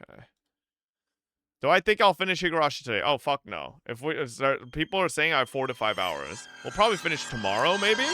Okay. Do I think I'll finish Higurashi today? Oh, fuck no. If people are saying I have 4 to 5 hours. We'll probably finish tomorrow, maybe?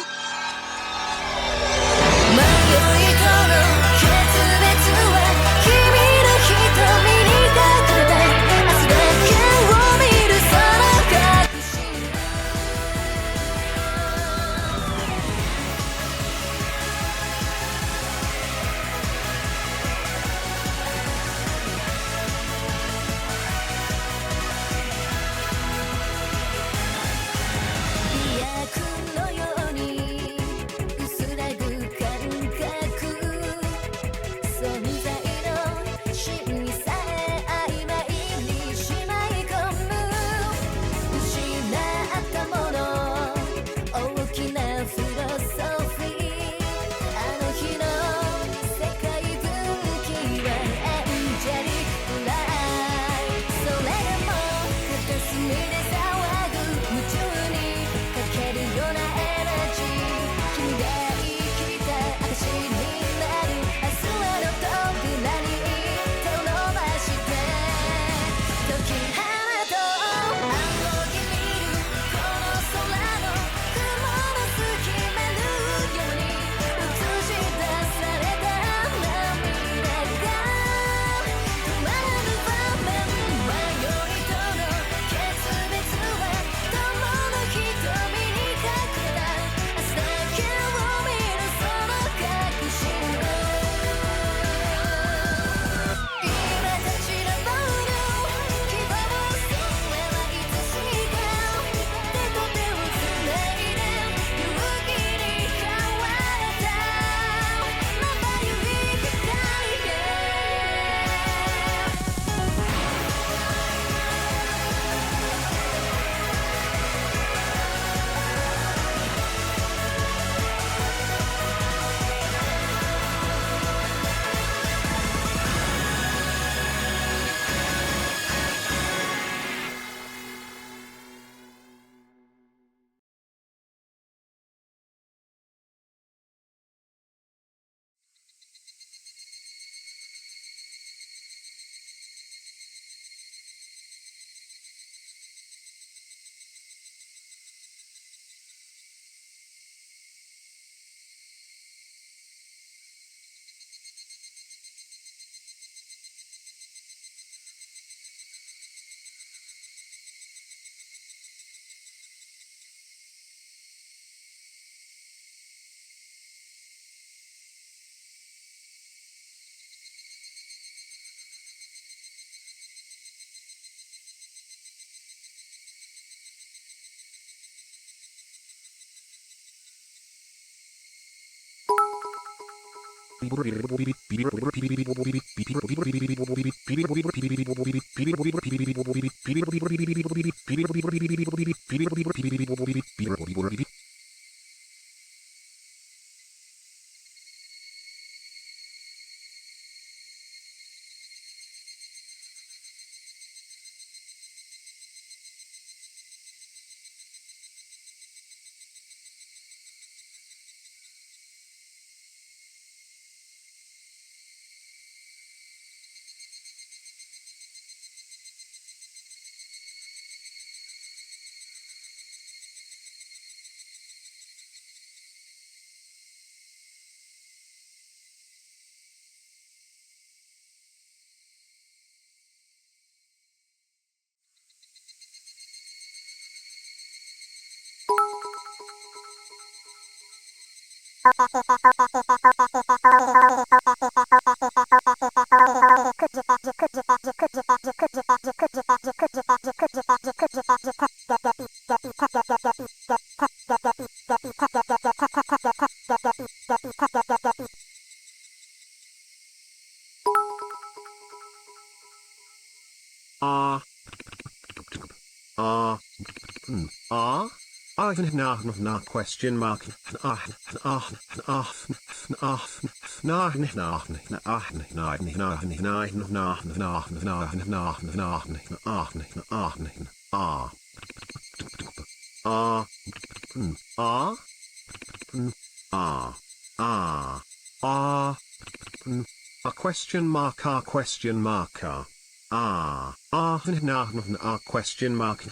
Question mark. A question mark, a question mark, a. Question mark,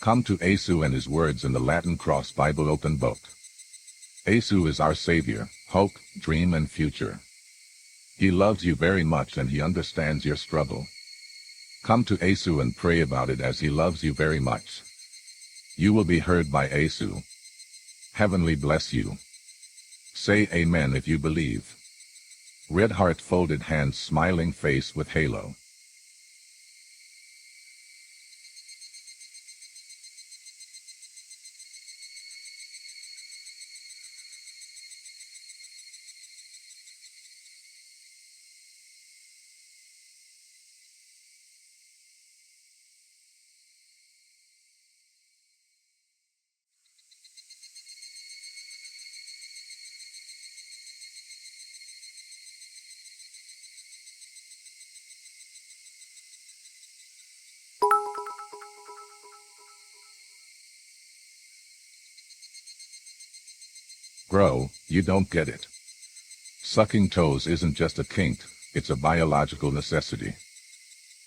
Come to Asu and his words in the Latin Cross Bible Open Book. Asu is our Savior, hope, dream and future. He loves you very much and he understands your struggle. Come to Asu and pray about it as he loves you very much. You will be heard by Asu. Heavenly bless you. Say amen if you believe. Red heart, folded hands, smiling face with halo. Bro, you don't get it. Sucking toes isn't just a kink, it's a biological necessity.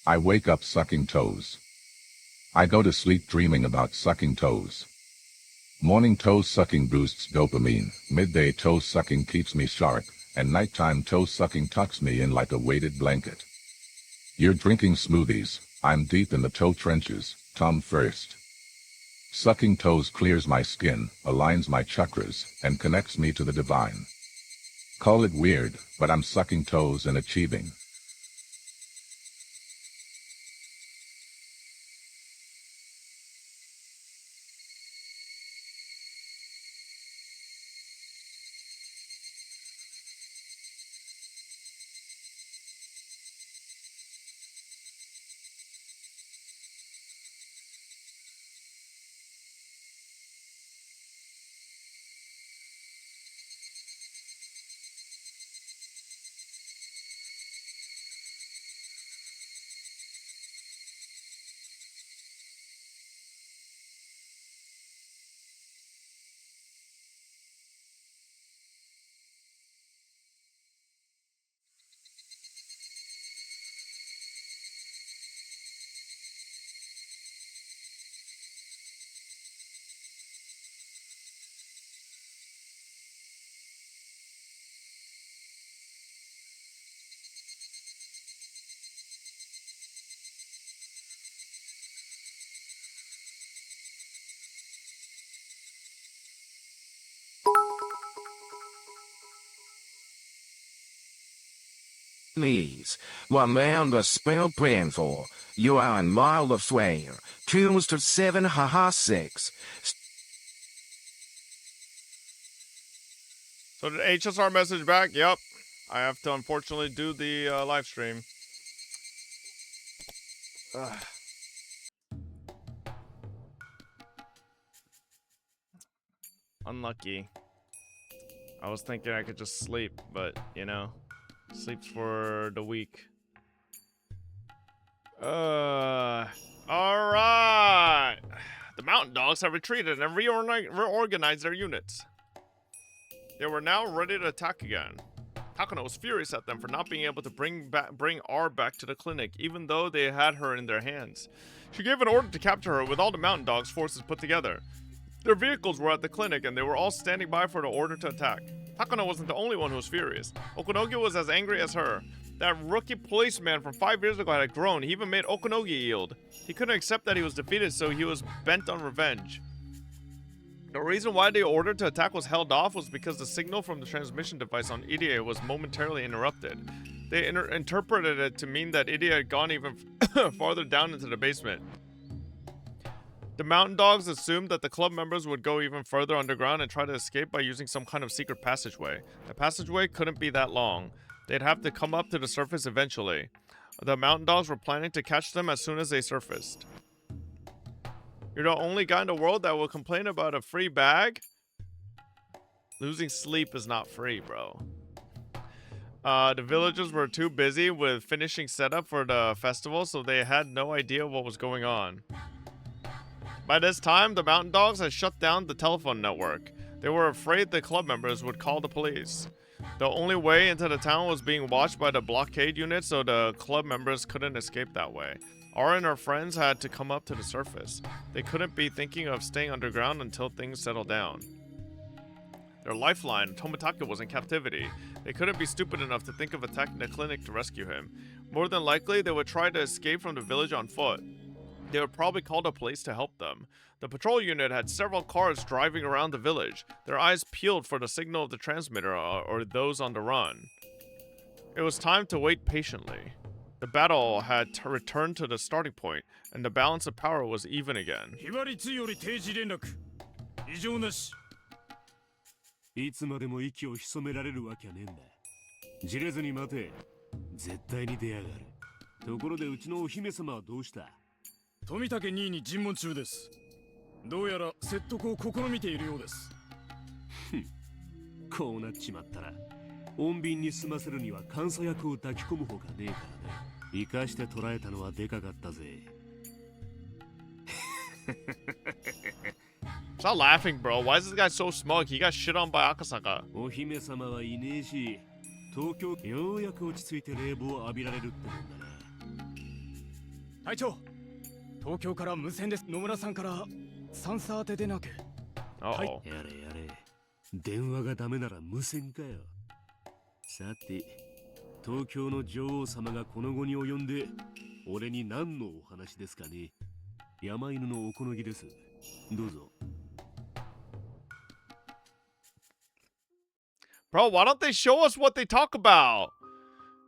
I wake up sucking toes. I go to sleep dreaming about sucking toes. Morning toe sucking boosts dopamine, midday toe sucking keeps me sharp, and nighttime toe sucking tucks me in like a weighted blanket. You're drinking smoothies, I'm deep in the toe trenches, Tom first. Sucking toes clears my skin, aligns my chakras, and connects me to the divine. Call it weird, but I'm sucking toes and achieving. Please, one round of spell praying for. You are in mile of swear. Tunes to 7 haha 6. So did HSR message back? Yep. I have to unfortunately do the live stream. Ugh. Unlucky. I was thinking I could just sleep, but you know, sleep's for the weak. All right. The mountain dogs had retreated and reorganized their units. They were now ready to attack again. Takano was furious at them for not being able to bring R back to the clinic, even though they had her in their hands. She gave an order to capture her with all the mountain dogs' forces put together. Their vehicles were at the clinic and they were all standing by for the order to attack. Takano wasn't the only one who was furious. Okunogi was as angry as her. That rookie policeman from 5 years ago had grown. He even made Okunogi yield. He couldn't accept that he was defeated, so he was bent on revenge. The reason why the order to attack was held off was because the signal from the transmission device on Irie was momentarily interrupted. They interpreted it to mean that Irie had gone even farther down into the basement. The mountain dogs assumed that the club members would go even further underground and try to escape by using some kind of secret passageway. The passageway couldn't be that long. They'd have to come up to the surface eventually. The mountain dogs were planning to catch them as soon as they surfaced. You're the only guy in the world that will complain about a free bag? Losing sleep is not free, bro. The villagers were too busy with finishing setup for the festival, so they had no idea what was going on. By this time, the mountain dogs had shut down the telephone network. They were afraid the club members would call the police. The only way into the town was being watched by the blockade unit, so the club members couldn't escape that way. Ara and her friends had to come up to the surface. They couldn't be thinking of staying underground until things settled down. Their lifeline, Tomitake, was in captivity. They couldn't be stupid enough to think of attacking the clinic to rescue him. More than likely, they would try to escape from the village on foot. They would probably call the police to help them. The patrol unit had several cars driving around the village, their eyes peeled for the signal of the transmitter or those on the run. It was time to wait patiently. The battle had returned to the starting point, and the balance of power was even again. いつまでも息を潜められるわけはねえんだ。じれずに待て。絶対に出やがる。ところでうちのお姫様はどうした？富武兄に尋問中です。どうやら説得を試みているようです。こうなっちまったら、穏便に済ませるには監査役を抱き込むほかねえからね。生かして捕らえたのはでかかったぜ。Stop laughing, bro. Why is this guy so smug? He got shit on by Akasaka. お姫様はいねえし、東京ようやく落ち着いて冷房を浴びられるってもんだな。隊長、東京から無線です。野村さんからサンサーテでなく。はい。やれやれ。電話がダメなら無線かよ。さて、東京の女王様がこの後に及んで、俺に何のお話ですかね。山犬のおこのぎです。どうぞ。Bro, why don't they show us what they talk about?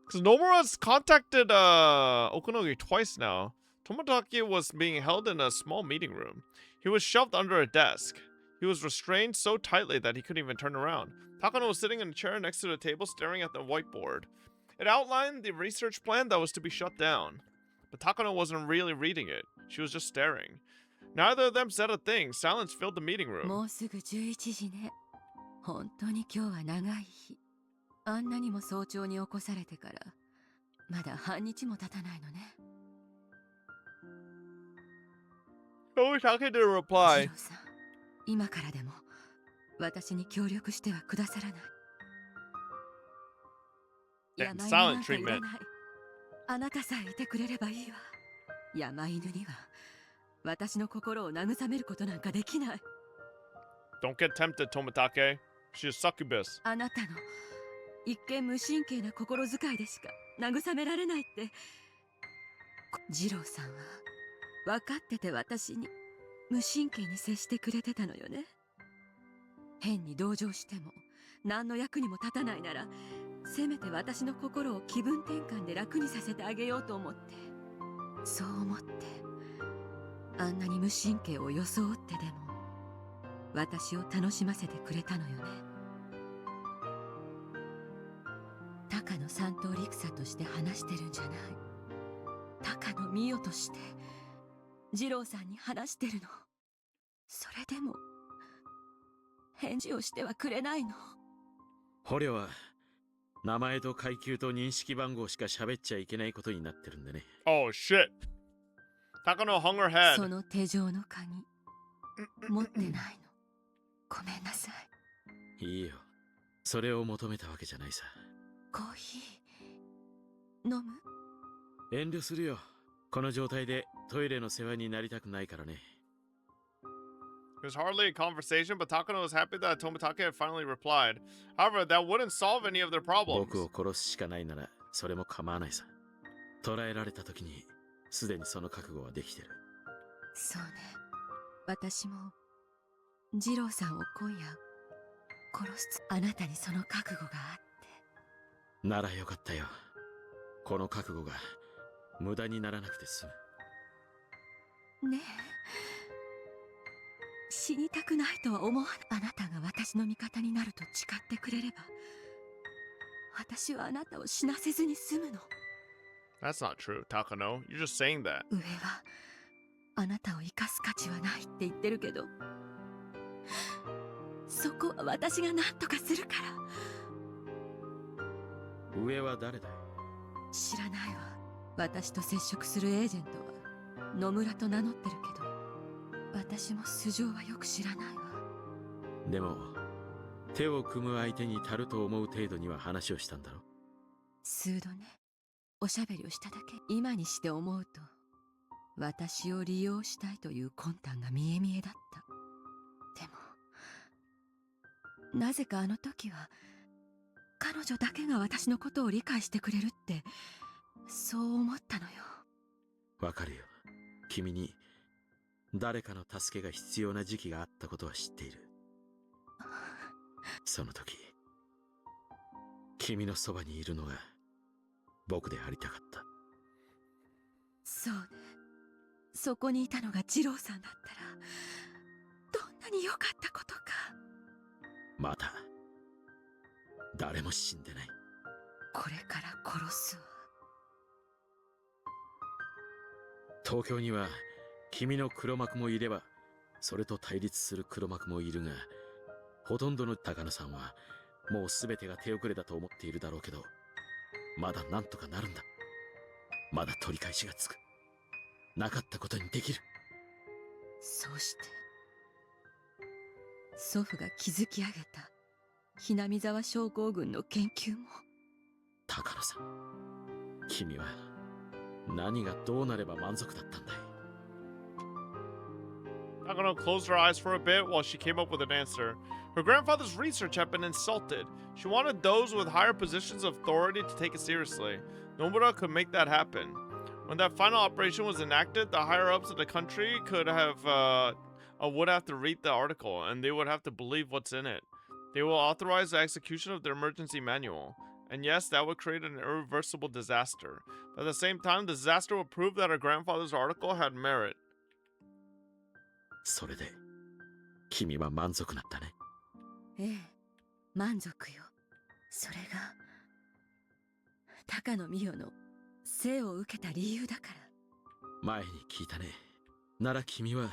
Because Nomura's contacted Okunogi twice now. Tomitake was being held in a small meeting room. He was shoved under a desk. He was restrained so tightly that he couldn't even turn around. Takano was sitting in a chair next to the table staring at the whiteboard. It outlined the research plan that was to be shut down. But Takano wasn't really reading it. She was just staring. Neither of them said a thing. Silence filled the meeting room. もうすぐ11時ね。本当に今日は長い日。あんなにも早朝に起こされてから、まだ半日も経たないのね。Tomitake didn't reply. ジローさん、今からでも私に協力してはくださらない。And 山犬 silent なんかい treatment. らない。あなたさえいてくれればいいわ。山犬には私の心を慰めることなんかできない。Don't get tempted, Tomitake. She's a succubus. あなたの一見無神経な心遣いでしか慰められないって。二郎さんは分かってて私に無神経に接してくれてたのよね。変に同情しても何の役にも立たないなら、せめて私の心を気分転換で楽にさせてあげようと思って。そう思ってあんなに無神経を装ってでも私を楽しませてくれたのよね。高野三等陸佐として話してるんじゃない。高野美代として二郎さんに話してるの。それでも返事をしてはくれないの。捕虜は名前と階級と認識番号しか喋っちゃいけないことになってるんでね。Oh shit. Takano hung her head. その手錠の鍵、持ってないの。ごめんなさい。いいよ。それを求めたわけじゃないさ。コーヒー飲む？遠慮するよ。この状態でトイレの世話になりたくないからね。It was hardly a conversation, but Takano was happy that Tomitake had finally replied. However, that wouldn't solve any of their problems. 僕を殺すしかないならそれも構わないさ。捕らえられた時にすでにその覚悟はできてる。そうね。私も二郎さんを今夜殺すあなたにその覚悟があって。ならよかったよ。この覚悟が無駄にならなくて済む。ねえ、死にたくないとは思わない。あなたが私の味方になると誓ってくれれば、私はあなたを死なせずに済むの。That's not true, Takano. You're just saying that. 上はあなたを生かす価値はないって言ってるけど、そこは私が何とかするから。上は誰だよ？知らないわ。私と接触するエージェントは野村と名乗ってるけど、私も素性はよく知らないわ。でも手を組む相手に足ると思う程度には話をしたんだろ？数度ね。おしゃべりをしただけ。今にして思うと、私を利用したいという魂胆が見え見えだった。でもなぜかあの時は彼女だけが私のことを理解してくれるって、そう思ったのよ。わかるよ。君に誰かの助けが必要な時期があったことは知っている。その時君のそばにいるのが僕でありたかった。そうね。そこにいたのが二郎さんだったらどんなに良かったことか。また誰も死んでない。これから殺すわ。東京には君の黒幕もいれば、それと対立する黒幕もいるが、ほとんどの高野さんはもう全てが手遅れだと思っているだろうけど、まだなんとかなるんだ。まだ取り返しがつく。なかったことにできる。そうして祖父が築き上げたひなみ沢症候群の研究も。高野さん、君は何がどうなれば満足だったんだい？ Takano closed her eyes for a bit while she came up with an answer. Her grandfather's research had been insulted. She wanted those with higher positions of authority to take it seriously. Nomura could make that happen. When that final operation was enacted, the higher-ups of the country would have to read the article, and they would have to believe what's in it. They will authorize the execution of their emergency manual. And yes, that would create an irreversible disaster. But at the same time, the disaster would prove that her grandfather's article had merit. それで君は満足なんだね。ええ、満足よ。それが高野美代の生を受けた理由だから。前に聞いたね。なら君は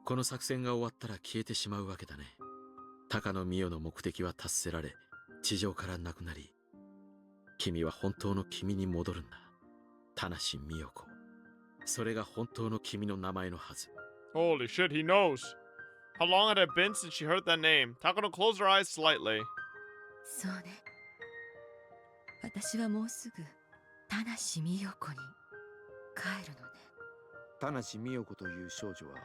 この作戦が終わったら消えてしまうわけだね。高野美代の目的は達せられ、地上からなくなり、君は本当の君に戻るんだ。田無美代子。それが本当の君の名前のはず。Holy shit, he knows. How long had it been since she heard that name? Takano closed her eyes slightly. そうね。私はもうすぐ田無美代子に帰るのね。田無美代子という少女は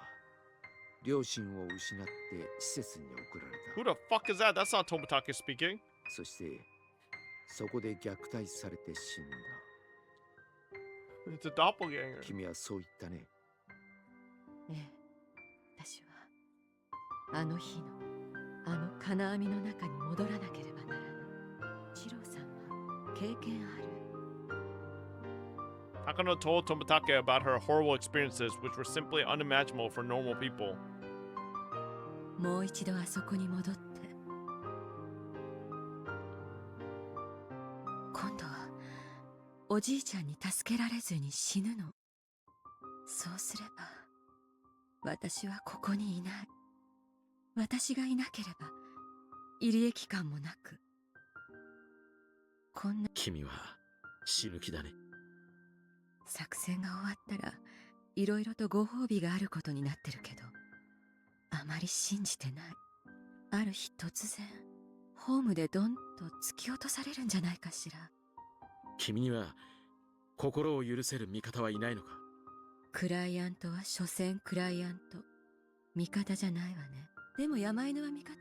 両親を失って施設に送られ Who た。 the fuck is that? That's not Tomitake speaking. そしてそこで虐待されて死んだ。 It's a doppelganger. 君はそう言ったね。ええ、私はあの日のあの金網の中に戻らなければならない。二郎さんは経験ある。 Takano told Tomitake about her horrible experiences, which were simply unimaginable for normal people. もう一度あそこに戻って、今度はおじいちゃんに助けられずに死ぬの。そうすれば私はここにいない。私がいなければ入江期間もなく、こんな君は死ぬ気だね。作戦が終わったらいろいろとご褒美があることになってるけど、あまり信じてない。ある日突然ホームでドンと突き落とされるんじゃないかしら。君には心を許せる味方はいないのか？クライアントは所詮クライアント、味方じゃないわね。でも山犬は味方よ。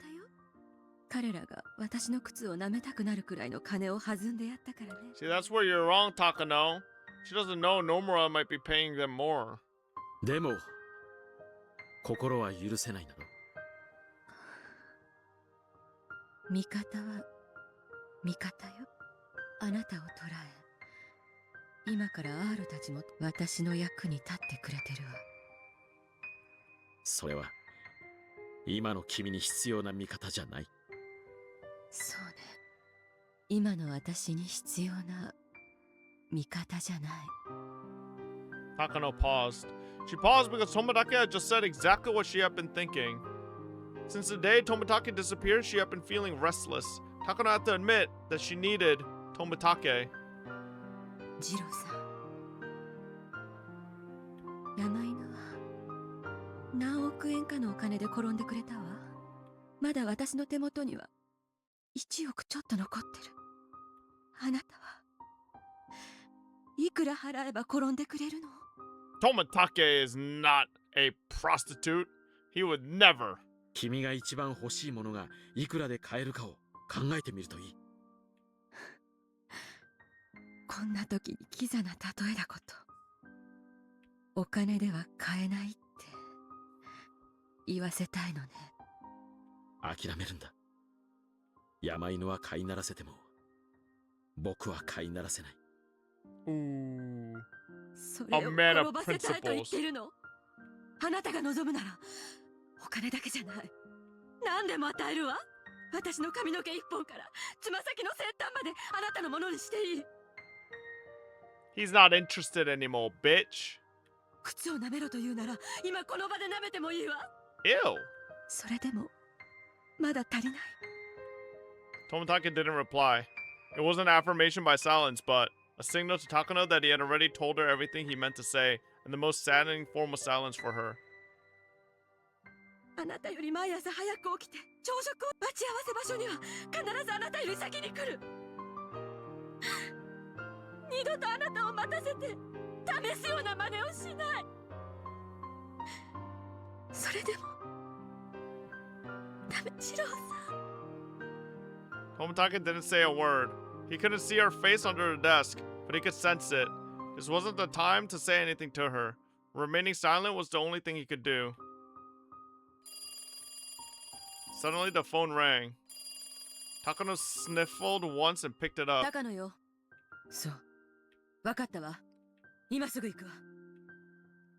彼らが私の靴を舐めたくなるくらいの金を弾んでやったからね。 See, that's where you're wrong, Takano. She doesn't know Nomura might be paying them more. でも心は許せないだろ。味方は味方よ。あなたを捕らえ、今から R たちも私の役に立ってくれてるわ。それは今の君に必要な味方じゃない。そうね、今の私に必要な味方じゃない。 Takano paused. She paused because Tomodatake had just said exactly what she had been thinking. Since the day Tomodatake disappeared, she had been feeling restless. Takano had to admit that she needed Tomodatake. ジローさん、山犬は何億円かのお金で転んでくれたわ。まだ私の手元には1億ちょっと残ってる。あなたはいくら払えば転んでくれるの？ Tomodatake is not a prostitute. He would never. 君が一番欲しいものがいくらで買えるかを考えてみるといい。こんな時にキザな例えだこと。お金では買えないって言わせたいのね。諦めるんだ。山犬は飼いならせても僕は飼いならせない。Ooh. それを A man of 転ばせたいと言ってるの？あなたが望むならお金だけじゃない、何でも与えるわ。私の髪の毛一本からつま先の先端まであなたのものにしていい。 He's not interested anymore, bitch. 靴を舐めろと言うなら今この場で舐めてもいいわ。 Ew. それでもまだ足りない。 Tomodatake didn't reply. It was an affirmation by silence, but a signal to Takano that he had already told her everything he meant to say, and the most saddening form of silence for her. あなたより毎朝早く起きて朝食を待ち合わせ場所には必ずあなたより先に来る。二度とあなたを待たせて試すような真似をしない。それでもダメ、ジローさん。 Tomodatake didn't say a word. He couldn't see her face under the desk, but he could sense it. This wasn't the time to say anything to her. Remaining silent was the only thing he could do. Suddenly, the phone rang. Takano sniffled once and picked it up. 高野よ。そう、わかったわ。今すぐ行くわ。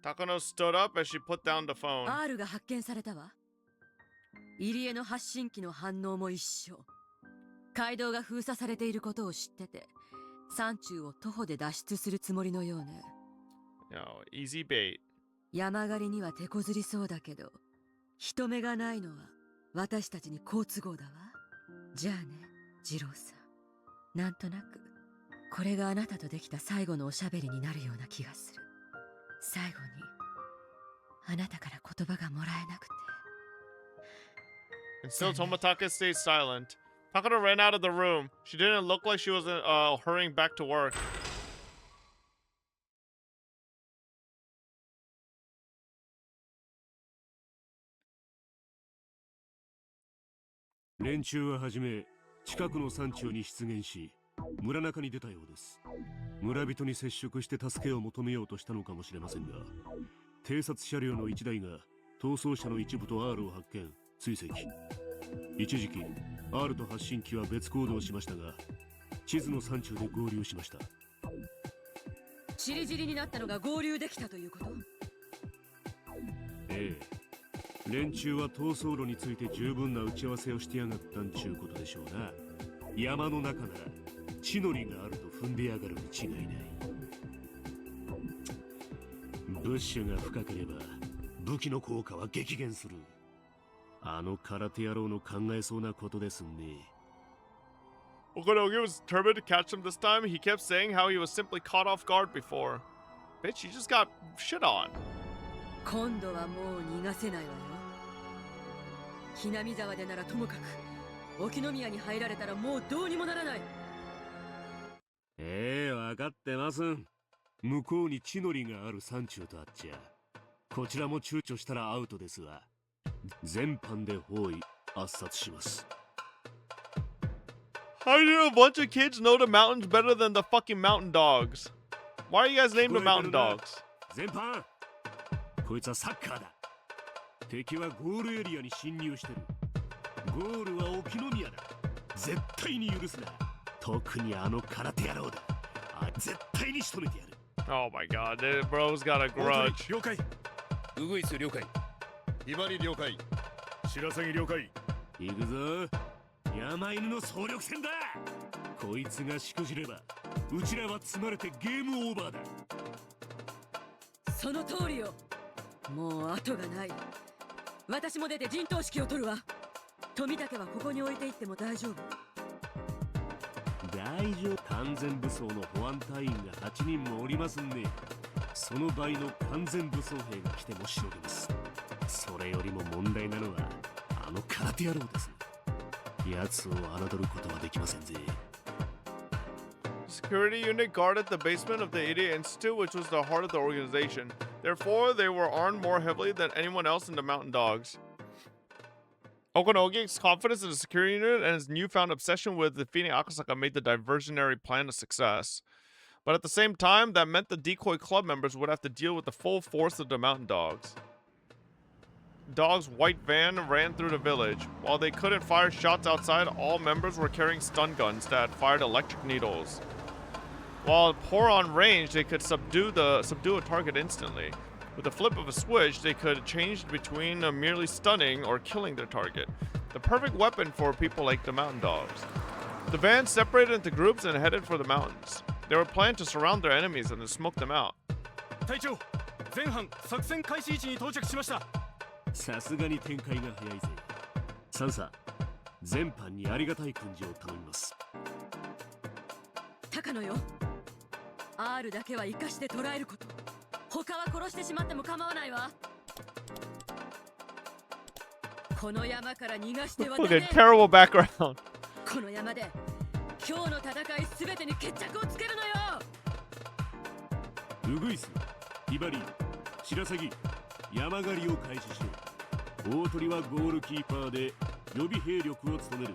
Takano stood up as she put down the phone. R が発見されたわ。入江の発信機の反応も一緒。街道が封鎖されていることを知ってて、山中を徒歩で脱出するつもりのようね。No, easy bait. 山狩りには手こずりそうだけど、人目がないのは私たちに好都合だわ。じゃあね、ジローさん。なんとなく、これがあなたとできた最後のおしゃべりになるような気がする。最後に、あなたから言葉がもらえなくて。 And still, Tomodatake stayed silent. Takano ran out of the room. She didn't look like she was hurrying back to work. 連中ははじめ近くの山中に出現し村中に出たようです。村人に接触して助けを求めようとしたのかもしれませんが、偵察車両の1台が逃走車の一部と R を発見追跡。一時期 R と発信機は別行動しましたが、地図の山中で合流しました。チリジリになったのが合流できたということ？ええ、連中は逃走路について十分な打ち合わせをしてやがったんちゅうことでしょうな。山の中なら地の利があると踏んでやがるに違いない。ブッシュが深ければ武器の効果は激減する。あの空手野郎の考えそうなことですね。 Okanogi was determined to catch him this time. He kept saying how he was simply caught off guard before. Bitch, you just got shit on. 今度はもう逃がせないわよ。ひなみ沢でならともかく沖宮に入られたらもうどうにもならない。分かってます。向こうに地の利がある山中とあっちゃ、こちらも躊躇したらアウトですわ。全般で包囲圧殺します。 How do a bunch of kids know the mountains better than the fucking mountain dogs? Why are you guys named the mountain dogs? 全般、こいつはサッカーだ。敵はゴールエリアに侵入してる。ゴールは沖宮だ。絶対に許すな。特にあの空手野郎だ。絶対に仕留めてやる。 Oh my god, this bro's got a grudge. 了解。ウグイス了解。ひばり了解。白鷺了解。行くぞ。山犬の総力戦だ。こいつがしくじればうちらは積まれてゲームオーバーだ。その通りよ。もう後がない。私も出て陣頭指揮を取るわ。富武はここに置いていっても大丈夫。大丈夫。完全武装の保安隊員が8人もおりますんで、その倍の完全武装兵が来てもしのげます。それよりも問題なのはあの空手野郎です。奴を侮ることはできませんぜ。 Security unit guarded the basement of the Idiot Institute, which was the heart of the organization. Therefore, they were armed more heavily than anyone else in the Mountain Dogs. Okonogi's confidence in the security unit and his newfound obsession with defeating Akasaka made the diversionary plan a success. But at the same time, that meant the decoy club members would have to deal with the full force of the Mountain Dogs. Dog's white van ran through the village. While they couldn't fire shots outside, all members were carrying stun guns that fired electric needles. While poor on range, they could subdue a target instantly. With the flip of a switch, they could change between merely stunning or killing their target. The perfect weapon for people like the Mountain Dogs. The van separated into groups and headed for the mountains. They were planning to surround their enemies and to smoke them out. 隊長、前半作戦開始位置に到着しました。さすがに展開が早いぜ。サンサ、全般にありがたい訓示を頼みます。高野よ。R だけは生かして捕らえること。他は殺してしまっても構わないわ。この山から逃がしてはダ Look メ。 at terrible background. この山で今日の戦いすべてに決着をつけるのよ。ウグイス、ヒバリ、白鷺、山狩りを開始しろ。大鳥はゴールキーパーで予備兵力を務める。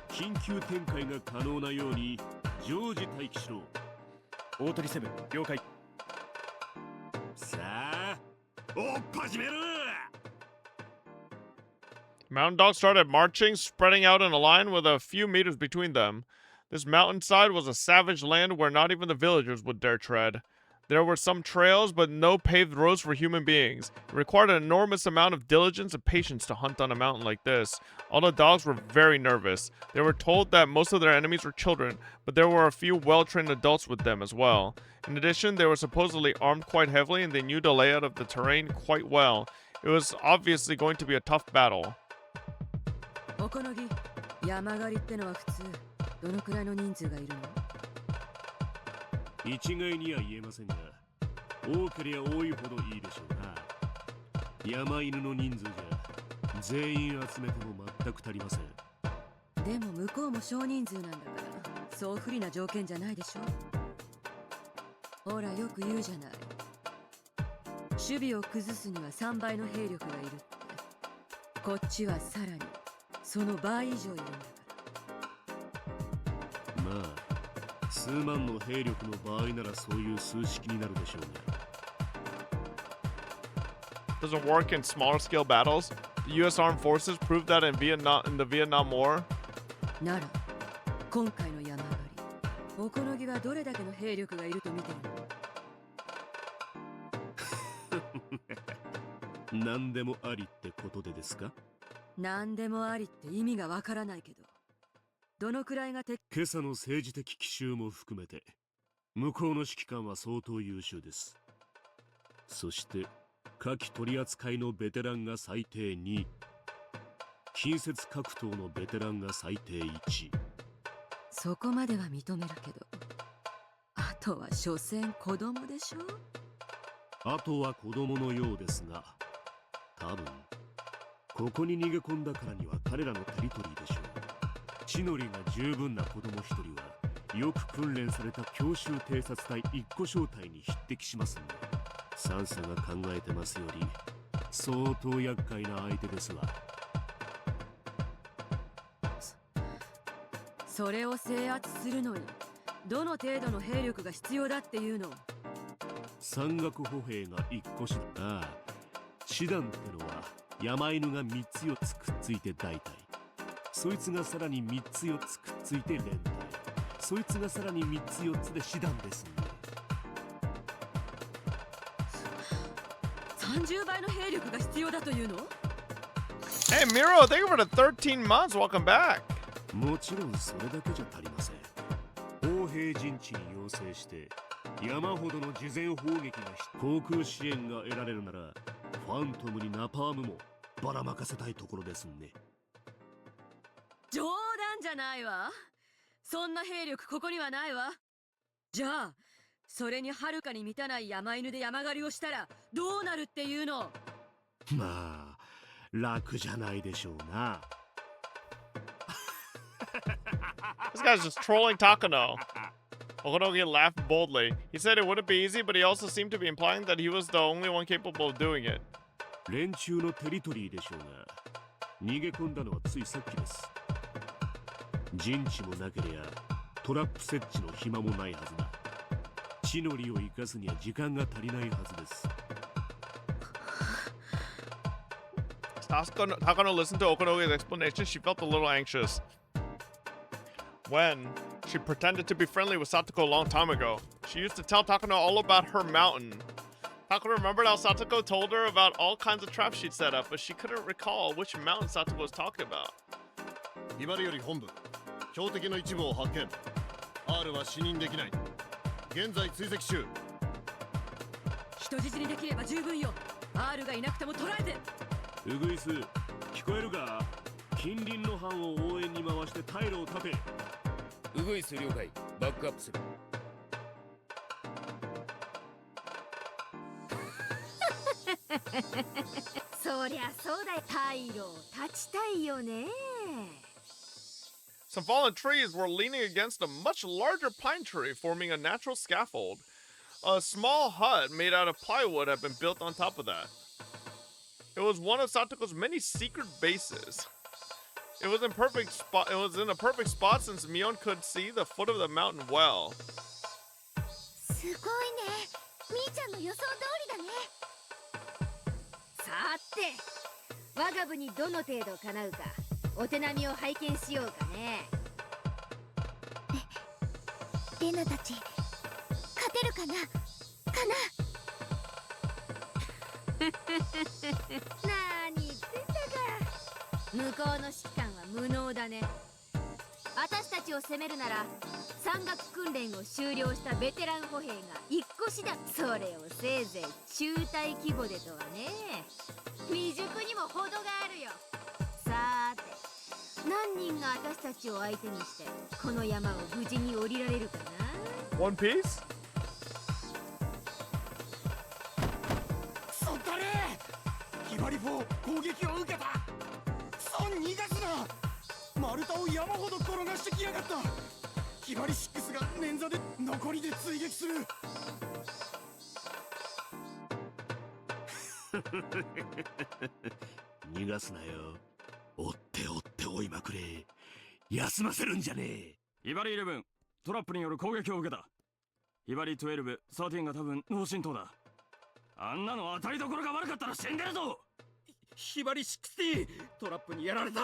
緊急展開が可能なように常時待機しろ。大鳥セブン了解。さあ、おっ始めろ。 Mountain Dogs started marching, spreading out in a line with a few meters between them. This mountainside was a savage land where not even the villagers would dare tread. There were some trails, but no paved roads for human beings. It required an enormous amount of diligence and patience to hunt on a mountain like this. All the dogs were very nervous. They were told that most of their enemies were children, but there were a few well-trained adults with them as well. In addition, they were supposedly armed quite heavily and they knew the layout of the terrain quite well. It was obviously going to be a tough battle. おこのぎ、山狩りってのは普通どのくらいの人数がいるの？一概には言えませんが、多ければ多いほどいいでしょうな。山犬の人数じゃ全員集めても全く足りません。でも向こうも少人数なんだからそう不利な条件じゃないでしょ。ほらよく言うじゃない。守備を崩すには3倍の兵力がいるって。こっちはさらにその倍以上いるんだから。まあ数万の兵力の場合ならそういう数式になるでしょうね。Does it work in smaller scale battles? The U.S. Armed Forces proved that in the Vietnam War. なら今回の山狩り、おこのぎはどれだけの兵力がいると見てるの？何でもありってことでですか？何でもありって意味がわからないけど、どのくらいが今朝の政治的奇襲も含めて向こうの指揮官は相当優秀です。そして火器取り扱いのベテランが最低2、近接格闘のベテランが最低1。そこまでは認めるけど、あとは所詮子供でしょ。あとは子供のようですが、多分ここに逃げ込んだからには彼らのテリトリーでしょう。地の利が十分な子供一人はよく訓練された強襲偵察隊一個小隊に匹敵しますね。サンサが考えてますより相当厄介な相手ですわ。それを制圧するのにどの程度の兵力が必要だっていうの？山岳歩兵が一個師だ。ああ、師団ってのは山犬が3つ4つくっついて大隊、そいつがさらに3つ4つくっついて連隊、そいつがさらに3つ4つで師団ですね。30倍の兵力が必要だというの？ Hey Miro, thank you for the 13 months. Welcome back. もちろんそれだけじゃ足りません。砲兵陣地に要請して山ほどの事前砲撃が航空支援が得られるならファントムにナパームもばらまかせたいところですね。冗談じゃないわ。そんな兵力ここにはないわ。じゃあそれにはるかに満たない山犬で山狩りをしたらどうなるっていうの？まあ楽じゃないでしょうな。This guy's just trolling Takano. Okonogi laughed boldly. He said it wouldn't be easy, but he also seemed to be implying that he was the only one capable of doing it. 連中のテリトリーでしょうが、逃げ込んだのはついさっきです。陣地もなけりゃトラップ設置の暇もないはずだ。地の利を生かすには時間が足りないはずです。Takano listened to Okonogi's explanation. She felt a little anxious. When she pretended to be friendly with Satoko a long time ago, she used to tell Takano all about her mountain. Takano remembered how Satoko told her about all kinds of traps she'd set up, but she couldn't recall which mountain Satoko was talking about. ヒバリより本部、標的の一部を発見。R は視認できない。現在追跡中。人質にできれば十分よ。R がいなくても捕らえて。ウグイス、聞こえるか？近隣の班を応援に回して退路を立て。ウグイス了解。バックアップする。そりゃそうだよ。退路を立ちたいよね。Some fallen trees were leaning against a much larger pine tree, forming a natural scaffold. A small hut made out of plywood had been built on top of that. It was one of Satoko's many secret bases. It was in a perfect spot since Mion could see the foot of the mountain well. すごいね。みーちゃんの予想通りだね。さて、我が部にどの程度叶うか、お手並みを拝見しようかね。レナたち、勝てるかな？何言ってんだか。向こうの指揮官は無能だね。私たちを攻めるなら山岳訓練を終了したベテラン歩兵が一個師団、それをせいぜい中隊規模でとはね。未熟にも程があるよ。さーて、何人が私たちを相手にしてこの山を無事に降りられるかな。 One Piece? そったれ！ヒバリ4攻撃を受けた。逃がすな。丸太を山ほど転がしてきやがった。ヒバリ6が捻挫で残りで追撃する。逃がすなよ。追って追いまくれ。休ませるんじゃねえ。ヒバリ11、トラップによる攻撃を受けた。ヒバリ12、13が多分脳震盪だ。あんなの当たりどころが悪かったら死んでるぞ。ヒバリ60、トラップにやられた。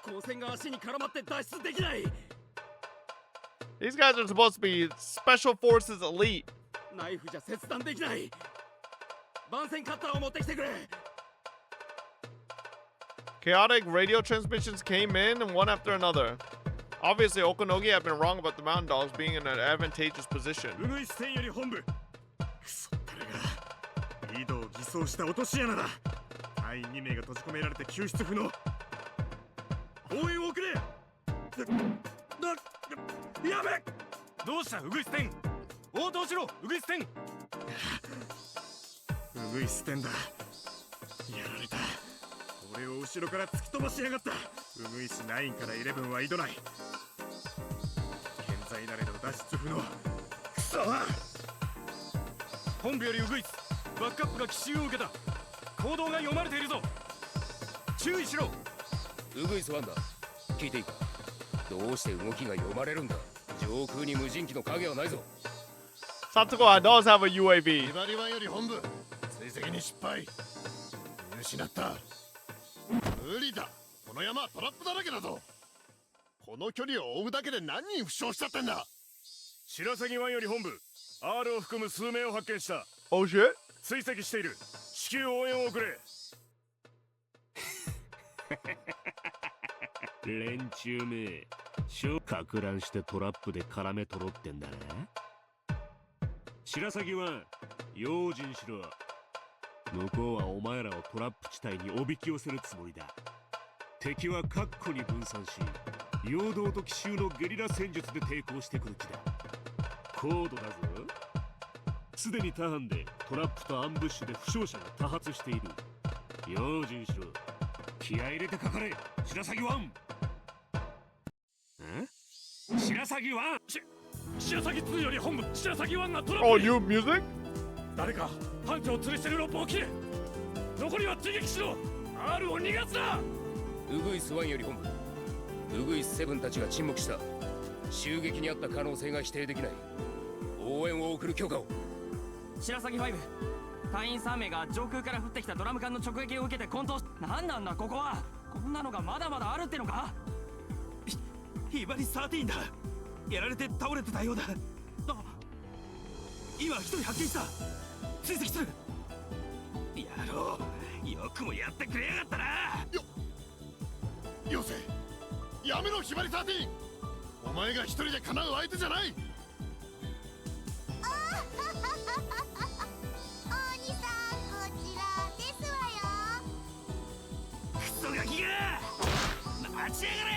光線が足に絡まって脱出できない。 These guys are supposed to be Special Forces elite. ナイフじゃ切断できない。番線カッターを持ってきてくれ。 Chaotic radio transmissions came in and one after another. Obviously, Okonogi had been wrong about the mountain dogs being in an advantageous position. ウグイス戦より本部。クソったれが井戸を偽装した落とし穴だ。隊員2名が閉じ込められて救出不能。応援を送れ。やべ。どうしたウグイス戦。応答しろウグイス戦。ウグイス戦だ。やられた。俺を後ろから突き飛ばしやがった。ウグイス9から11は挑ない。健在なれど脱出不能。くそ。本部よりウグイスバックアップが奇襲を受けた。行動が読まれているぞ。注意しろ。ウグイス1だ。聞いていいか。どうして動きが読まれるんだ。上空に無人機の影はないぞ。Satsuko does have a UAV. ヒバリ1より本部追跡に失敗。見失った。無理だ。この山はトラップだらけだぞ。この距離を追うだけで何人負傷しちゃってんだ。白鷺湾より本部 R を含む数名を発見した。 Oh shit. 追跡している。至急応援を送れ。連中めかく乱してトラップで絡めとろってんだな。白鷺湾用心しろ。向こうはお前らをトラップ地帯におびき寄せるつもりだ。敵は各個に分散し、陽動と奇襲のゲリラ戦術で抵抗してくる気だ。高度だぞ。すでに他班でトラップとアンブッシュで負傷者が多発している。用心しろ。気合入れてかかれ、白鷺湾。白鷺湾。白鷺2より本部白鷺湾がトラップ。 Oh, you music? 誰か班長を吊るしてるロープを切れ。残りは追撃しろ。 R を逃がすな。ウグイス1より本部ウグイス7たちが沈黙した。襲撃にあった可能性が否定できない。応援を送る許可を。白鷺5、隊員3名が上空から降ってきたドラム缶の直撃を受けて混沌し。なんなんだここは。こんなのがまだまだあるってのか。ヒバリ13だ。やられて倒れてたようだ。あ、今一人発見した。追跡する。やろう。よくもやってくれやがったな。よせ。やめろヒバリ13。お前が一人で叶う相手じゃない。お兄さん、こちらですわよ。クソガキが待ちやがれ。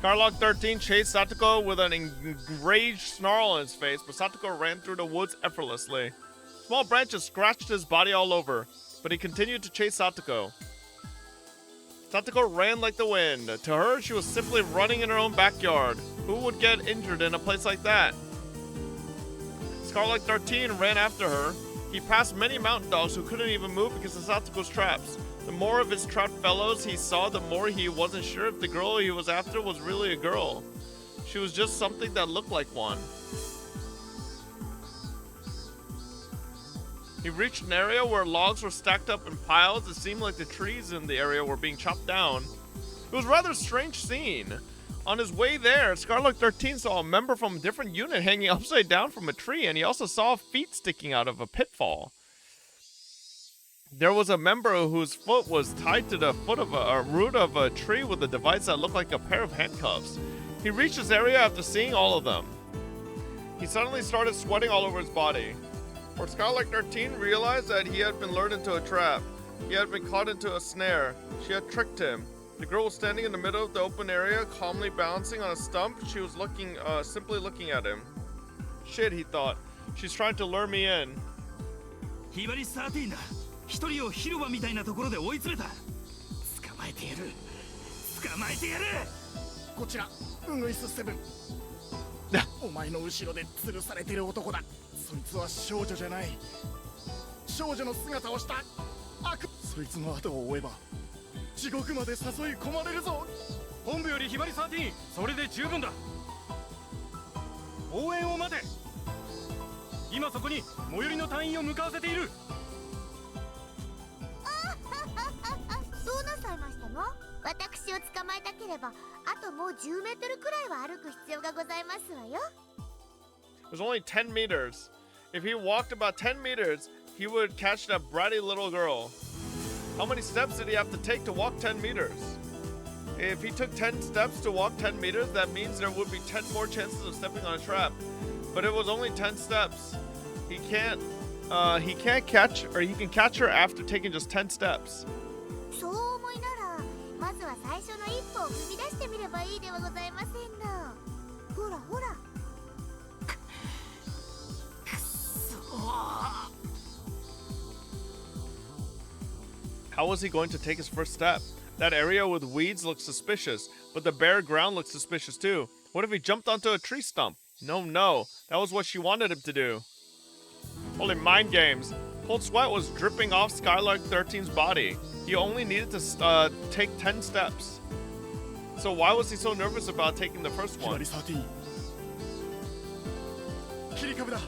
Scarlock 13 chased Satoko with an enraged snarl on his face, but Satoko ran through the woods effortlessly. Small branches scratched his body all over, but he continued to chase Satoko. Satoko ran like the wind. To her, she was simply running in her own backyard. Who would get injured in a place like that? Scarlock 13 ran after her. He passed many mountain dogs who couldn't even move because of Satoko's traps. The more of his trapped fellows he saw, the more he wasn't sure if the girl he was after was really a girl. She was just something that looked like one. He reached an area where logs were stacked up in piles. It seemed like the trees in the area were being chopped down. It was a rather strange scene. On his way there, Scarlock 13 saw a member from a different unit hanging upside down from a tree, and he also saw feet sticking out of a pitfall. There was a member whose foot was tied to the foot of a root of a tree with a device that looked like a pair of handcuffs. He reached this area after seeing all of them. He suddenly started sweating all over his body. For Scarlock 13 realized that he had been lured into a trap. He had been caught into a snare. She had tricked him. The girl was standing in the middle of the open area, calmly balancing on a stump. She was simply looking at him. Shit, he thought. She's trying to lure me in. ヒバリ13だ。一人を広場みたいなところで追い詰めた。捕まえてやる。捕まえてやる。こちら、ウグイス7。お前の後ろで吊るされてる男だ。そいつは少女じゃない。少女の姿をした悪。そいつの後を追えば地獄まで誘い込まれるぞ。本部よりヒバリ13、それで十分だ。応援を待て。今そこに最寄りの隊員を向かわせている。どうなさいましたの？私を捕まえたければ、あともう10メートルくらいは歩く必要がございますわよ。There's only 10 meters. If he walked about 10 meters, he would catch that bratty little girl. How many steps did he have to take to walk 10 meters? If he took 10 steps to walk 10 meters, that means there would be 10 more chances of stepping on a trap. But it was only 10 steps. He can't catch, or he can catch her after taking just 10 steps. そう思いなら、まずは最初の一歩を踏み出してみればいいではございませんの。ほらほら。How was he going to take his first step? That area with weeds looks suspicious, but the bare ground looks suspicious too. What if he jumped onto a tree stump? No. That was what she wanted him to do. Holy mind games. Cold sweat was dripping off Skylark 13's body. He only needed to take 10 steps. So why was he so nervous about taking the first one? 切り株だ。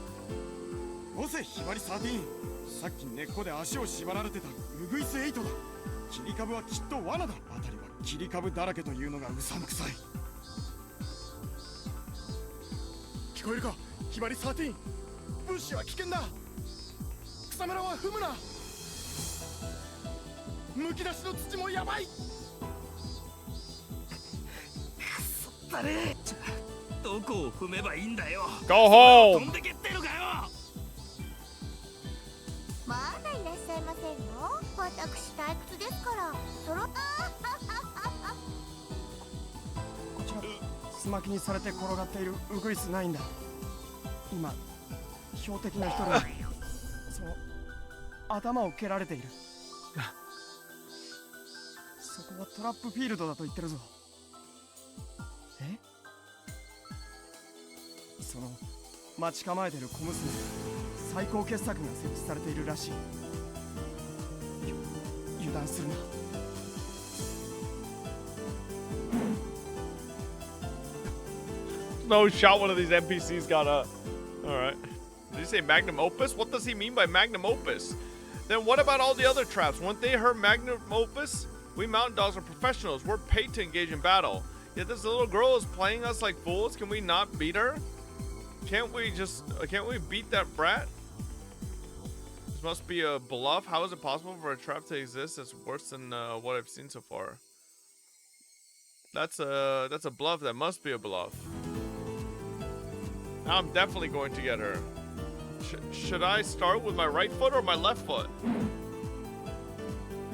おせひばり13。さっき根っこで足を縛られてたウグイス8だ。切り株はきっと罠だ。あたりは切り株だらけというのがうさんくさい。聞こえるか、ひばり13。物資は危険だ。草むらは踏むな。むき出しの土もやばい。くそだね。どこを踏めばいいんだよ。Go home. 飛んでけってのかよ。まだいらっしゃいませんの。私退屈ですから。そろこちらスマキにされて転がっているウグイスないんだ。今標的な一人がその頭を蹴られている。そこはトラップフィールドだと言ってるぞ。え？その待ち構えてる小娘、最高傑作が設置されているらしい。油断するな。No shot one of these NPCs got up. Alright. Did he say magnum opus? What does he mean by magnum opus? Then what about all the other traps? Weren't they her magnum opus? We mountain dogs are professionals. We're paid to engage in battle. Yet this little girl is playing us like fools. Can we not beat her? Can't we beat that brat? This must be a bluff. How is it possible for a trap to exist that's worse than what I've seen so far? That's a bluff. That must be a bluff. Now I'm definitely going to get her. Should I start with my right foot or my left foot?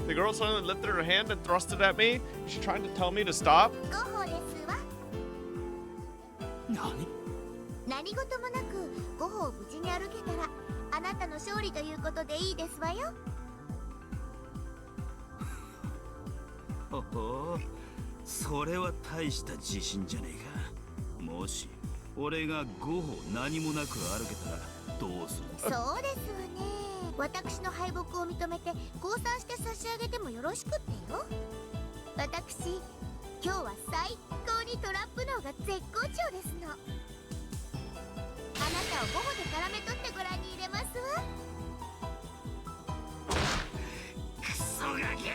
The girl suddenly lifted her hand and thrust it at me. Is she trying to tell me to stop? 何事もなく5歩無事に歩けたらあなたの勝利ということでいいですわよ。ほほ、それは大した自信じゃねえか。もし俺が5歩何もなく歩けたらどうする？そうですわね。私の敗北を認めて降参して差し上げてもよろしくってよ。私今日は最高にトラップ脳が絶好調ですの。あなたを5歩で絡め取ってご覧に入れますわ。クソガキ！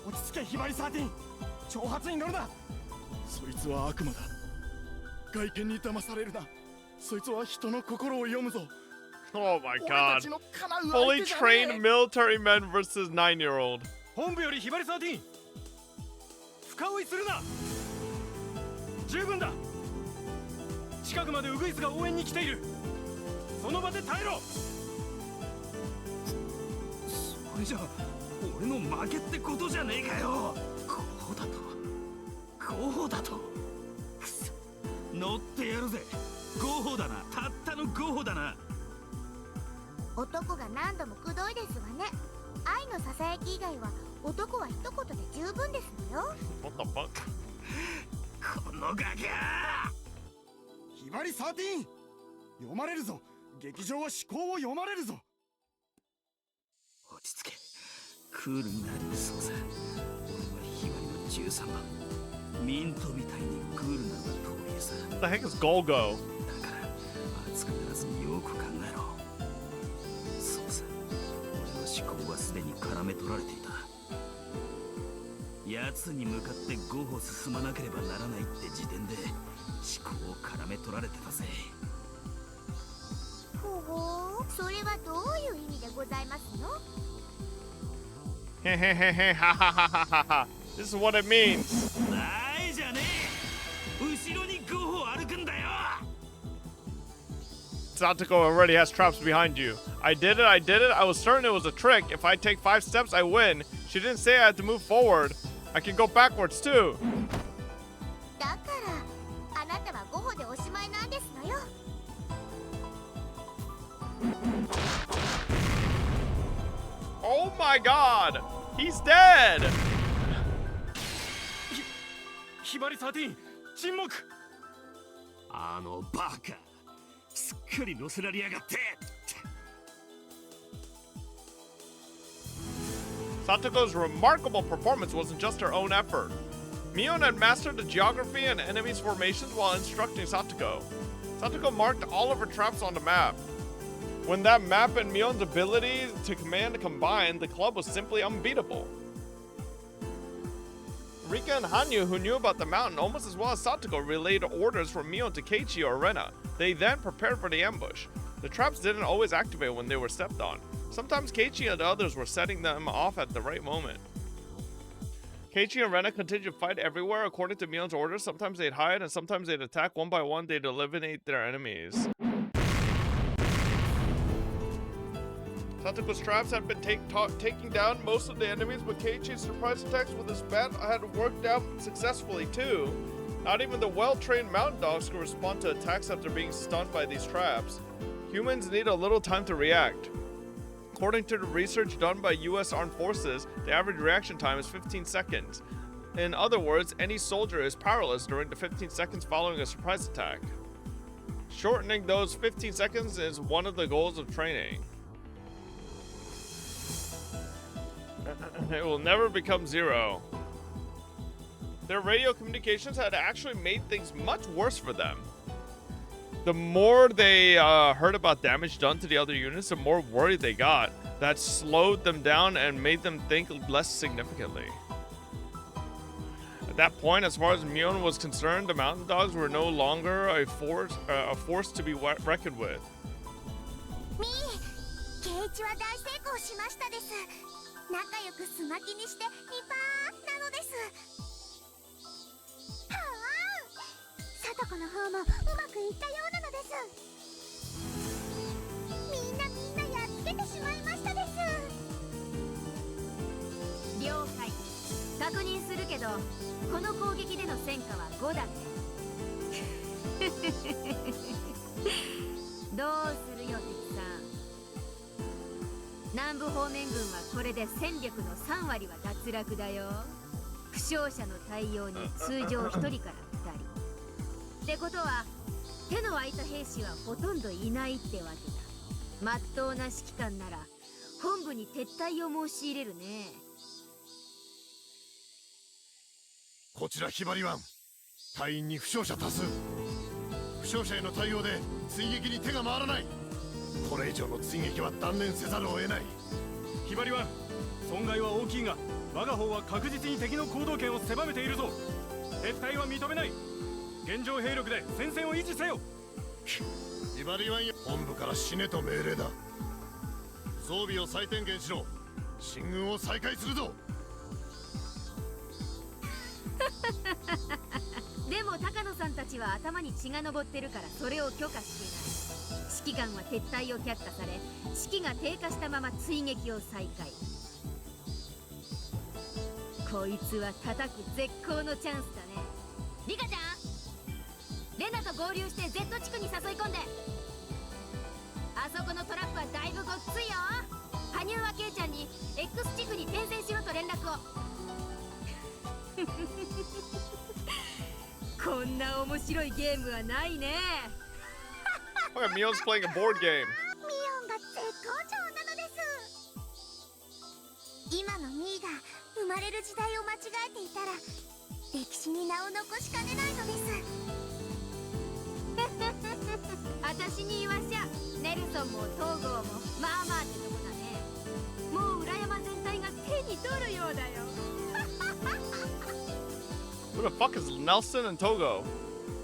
落ち着けひばり13。挑発に乗るな。そいつは悪魔だ。外見に騙されるな。そいつは人の心を読むぞ。Oh my god. Fully trained military men versus 9-year-old. 本部よりひばり13。深追いするな。十分だ。近くまでウグイスが応援に来ている。その場で耐えろ。それじゃ俺の負けってことじゃねえかよ。5歩だとくそ、乗ってやるぜ。5歩だな。たったの5歩だな。男が何度もくどいですわね。愛のささやき以外は男は一言で十分ですのよ。 What the fuck? このガキャ！ひばり13！読まれるぞ。劇場は思考を読まれるぞ。落ち着け。クールになるそうさ。俺はひばりの13番。ミントみたいにクールなのが遠いさ。What the heck is Golgo? だから熱くならずによく考えろ。そうさ。俺の思考はすでに絡め取られていた。奴に向かって5歩進まなければならないって時点で思考を絡め取られてたぜ。ほほう、それはどういう意味でございますの？ Hehehehe, ha ha ha ha ha ha. This is what it means. ないじゃねえ。後ろに5歩歩くんだよ。Satoko already has traps behind you. I did it. I was certain it was a trick. If I take 5 steps, I win. She didn't say I had to move forward. I can go backwards too. だからあなたは5歩でおしまいなんですのよ。Oh my my god! He's dead! ひばり13沈黙。あのバカ、すっかり乗せられやがって。Satoko's remarkable performance wasn't just her own effort. Mion had mastered the geography and enemies' formations while instructing Satoko. Satoko marked all of her traps on the map. When that map and Mion's ability to command combined, the club was simply unbeatable. Rika and Hanyu, who knew about the mountain almost as well as Satoko, relayed orders from Mion to Keiichi or Rena. They then prepared for the ambush. The traps didn't always activate when they were stepped on. Sometimes Keiichi and the others were setting them off at the right moment. Keiichi and Rena continued to fight everywhere according to Mion's orders. Sometimes they'd hide and sometimes they'd attack. One by one, they'd eliminate their enemies. Satoko's traps had been taking down most of the enemies, but Keiichi's surprise attacks with his bat had worked out successfully too. Not even the well-trained mountain dogs could respond to attacks after being stunned by these traps. Humans need a little time to react. According to the research done by US Armed Forces, the average reaction time is 15 seconds. In other words, any soldier is powerless during the 15 seconds following a surprise attack. Shortening those 15 seconds is one of the goals of training. It will never become zero. Their radio communications had actually made things much worse for them. The more they heard about damage done to the other units, the more worried they got. That slowed them down and made them think less significantly. At that point, as far as Mion was concerned, the mountain dogs were no longer a force to be reckoned with. 仲良くスマキにしてニパーなのです。はあ、サトコの方もうまくいったようなのです。みんなやっつけてしまいましたです。了解。確認するけど、この攻撃での戦果は5だね。どうするよ、敵さん。南部方面軍はこれで戦力の3割は脱落だよ。負傷者の対応に通常1人から2人。ってことは手の空いた兵士はほとんどいないってわけだ。まっとうな指揮官なら本部に撤退を申し入れるね。こちらひばり湾、隊員に負傷者多数。負傷者への対応で追撃に手が回らない。これ以上の追撃は断念せざるを得ない。ひばりは損害は大きいが、我が方は確実に敵の行動権を狭めているぞ。撤退は認めない。現状兵力で戦線を維持せよ。ひばりは本部から死ねと命令だ。装備を再点検しろ。進軍を再開するぞ。でも高野さんたちは頭に血が上ってるからそれを許可していない。指揮官は撤退を却下され、士気が低下したまま追撃を再開。こいつは叩く絶好のチャンスだね。リカちゃん、レナと合流して Z 地区に誘い込んで。あそこのトラップはだいぶごっついよ。羽生はケイちゃんに X 地区に転戦しろと連絡を。こんな面白いゲームはないね。Look at Mion's playing a board game. ミオンが絶好調なのです。今のミーが生まれる時代を間違えていたら歴史に名を残しかねないのです。私に言わしゃ、ネルソンも東郷もまあまあってとこだね。もう裏山全体が手に取るようだよ。Who the fuck is Nelson and Togo?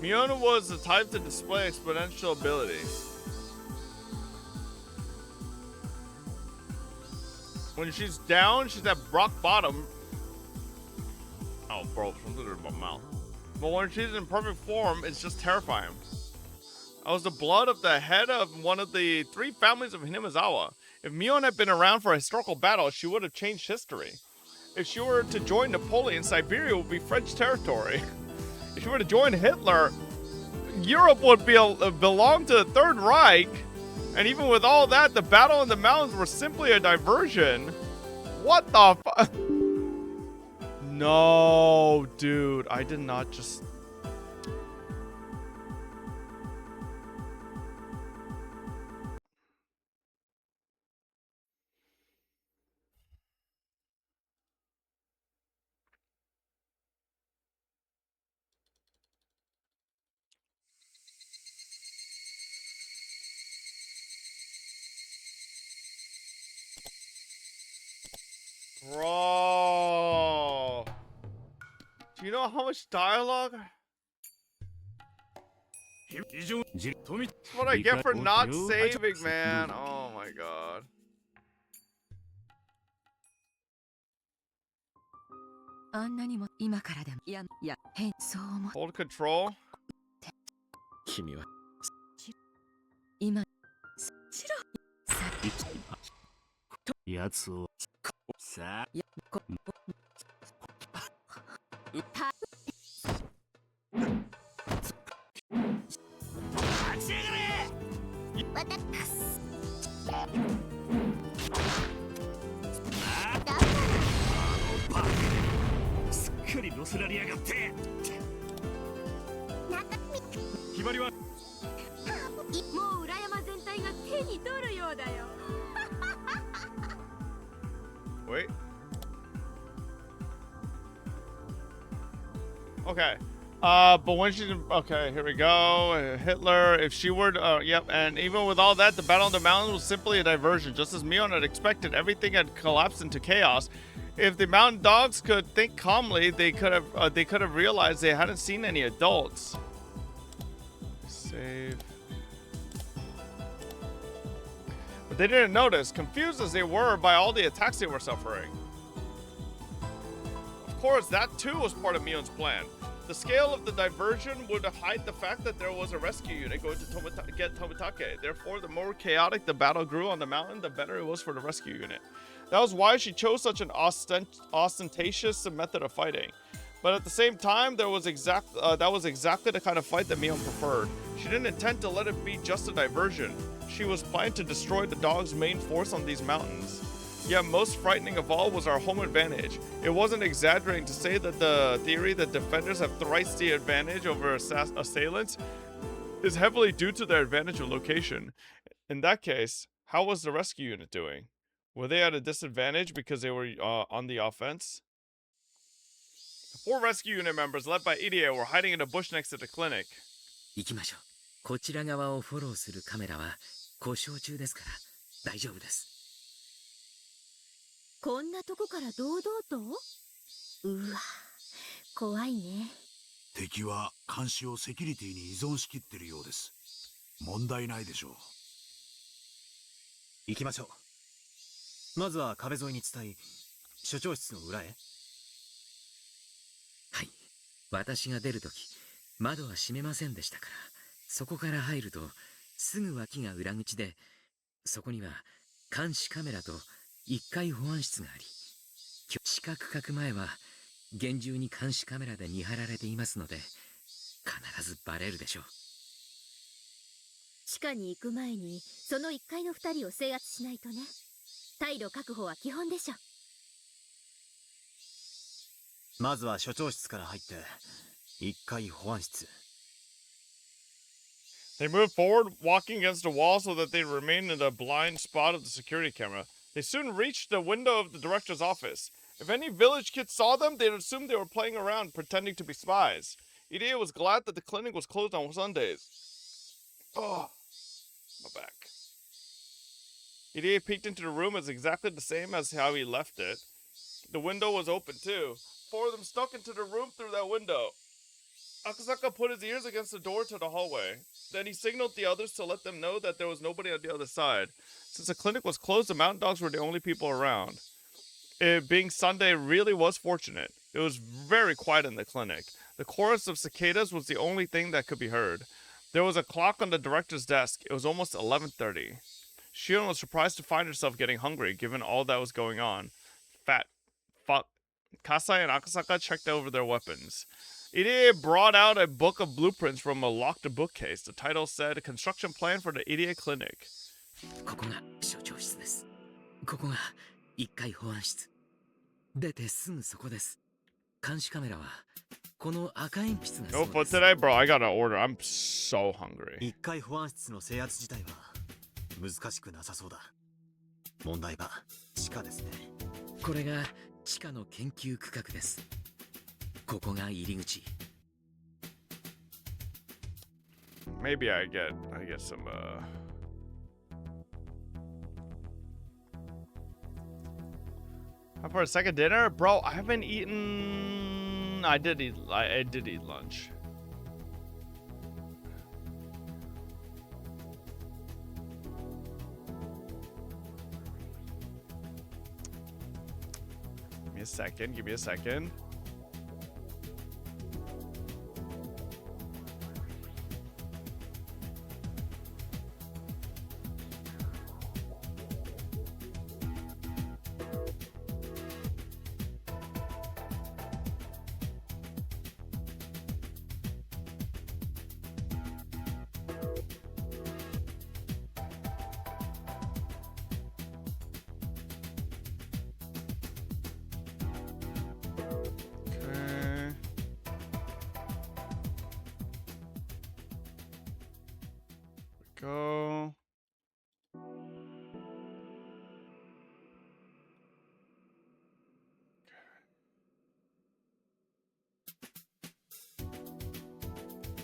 Miona was the type to display exponential ability. When she's down, she's at rock bottom. Oh, bro, something in my mouth. But when she's in perfect form, it's just terrifying. I was the blood of the head of one of the 3 families of Hinamizawa. If Mion had been around for a historical battle, she would have changed history. If she were to join Napoleon, Siberia would be French territory. If she were to join Hitler, Europe would belong to the Third Reich. And even with all that, the battle in the mountains were simply a diversion. What the fuck? No, dude. I did not just... Bro. Do you know how much dialogue? That's what I get for not saving, man. Oh my god. Hold control. 君はやつをさあすっかり乗せられやがって決まりはもう裏山全体が手に取るようだよ Wait. Okay. But when she... Okay, here we go. Hitler, if she were... yep, and even with all that, the battle on the mountain was simply a diversion. Just as Mion had expected, everything had collapsed into chaos. If the mountain dogs could think calmly, they could have realized they hadn't seen any adults. Save... But they didn't notice, confused as they were by all the attacks they were suffering. Of course, that too was part of Mion's plan. The scale of the diversion would hide the fact that there was a rescue unit going to get Tomitake. Therefore, the more chaotic the battle grew on the mountain, the better it was for the rescue unit. That was why she chose such an ostentatious method of fighting. But at the same time, that was exactly the kind of fight that Mion preferred. She didn't intend to let it be just a diversion. She was planning to destroy the dog's main force on these mountains. Yet most frightening of all was our home advantage. It wasn't exaggerating to say that the theory that defenders have thrice the advantage over assailants is heavily due to their advantage of location. In that case, how was the rescue unit doing? Were they at a disadvantage because they were on the offense? The 4 rescue unit members led by Irie were hiding in a bush next to the clinic. 行きましょう。こちら側をフォローするカメラは故障中ですから大丈夫です。こんなとこから堂々とうわ、怖いね。敵は監視をセキュリティに依存しきってるようです。問題ないでしょう。行きましょう。まずは壁沿いに伝い、所長室の裏へ。はい。私が出るとき、窓は閉めませんでしたから、そこから入るとすぐ脇が裏口で、そこには監視カメラと1階保安室があり、四角角前は厳重に監視カメラで見張られていますので、必ずバレるでしょう。地下に行く前にその1階の2人を制圧しないとね。退路確保は基本でしょ。まずは所長室から入って1階保安室。They moved forward, walking against the wall so that they remained in the blind spot of the security camera. They soon reached the window of the director's office. If any village kids saw them, they'd assume they were playing around, pretending to be spies. Irie was glad that the clinic was closed on Sundays. Oh, my back. Irie peeked into the room as exactly the same as how he left it. The window was open too. 4 of them stuck into the room through that window. Akasaka put his ears against the door to the hallway. Then he signaled the others to let them know that there was nobody on the other side. Since the clinic was closed, the mountain dogs were the only people around. It being Sunday really was fortunate. It was very quiet in the clinic. The chorus of cicadas was the only thing that could be heard. There was a clock on the director's desk. It was almost 11:30. Shion was surprised to find herself getting hungry, given all that was going on. Fuck. Kasai and Akasaka checked over their weapons. Irie brought out a book of blueprints from a locked bookcase. The title said, Construction Plan for the Irie Clinic. ここが所長室です。ここが1階保安室。出てすぐそこです。監視カメラはこの赤鉛筆が No food today, bro. I gotta order. I'm so hungry. 1階保安室の制圧自体は難しくなさそうだ。問題は地下ですね。これが地下の研究区画です。ここが入り口。Maybe I get some How for a second dinner? Bro, I haven't eaten. I did eat lunch. Give me a second. Go.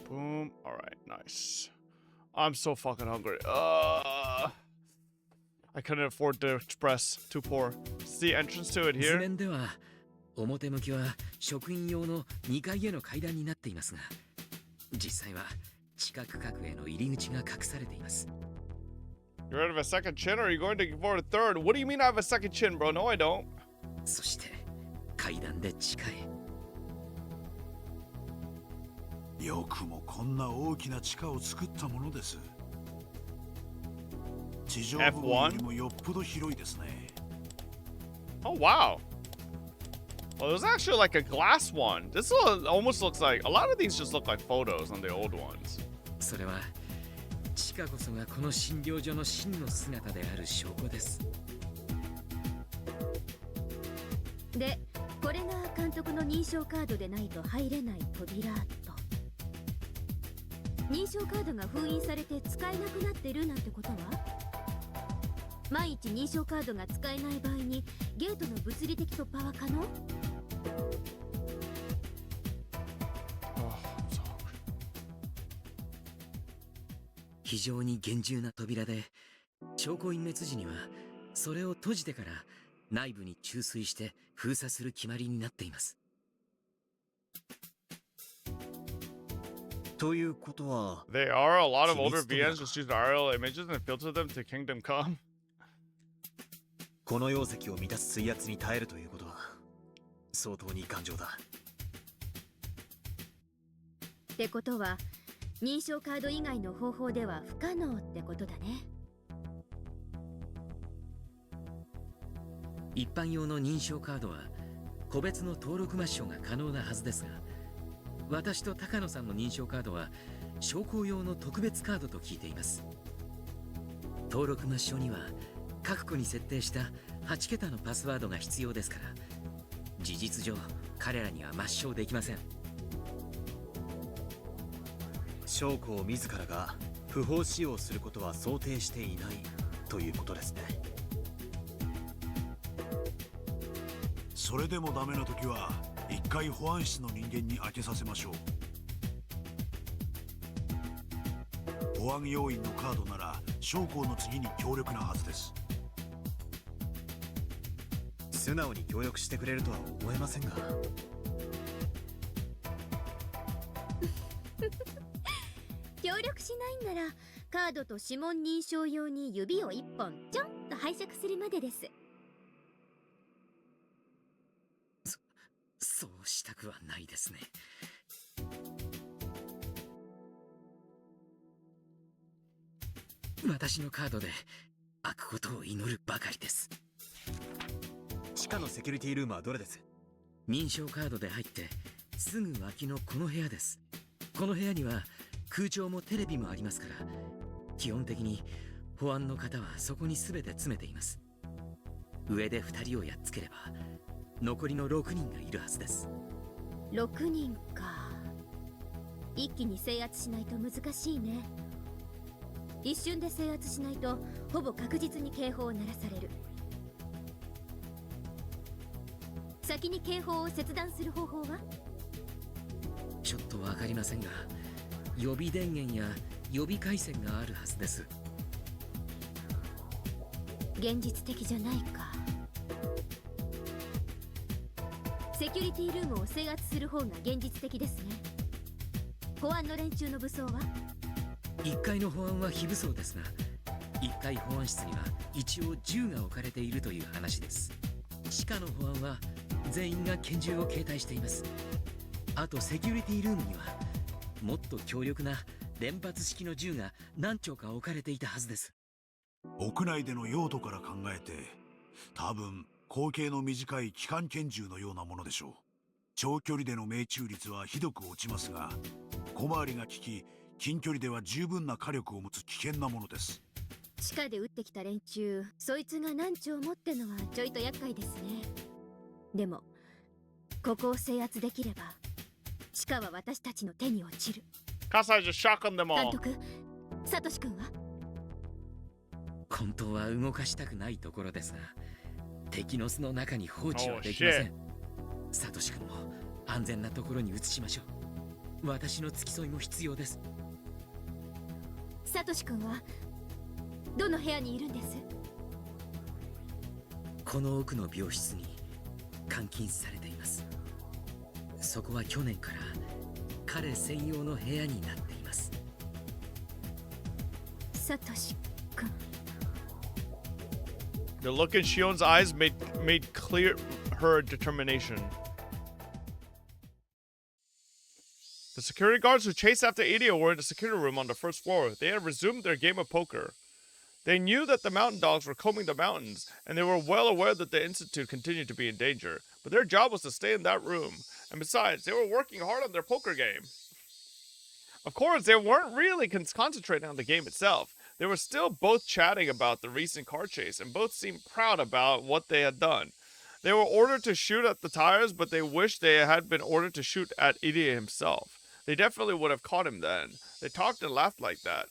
Boom. All right, nice. I'm so fucking hungry. I couldn't afford the express. Too poor. It's the entrance to it 図 here. 面では表向きは職員用の2階への階段になっていますが、実際は地下区画への入り口が隠されています。You ready for a second chin, or are you going to for a third? What do you mean I have a second chin, bro? No, I don't. そして階段で地下へ。よくもこんな大きな地下を作ったものです。地上部分よりもよっぽど広いですね。Oh wow. Well, there's actually like a glass one. This almost looks like a lot of these just look like photos on the old ones. それは地下こそがこの診療所の真の姿である証拠です。で、これが監督の認証カードでないと入れない扉と。認証カードが封印されて使えなくなってるなんてことは？万一認証カードが使えない場合にゲートの物理的突破は可能？非常に厳重な扉で、証拠隠滅時にはそれを閉じてから内部に注水して封鎖する決まりになっています。ということは They are a lot of older VNs just use RL images and filter them to Kingdom Come. この容積を満たす水圧に耐えるということは相当に頑丈だ。ってことは認証カード以外の方法では不可能ってことだね。一般用の認証カードは個別の登録抹消が可能なはずですが、私と高野さんの認証カードは商工用の特別カードと聞いています。登録抹消には各個に設定した8桁のパスワードが必要ですから、事実上彼らには抹消できません。将校自らが不法使用することは想定していないということですね。それでもダメな時は1階保安室の人間に開けさせましょう。保安要員のカードなら将校の次に強力なはずです。素直に協力してくれるとは思えませんが。協力しないんならカードと指紋認証用に指を1本ちょんと拝借するまでです。そうしたくはないですね。私のカードで開くことを祈るばかりです。地下のセキュリティルームはどれです？認証カードで入ってすぐ脇のこの部屋です。この部屋には空調もテレビもありますから、基本的に保安の方はそこに全て詰めています。上で2人をやっつければ残りの6人がいるはずです。6人か。一気に制圧しないと難しいね。一瞬で制圧しないとほぼ確実に警報を鳴らされる。先に警報を切断する方法は？ちょっとわかりませんが、予備電源や予備回線があるはずです。現実的じゃないか。セキュリティルームを制圧する方が現実的ですね。保安の連中の武装は1階の保安は非武装ですが、1階保安室には一応銃が置かれているという話です。地下の保安は全員が拳銃を携帯しています。あとセキュリティルームにはもっと強力な連発式の銃が何丁か置かれていたはずです。屋内での用途から考えて、多分口径の短い機関拳銃のようなものでしょう。長距離での命中率はひどく落ちますが、小回りが利き、近距離では十分な火力を持つ危険なものです。地下で撃ってきた連中、そいつが何丁持ってのはちょいと厄介ですね。でもここを制圧できれば地下は私たちの手に落ちる。Kasai just shotgunned them all. 監督、サトシ君は？本当は動かしたくないところですが、敵の巣の中に放置はできません。サトシ君も安全なところに移しましょう。私の付き添いも必要です。サトシ君はどの部屋にいるんです？この奥の病室に監禁されています。そこは去年から彼専用の部屋になっています。サトシ君。 The look in Shion's eyes made clear her determination. The security guards who chased after Idio were in the security room on the first floor. They had resumed their game of poker. They knew that the mountain dogs were combing the mountains, and they were well aware that the Institute continued to be in danger. But their job was to stay in that room. And besides, they were working hard on their poker game. Of course, they weren't really concentrating on the game itself. They were still both chatting about the recent car chase, and both seemed proud about what they had done. They were ordered to shoot at the tires, but they wished they had been ordered to shoot at Idia himself. They definitely would have caught him then. They talked and laughed like that.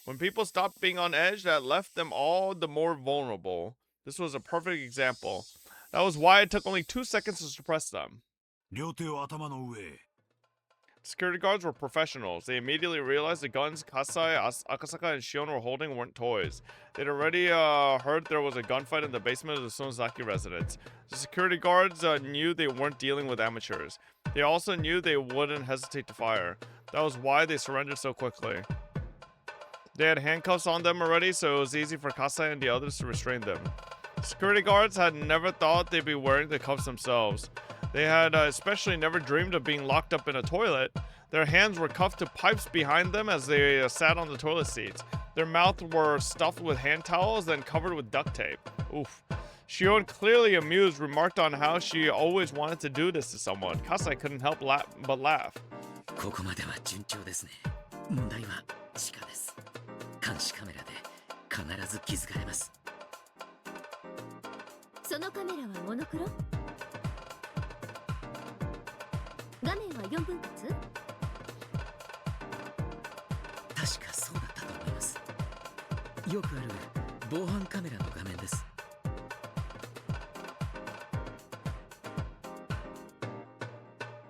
When people stopped being on edge, that left them all the more vulnerable. This was a perfect example. That was why it took only 2 seconds to suppress them. 両手を頭の上へ。 Security guards were professionals. They immediately realized the guns Kasai, Akasaka, and Shion were holding weren't toys. They'd already heard there was a gunfight in the basement of the Sonozaki residence. The security guards knew they weren't dealing with amateurs. They also knew they wouldn't hesitate to fire. That was why they surrendered so quickly. They had handcuffs on them already, so it was easy for Kasai and the others to restrain them. Security guards had never thought they'd be wearing the cuffs themselves. They had especially never dreamed of being locked up in a toilet. Their hands were cuffed to pipes behind them as they sat on the toilet seats. Their mouths were stuffed with hand towels, then covered with duct tape. Oof. Shion, clearly amused, remarked on how she always wanted to do this to someone. Kasai couldn't help but laugh. ここまでは順調ですね。問題は地下です。監視カメラで必ず気づかれます。そのカメラはモノクロ？画面は4分割？確かそうだったと思います。よくある防犯カメラの画面です。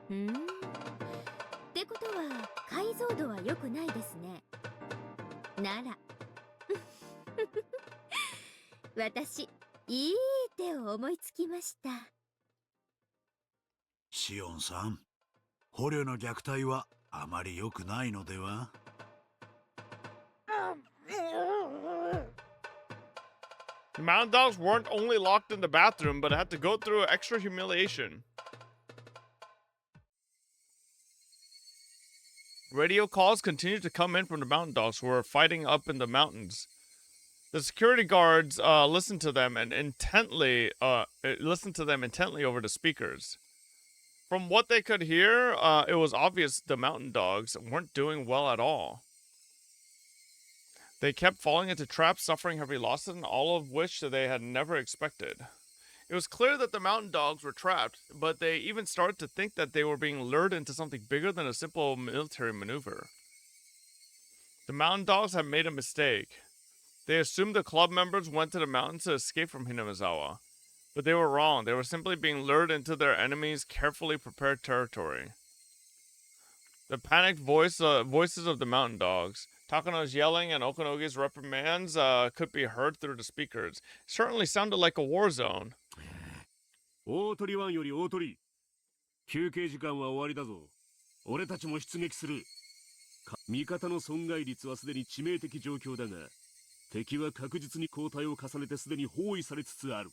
ってことは解像度は良くないですね。なら私いい手を思いつきました。シオンさん、捕虜の虐待はあまり良くないのでは？ The mountain dogs weren't only locked in the bathroom, but had to go through extra humiliation. Radio calls continued to come in from the mountain dogs who were fighting up in the mountains. The security guards listened to them intently over the speakers. From what they could hear, it was obvious the mountain dogs weren't doing well at all. They kept falling into traps, suffering heavy losses, all of which they had never expected. It was clear that the mountain dogs were trapped, but they even started to think that they were being lured into something bigger than a simple military maneuver. The mountain dogs had made a mistake. They assumed the club members went to the mountains to escape from Hinamizawa. But they were wrong. They were simply being lured into their enemy's carefully prepared territory. The panicked voices of the mountain dogs, Takano's yelling and Okunogi's reprimands could be heard through the speakers. It certainly sounded like a war zone. 大鳥湾より大鳥。休憩時間は終わりだぞ。俺たちも出撃する。味方の損害率はすでに致命的状況だが、敵は確実に交代を重ねてすでに包囲されつつある。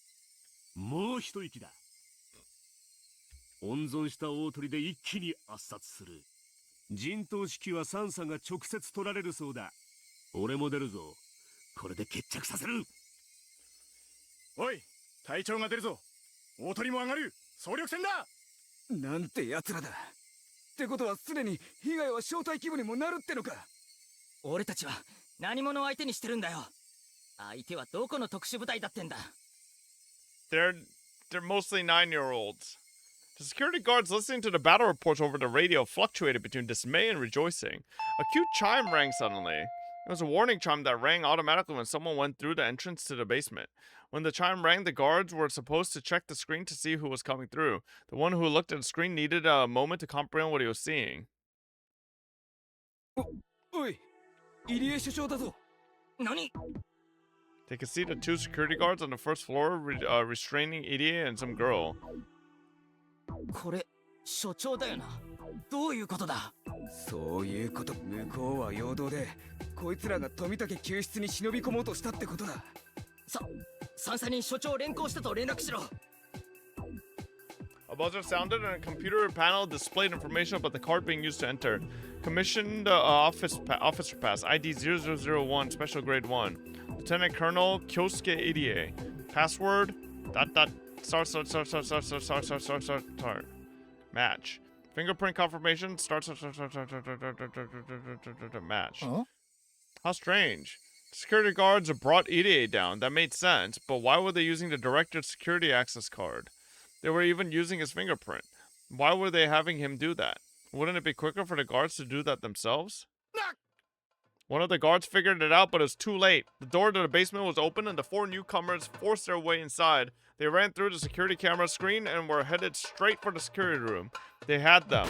もう一息だ。温存した大鳥で一気に圧殺する。陣頭指揮はサンサが直接取られるそうだ。俺も出るぞ。これで決着させる。おい、隊長が出るぞ。大鳥も上がる。総力戦だ。なんて奴らだ。ってことはすでに被害は小隊規模にもなるってのか。俺たちは何者を相手にしてるんだよ。相手はどこの特殊部隊だってんだ。They're mostly 9-year-olds. The security guards listening to the battle reports over the radio fluctuated between dismay and rejoicing. A cute chime rang suddenly. It was a warning chime that rang automatically when someone went through the entrance to the basement. When the chime rang, the guards were supposed to check the screen to see who was coming through. The one who looked at the screen needed a moment to comprehend what he was seeing. おい、入江首相だぞ。何? They could see the two security guards on the first floor restraining Irie and some girl. これ、所長だよな。どういうことだ？そういうこと。向こうは陽動で、こいつらが富武救出に忍び込もうとしたってことだ。三佐に所長を連行したと連絡しろ。A buzzer sounded and a computer panel displayed information about the card being used to enter. Commissioned officer pass, ID 0001, special grade 1. Lieutenant Colonel Kyosuke Irie. Password, ... start. Match. Fingerprint confirmation, start. Match. Huh? How strange. Security guards brought Irie down. That made sense, but why were they using the director's security access card? They were even using his fingerprint. Why were they having him do that? Wouldn't it be quicker for the guards to do that themselves? One of the guards figured it out, but it was too late. The door to the basement was open and the four newcomers forced their way inside. They ran through the security camera screen and were headed straight for the security room. They had them.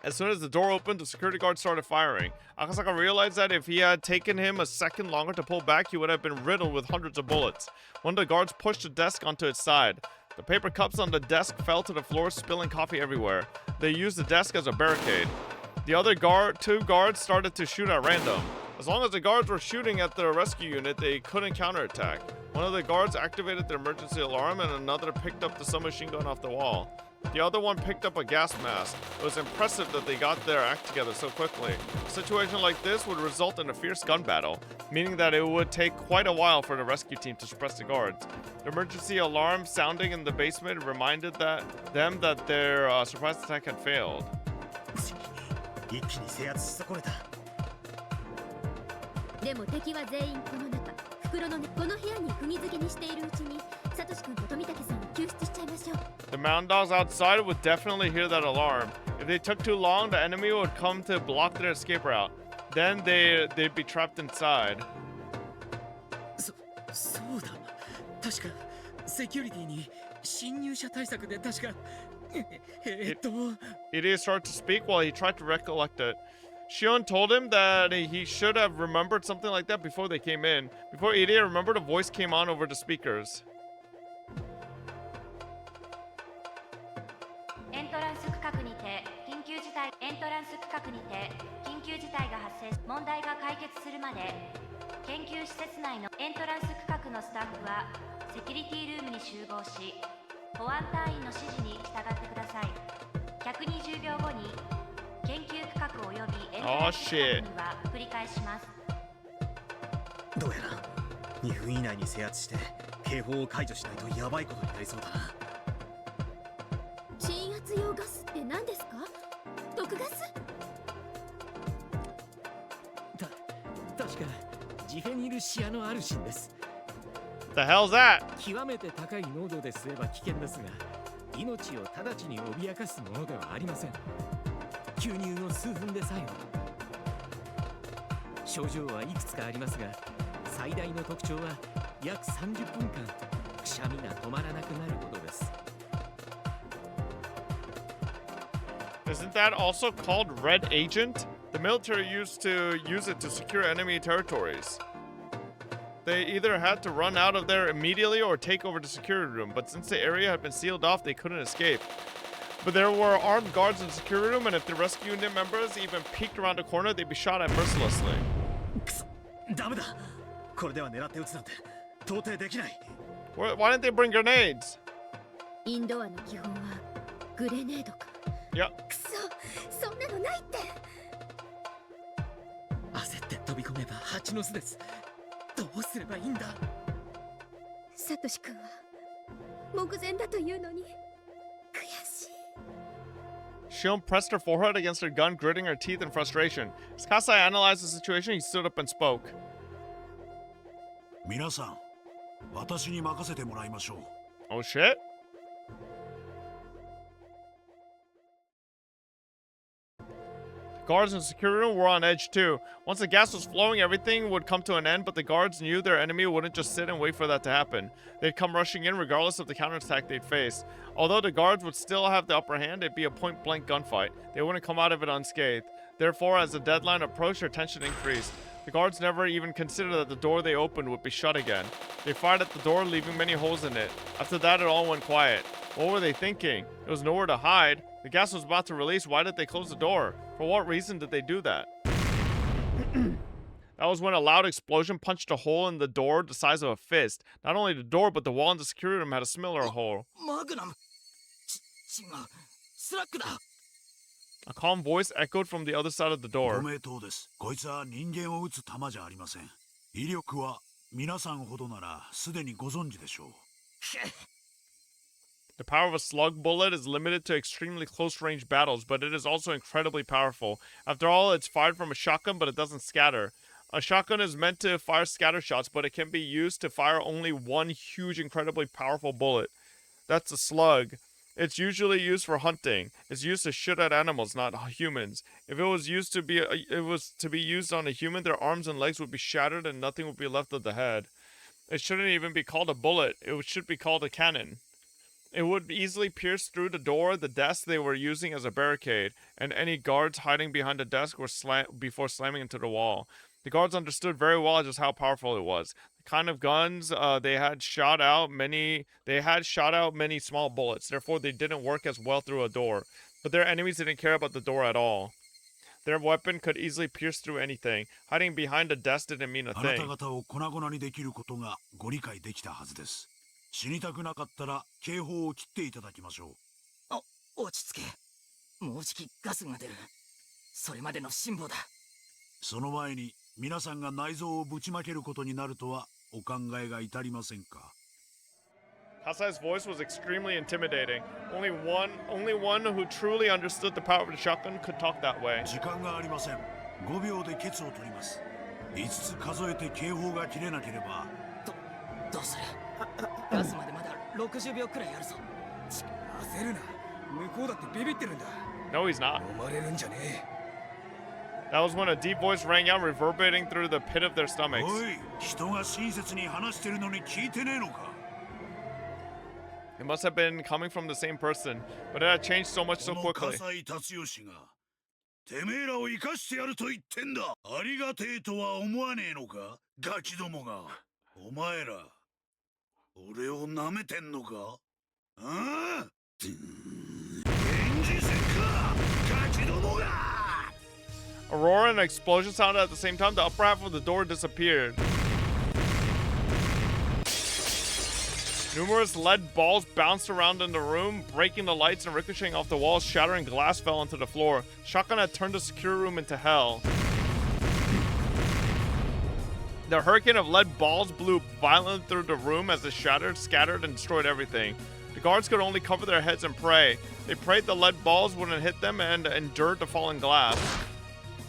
As soon as the door opened, the security guard started firing. Akasaka realized that if he had taken him a second longer to pull back, he would have been riddled with hundreds of bullets. One of the guards pushed the desk onto its side. The paper cups on the desk fell to the floor, spilling coffee everywhere. They used the desk as a barricade. The other two guards started to shoot at random. As long as the guards were shooting at the rescue unit, they couldn't counterattack. One of the guards activated the emergency alarm and another picked up the submachine gun off the wall. The other one picked up a gas mask. It was impressive that they got their act together so quickly. A situation like this would result in a fierce gun battle, meaning that it would take quite a while for the rescue team to suppress the guards. The emergency alarm sounding in the basement reminded them that their surprise attack had failed. 一気に制圧し損ねた。でも敵は全員この中、袋のこの部屋に釘付けにしているうちに、サトシ君と富武さんを救出しちゃいましょう。The mountain dogs outside would definitely hear that alarm. If they took too long, the enemy would come to block their escape route. Then they'd be trapped inside. そうだ。確かセキュリティに侵入者対策で確か。Irie started to speak while he tried to recollect it. Shion told him that he should have remembered something like that before they came in. Before Irie remembered, a voice came on over the speakers. エントランス区画にて緊急事態が発生し、問題が解決するまで研究施設内のエントランス区画のスタッフはセキュリティルームに集合し、保安隊員の指示に従ってください。120秒後に研究区画およびエントランス区画には繰り返します。どうやら2分以内に制圧して警報を解除しないとヤバいことになりそうだな。鎮圧用ガスって何ですか？毒ガス？確かジフェニルシアノアルシンです。The hell's that? 極めて高い濃度で吸えば危険ですが、命を直ちに脅かすものではありません。吸入の数分でさえ症状はいくつかありますが、最大の特徴は約30分間くしゃみが止まらなくなることです。 Isn't that also called Red Agent? The military used to use it to secure enemy territories. They either had to run out of there immediately or take over the security room, but since the area had been sealed off, they couldn't escape. But there were armed guards in the security room, and if the rescue unit members even peeked around the corner, they'd be shot at mercilessly. ダメだ。これでは狙って撃つなんて到底できない。 Why didn't they bring grenades? インドアの基本はグレネードか。 Yeah. くそ、そんなのないって。焦って飛び込めば蜂の巣です。どうすればいいんだ。サトシ君は目前だというのに悔しい。 Shion pressed her forehead against her gun, gritting her teeth in frustration. As Kasai analyzed the situation, he stood up and spoke. 皆さん、私に任せてもらいましょう。 Oh shit? Guards in the security room were on edge too. Once the gas was flowing, everything would come to an end, but the guards knew their enemy wouldn't just sit and wait for that to happen. They'd come rushing in regardless of the counterattack they'd face. Although the guards would still have the upper hand, it'd be a point-blank gunfight. They wouldn't come out of it unscathed. Therefore, as the deadline approached, their tension increased. The guards never even considered that the door they opened would be shut again. They fired at the door, leaving many holes in it. After that, it all went quiet. What were they thinking? There was nowhere to hide. The gas was about to release. Why did they close the door? For what reason did they do that? That was when a loud explosion punched a hole in the door the size of a fist. Not only the door, but the wall in the security room had a similar hole. A calm voice echoed from the other side of the door. ご名答です。こいつは人間を撃つ弾じゃありません。威力は皆さんほどならすでにご存知でしょう。The power of a slug bullet is limited to extremely close-range battles, but it is also incredibly powerful. After all, it's fired from a shotgun, but it doesn't scatter. A shotgun is meant to fire scatter shots, but it can be used to fire only one huge, incredibly powerful bullet. That's a slug. It's usually used for hunting. It's used to shoot at animals, not humans. If it was to be used on a human, their arms and legs would be shattered and nothing would be left of the head. It shouldn't even be called a bullet. It should be called a cannon. It would easily pierce through the door, the desk they were using as a barricade, and any guards hiding behind the desk were before slamming into the wall. The guards understood very well just how powerful it was. The kind of guns they had shot out many small bullets. Therefore, they didn't work as well through a door. But their enemies didn't care about the door at all. Their weapon could easily pierce through anything. Hiding behind a desk didn't mean a あなた thing. 方を粉々にできることがご理解できたはずです。死にたくなかったら警報を切っていただきましょう。落ち着け。もうじきガスが出る。それまでの辛抱だ。その前に皆さんが内臓をぶちまけることになるとはお考えが至りませんか。 Kasai's voice was extremely intimidating. Only one who truly understood the power of the shotgun could talk that way. 時間がありません。5秒でケツを取ります。5つ数えて警報が切れなければ。どうする？ガスまでまだ60秒くらいあるぞ。焦るな。向こうだってビビってるんだ。No, he's not. 飲まれるんじゃねえ。 That was when a deep voice rang out, reverberating through the pit of their stomachs. おい、人が親切に話してるのに聞いてねえのか。 It must have been coming from the same person, but it had changed so much so この quickly. 笠井達義がてめえらを生かしてやると言ってんだ。ありがてえとは思わねえのか、ガキどもが。お前ら俺を舐めてんのか。ああ、現実か、ガキどもが。 A roar and an explosion sounded at the same time. The upper half of the door disappeared. Numerous lead balls bounced around in the room, breaking the lights and ricocheting off the walls. Shattering glass fell onto the floor. Shotgun had turned the security room into hell. The hurricane of lead balls blew violently through the room as it shattered, scattered, and destroyed everything. The guards could only cover their heads and pray. They prayed the lead balls wouldn't hit them and endured the falling glass.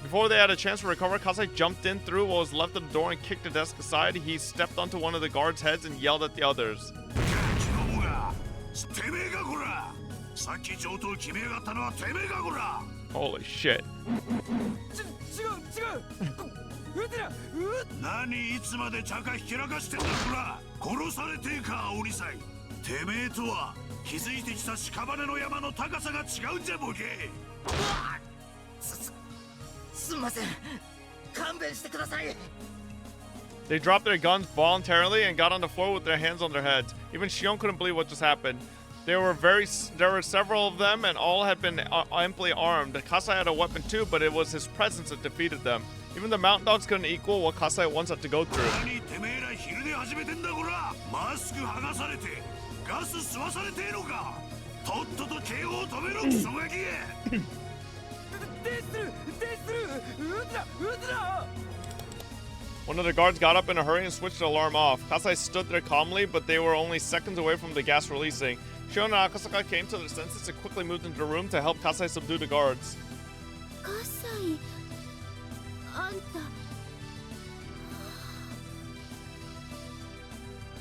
Before they had a chance to recover, Kasai jumped in through what was left of the door and kicked the desk aside. He stepped onto one of the guards' heads and yelled at the others. Holy shit. They dropped their guns voluntarily and got on the floor with their hands on their heads. Even Shion couldn't believe what just happened. There were several of them, and all had been amply armed. Kasai had a weapon too, but it was his presence that defeated them. Even the mountain dogs couldn't equal what Kasai once had to go through. One of the guards got up in a hurry and switched the alarm off. Kasai stood there calmly, but they were only seconds away from the gas releasing. Shion and Akasaka came to their senses and quickly moved into the room to help Kasai subdue the guards. Kasai, anta.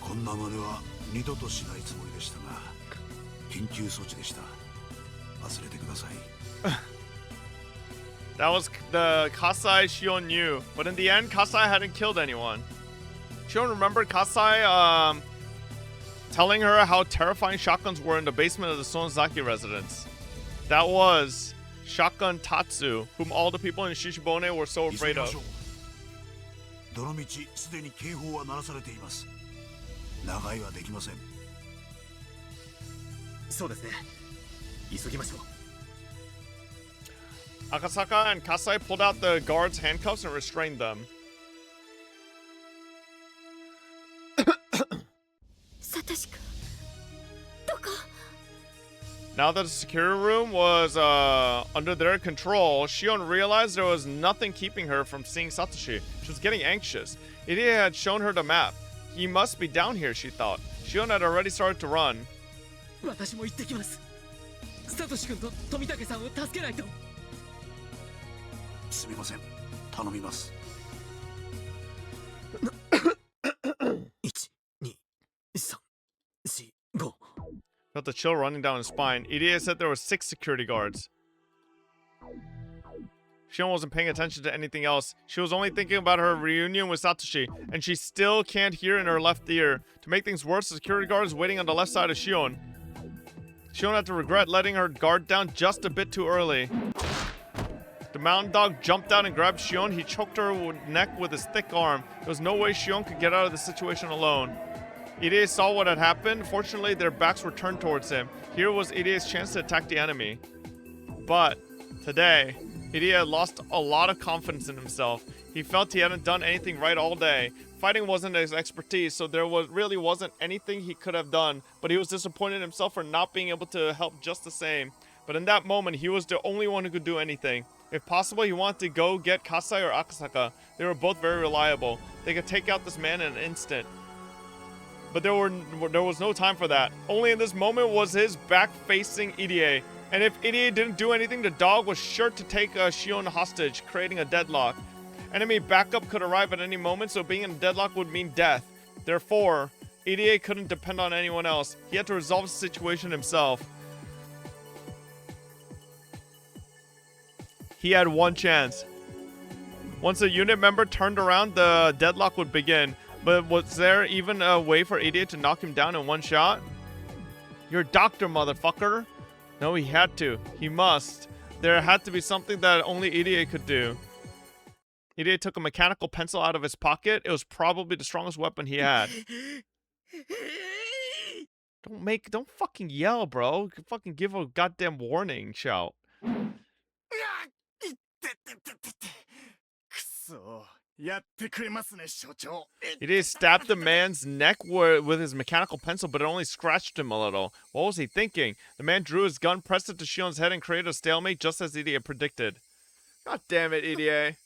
こんな真似は二度としないつもりでしたが、緊急措置でした。忘れてください。That was the Kasai Shion knew, but in the end, Kasai hadn't killed anyone. Shion remembered Kasai telling her how terrifying shotguns were in the basement of the Sonzaki residence. That was Shotgun Tatsu, whom all the people in Shishibone were so afraid of. どの道すでに警報は鳴らされています。長居はできません。そうですね。急ぎましょう。 Akasaka and Kasai pulled out the guards' handcuffs and restrained them. Now that the security room was under their control, Shion realized there was nothing keeping her from seeing Satoshi. She was getting anxious. Irie had shown her the map. He must be down here, she thought. Shion had already started to run. 私も行ってきます。サトシ君と富武さんを助けないと。 すみません。頼みます。Felt the chill running down his spine. Irie said there were 6 security guards. Shion wasn't paying attention to anything else. She was only thinking about her reunion with Satoshi, and she still can't hear in her left ear. To make things worse, the security guard is waiting on the left side of Shion. Shion had to regret letting her guard down just a bit too early. The mountain dog jumped out and grabbed Shion. He choked her neck with his thick arm. There was no way Shion could get out of the situation alone. Irie saw what had happened. Fortunately, their backs were turned towards him. Here was Irie's chance to attack the enemy. But today, Irie had lost a lot of confidence in himself. He felt he hadn't done anything right all day. Fighting wasn't his expertise, so there really wasn't anything he could have done. But he was disappointed in himself for not being able to help just the same. But in that moment, he was the only one who could do anything. If possible, he wanted to go get Kasai or Akasaka. They were both very reliable. They could take out this man in an instant. But there was no time for that. Only in this moment was his back facing Irie. And if Irie didn't do anything, the dog was sure to take Shion hostage, creating a deadlock. Enemy backup could arrive at any moment, so being in a deadlock would mean death. Therefore, Irie couldn't depend on anyone else. He had to resolve the situation himself. He had one chance. Once a unit member turned around, the deadlock would begin. But was there even a way for Irie to knock him down in one shot? You're a doctor, motherfucker. No, he had to. He must. There had to be something that only Irie could do. Irie took a mechanical pencil out of his pocket. It was probably the strongest weapon he had. Don't fucking yell, bro. Fucking give a goddamn warning shout. Irie stabbed the man's neck with his mechanical pencil, but it only scratched him a little. What was he thinking? The man drew his gun, pressed it to Shion's head, and created a stalemate just as Irie predicted. God damn it, Irie.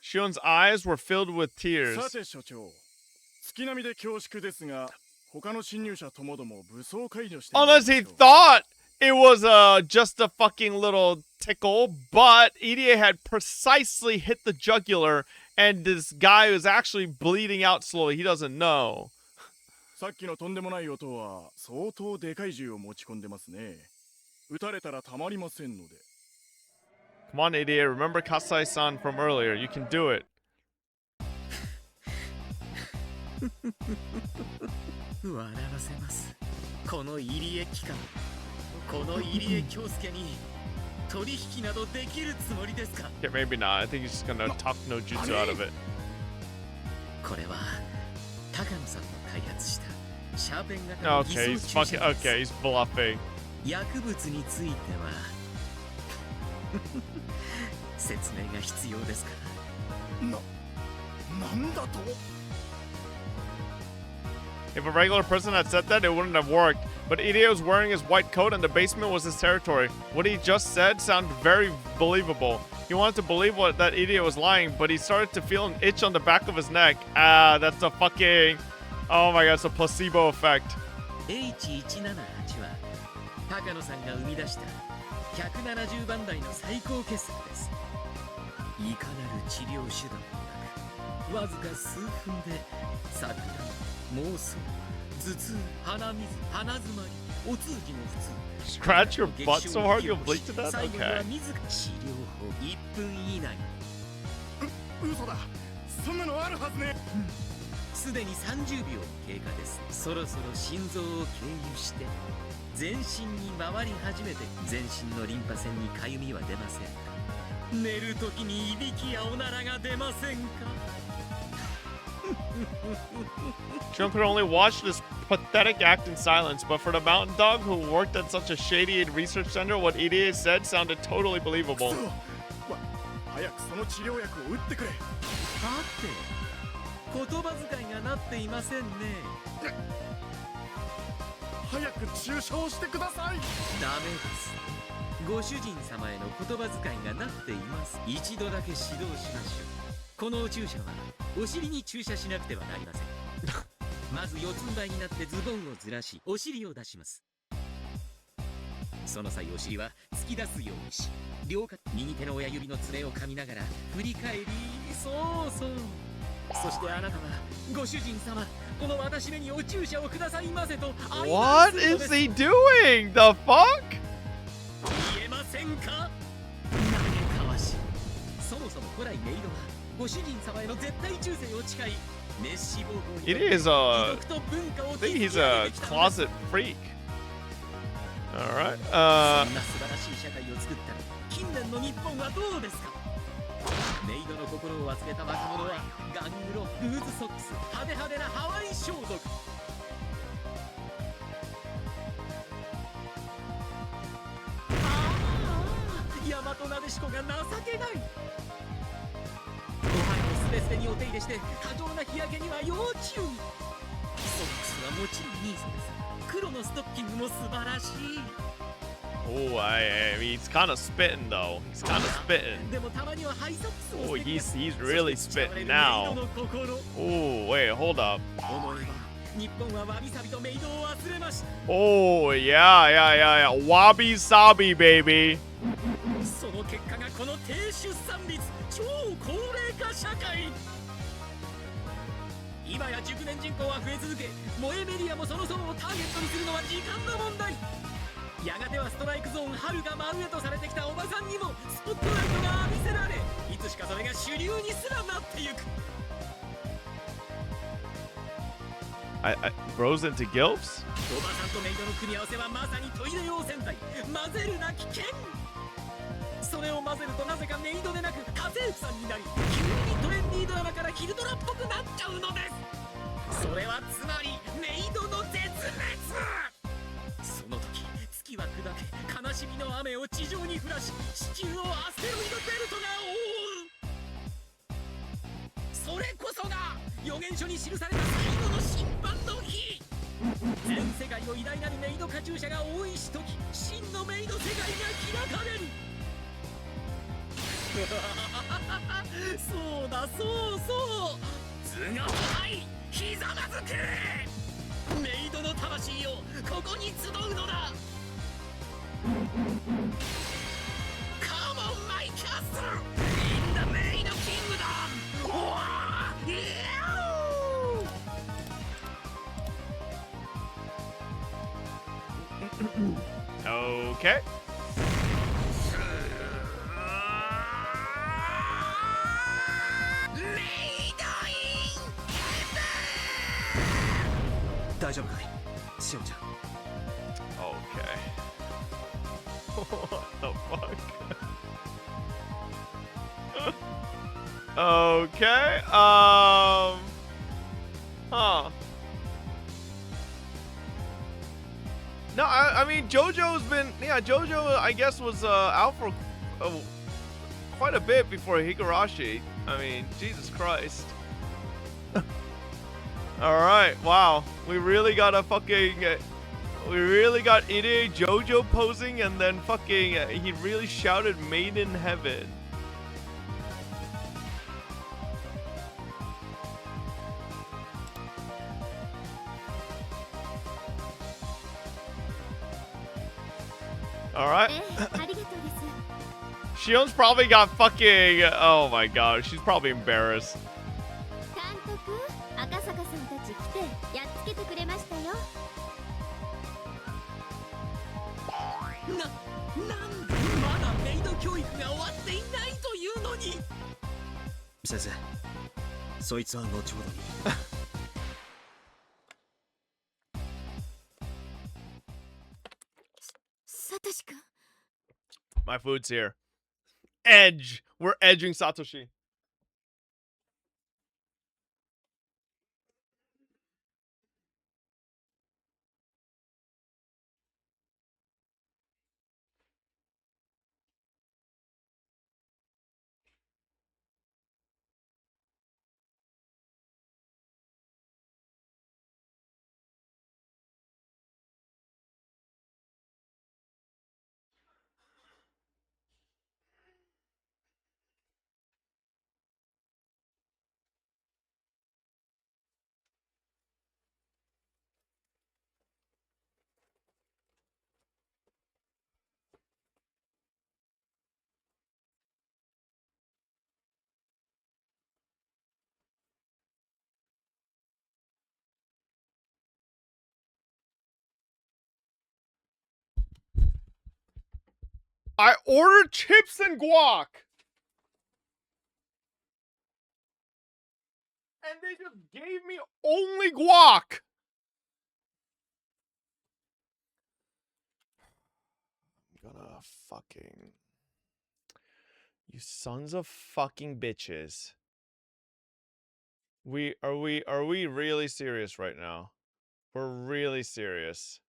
Shion's eyes were filled with tears. Unless he thought it was just a fucking little tickle, but EDA had precisely hit the jugular, and this guy was actually bleeding out slowly. He doesn't know. さっきのとんでもない音は相当でかい銃を持ち込んでますね。撃たれたらたまりませんので。Come on, EDA. Remember Kasai-san from earlier. You can do it. 笑わせます。この入江機関、この入江京介に取引などできるつもりですか? Yeah, maybe not. I think he's just gonna talk no jutsu out of it. これは高野さんの開発したシャーペン型の偽装 Okay, he's 注射 fucking です。 okay. He's bluffing. 薬物については説明が必要ですか? なんだと? If a regular person had said that, it wouldn't have worked. But EDA was wearing his white coat and the basement was his territory. What he just said sounded very believable. He wanted to believe that EDA was lying, but he started to feel an itch on the back of his neck. Ah, that's a fucking... Oh my god, it's a placebo effect. H178 は高野さんが生み出した170番台の最高傑作です。いかなる治療手段もなく、わずか数分で錯乱、妄想、頭痛、鼻水、鼻づまり、お通じの普通。 Scratch your butt so hard you'll bleed to that? 最後に Okay. は自ら治療法1分以内。嘘だ。そんなのあるはずね。すでに30秒経過です。そろそろ心臓を経由して全身に回り始めて、全身のリンパ腺にかゆみは出ませんか? 寝るときにいびきやおならが出ませんか? Jun could only watch this pathetic act in silence, but for the mountain dog who worked at such a shady research center, what EDA said sounded totally believable. 早くその治療薬を打ってくれ。さて、言葉遣いがなっていませんね。早く注射をしてください。ダメです。ご主人様への言葉遣いがなっています。一度だけ指導しましょう。このお注射はお尻に注射しなくてはなりません。まず四つん這いになってズボンをずらし、お尻を出します。その際お尻は突き出すようにし、両肩、右手の親指の爪を噛みながら振り返り、そうそう。そしてあなたはご主人様、この私めにお注射をくださいませと。 What is he doing? The fuck? 言えませんか? 嘆かわしい。そもそも古来メイドはご主人様への絶対忠誠を誓い、熱死暴行に It is I think he's a closet freak. Alright. そんな素晴らしい社会を作った近年の日本はどうですか? メイドの心を忘れた若者はガングロ、ルーズソックス、派手派手なハワイ装束。大和なでしこが情けない。ご飯をスレスレにお手入れして過剰な日焼けには要注意。ソックスはもちろんニーズです。黒のストッキングも素晴らしい。 Oh, I mean, he's kind of spitting though. He's kind of spitting. Oh, he's really spitting now. Oh, wait, hold up. Oh, yeah. Wabi sabi, baby. その結果がこの低出産率、超高齢化社会。今や熟年人口は増え続け、萌えメディアもその層をターゲットにするのは時間の問題。やがてはストライクゾーン春が真上とされてきたおばさんにもスポットライトが浴びせられ、いつしかそれが主流にすらなってゆく。Grows into gilfs? おばさんとメイドの組み合わせはまさにトイレ用洗剤。混ぜるな危険。それを混ぜるとなぜかメイドでなく家政婦さんになり、急にトレンディードラマからヒルドラっぽくなっちゃうのです。それはつまりメイドの絶滅。その時月は砕け、悲しみの雨を地上に降らし、地球をアステロイドベルトが覆う。それこそが予言書に記された最後の審判の日。全世界の偉大なるメイドカチューシャが多いし時、真のメイド世界が開かれる。そうだ、そうそう。頭がない、ひざまずく。メイドの魂よ、ここに集うのだ。Come on, my castle! In the maid kingdom! Wah! Okay. Okay. What the fuck? Okay. Huh. No, I mean JoJo's been, yeah, JoJo I guess was out for quite a bit before Higurashi. I mean, Jesus Christ. All right, wow, we really got a fucking, we really got idiot JoJo posing, and then fucking he really shouted "Made in Heaven." All right. Shion's probably got fucking, oh my god, she's probably embarrassed. My food's here. Edge. We're edging Satoshi. I ordered chips and guac. And they just gave me only guac. I'm gonna fucking... You sons of fucking bitches. Are we really serious right now? We're really serious.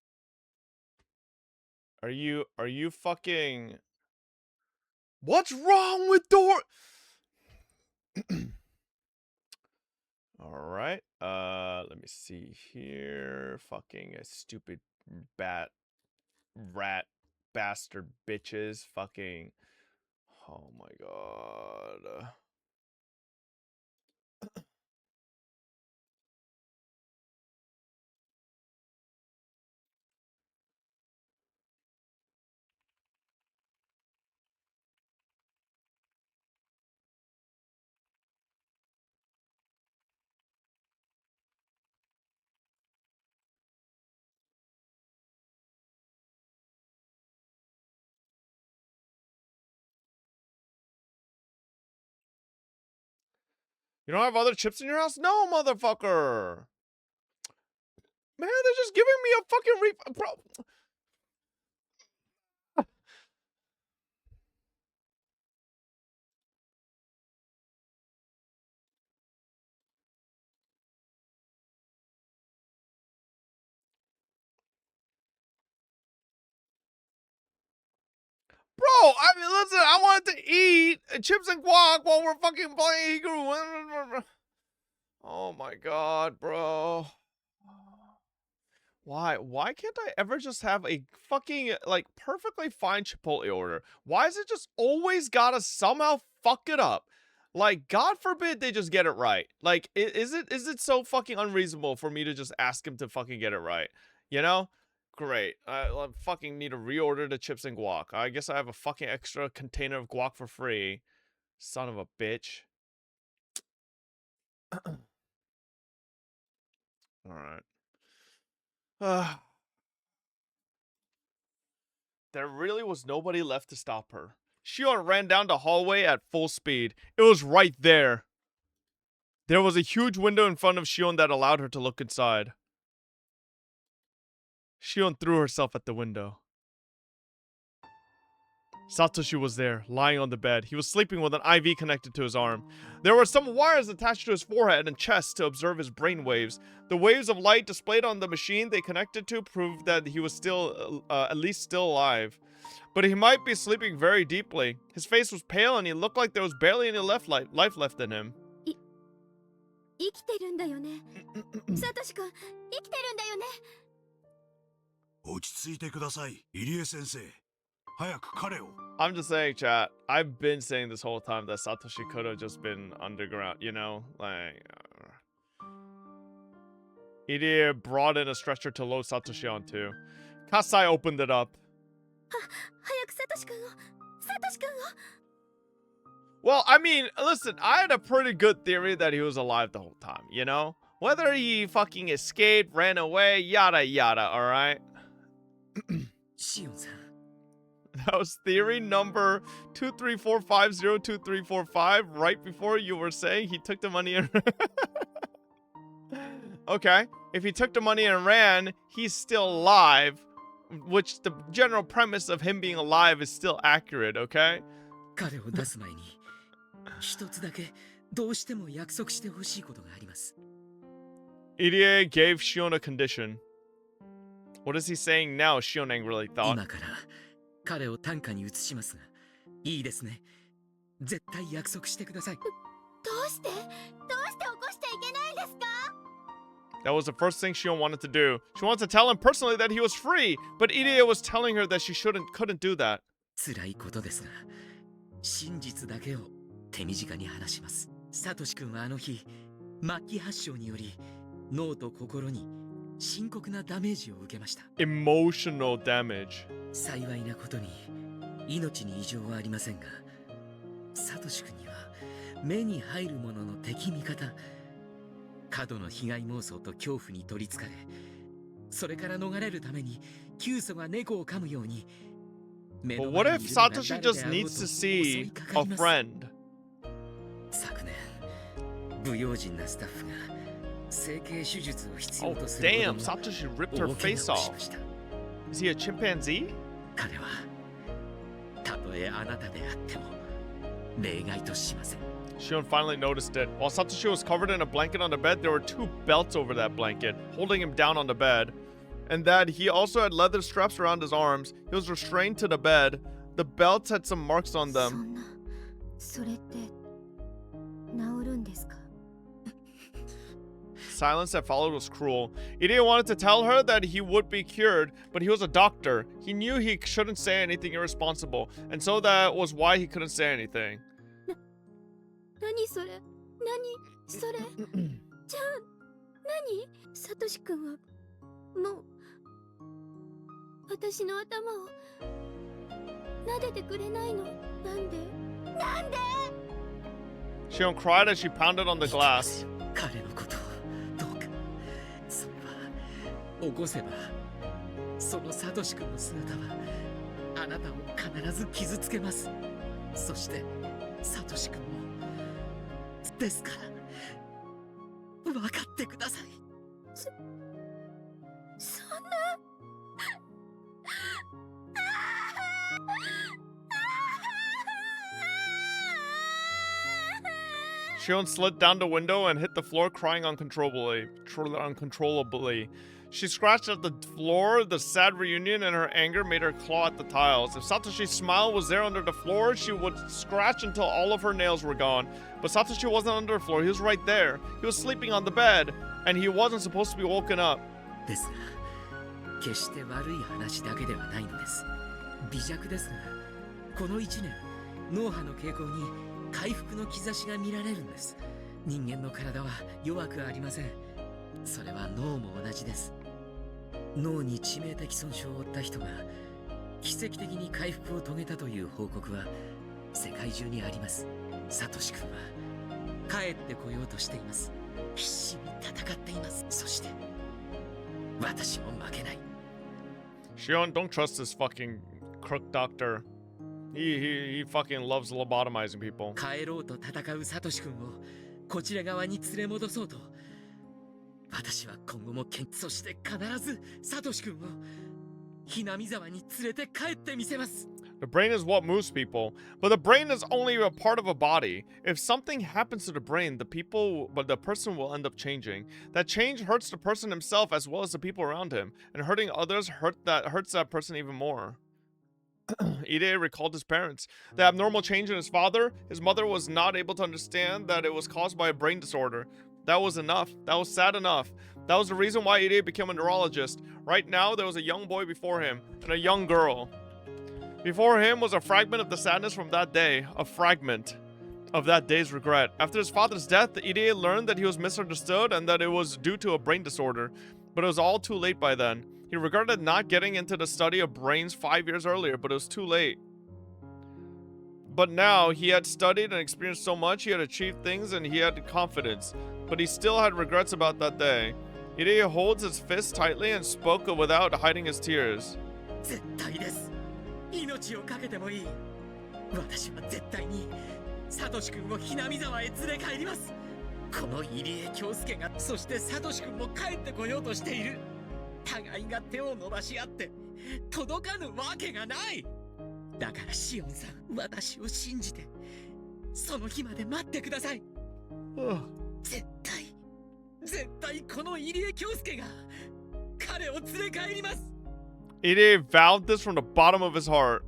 Are you fucking... What's wrong with door? All right. Let me see here. Fucking stupid rat bastard bitches. Fucking... Oh my god. You don't have other chips in your house? No, motherfucker. Man, they're just giving me a fucking bro. Bro, I mean, listen, I wanted to eat chips and guac while we're fucking playing Higurashi. Oh my god, bro. Why can't I ever just have a fucking, like, perfectly fine Chipotle order? Why is it just always gotta somehow fuck it up? Like, God forbid they just get it right. Like, is it so fucking unreasonable for me to just ask him to fucking get it right? You know? Great. I fucking need to reorder the chips and guac. I guess I have a fucking extra container of guac for free. Son of a bitch. Alright. There really was nobody left to stop her. Shion ran down the hallway at full speed. It was right there. There was a huge window in front of Shion that allowed her to look inside. Shion threw herself at the window. Satoshi was there, lying on the bed. He was sleeping with an IV connected to his arm. There were some wires attached to his forehead and chest to observe his brain waves. The waves of light displayed on the machine they connected to proved that he was still, at least still alive. But he might be sleeping very deeply. His face was pale and he looked like there was barely any life left in him. 生きてるんだよね。サトシ君、生きてるんだよね。落ち着いてください、入江先生。早く彼を。I'm just saying, chat. I've been saying this whole time that Satoshi could have just been underground, you know? Like, Irie brought in a stretcher to load Satoshi onto. Kasai opened it up. 早くサトシ君を、サトシ君を。Well, I mean, listen, I had a pretty good theory that he was alive the whole time, you know? Whether he fucking escaped, ran away, yada yada, alright? That was theory number 234502345, right before you were saying he took the money and Okay, if he took the money and ran, he's still alive, which the general premise of him being alive is still accurate, okay? 彼を出す前に一つだけどうしても約束してほしいことがあります。Irie gave Shion a condition. What is he saying now? Shion angrily thought. 今から彼を担架に移しますが、いいですね。絶対約束してください。どうして起こしちゃいけないんですか? That was the first thing Shion wanted to do. She wanted to tell him personally that he was free, but Irie was telling her that she couldn't do that. 辛いことですが、真実だけを手短に話します。サトシ君はあの日、末期発症により脳と心に深刻なダメージを受けました。Emotional damage. 幸いなことに命に異常はありませんが、サトシ君には目に入るものの敵味方、過度の被害妄想と恐怖に取りつかれ、それから逃れるために急須が猫を噛むように。But what if Satoshi just needs to see a friend? 昨年、不用心なスタッフが整形手術を必要とする Oh damn, Satoshi ripped her face off. Is he a chimpanzee? 彼はたとえあなたであっても例外としません。Shion finally noticed it. While Satoshi was covered in a blanket on the bed, there were two belts over that blanket, holding him down on the bed. And that he also had leather straps around his arms. He was restrained to the bed. The belts had some marks on them. それって治るんですか? Silence that followed was cruel. Irie wanted to tell her that he would be cured, but he was a doctor. He knew he shouldn't say anything irresponsible, and so that was why he couldn't say anything. 何それ? 何それ? じゃあ何? サトシ君はもう私の頭を撫でてくれないの? なんで? Shion cried as she pounded on the glass. 彼のことをどうか。それは起こせばそのサトシ君の姿はあなたを必ず傷つけます。そしてサトシ君もですから分かってください。そんな。Shion slid down the window and hit the floor, crying uncontrollably. She scratched at the floor. The sad reunion and her anger made her claw at the tiles. If Satoshi's smile was there under the floor, she would scratch until all of her nails were gone. But Satoshi wasn't under the floor. He was right there. He was sleeping on the bed, and he wasn't supposed to be woken up. ですが、決して悪い話だけではないのです。微弱ですが、この1年、脳波の傾向に回復の兆しが見られるんです。人間の体は弱くありません。それは脳も同じです。脳に致命的損傷を負った人が奇跡的に回復を遂げたという報告は世界中にあります。サトシ君は帰ってこようとしています。必死に戦っています。そして私も負けない。 Shion, don't trust this fucking crook doctor. He fucking loves lobotomizing people. 帰ろうと戦うサトシ君をこちら側に連れ戻そうと私は今後もそして必ずサトシ君をひなみ沢に連れて帰ってみせます。 The brain is what moves people, but the brain is only a part of a body. If something happens to the brain, the person will end up changing. That change hurts the person himself as well as the people around him, and hurting others hurts that person even more. Ide recalled his parents. The abnormal change in his father, his mother was not able to understand that it was caused by a brain disorder. That was enough. That was sad enough. That was the reason why Ide became a neurologist. Right now, there was a young boy before him, and a young girl. Before him was a fragment of the sadness from that day, a fragment of that day's regret. After his father's death, Ide learned that he was misunderstood and that it was due to a brain disorder, but it was all too late by then. He regretted not getting into the study of brains 5 years earlier, but it was too late. But now, he had studied and experienced so much, he had achieved things and he had confidence, but he still had regrets about that day. Ide holds his fist tightly and spoke without hiding his tears. 絶対です。命をかけてもいい。私は絶対にサトシ君をひなみ沢へ連れ帰ります。この入江京介が、そしてサトシ君も帰ってこようとしている。互いが手を伸ばし合って届かぬわけがない。だからシオンさん、私を信じてその日まで待ってください。絶対この入江京介が彼を連れ帰ります。Ide vowed this from the bottom of his heart,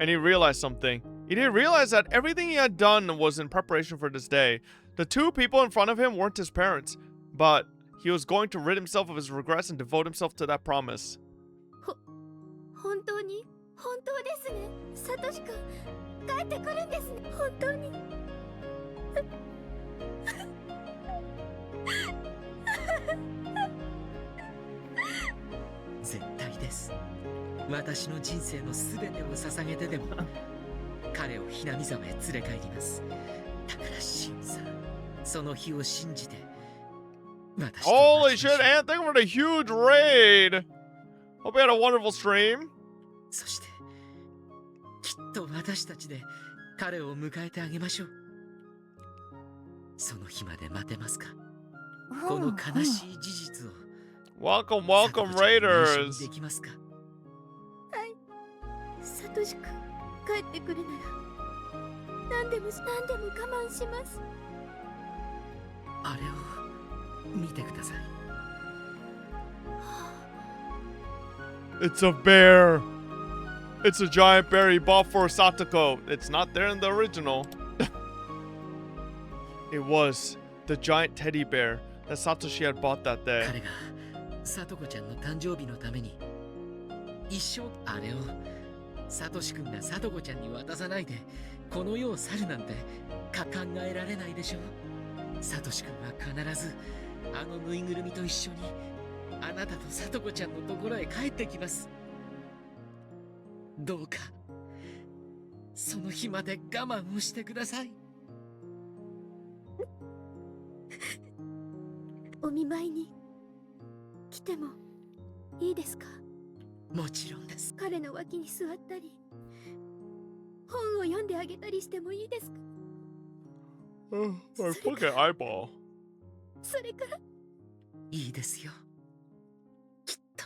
and he realized something. Ide realized that everything he had done was in preparation for this day. The two people in front of him weren't his parents, but he was going to rid himself of his regrets and devote himself to that promise. 本当ですね。サトシ君、帰ってくるんですね。本当に。絶対です。私の人生のすべてを捧げてでも彼をひなみ沢へ連れ帰ります。だからシオンさん、その日を信じて私と。 Holy shit, and thank you for the huge raid! Hope you had a wonderful stream. そしてきっと私たちで彼を迎えてあげましょう。その日まで待てますか？この悲しい事実を。Welcome, Raiders! できますか？はい。サトシ君、帰ってくるなら何でも我慢します。あれを見てください。It's a bear! It's a giant bear he bought for Satoko. It's not there in the original. It was the giant teddy bear that Satoshi had bought that day. 彼がサトコちゃんの誕生日のために一生あれをサトシ君がサトコちゃんに渡さないでこの世を去るなんて考えられないでしょう。サトシ君は必ずあのぬいぐるみと一緒にあなたとサトコちゃんのところへ帰ってきます。どうかその日まで我慢をしてください。お見舞いに来てもいいですか？もちろんです。彼の脇に座ったり本を読んであげたりしてもいいですか？ My fucking eyeball. それからいいですよ。きっと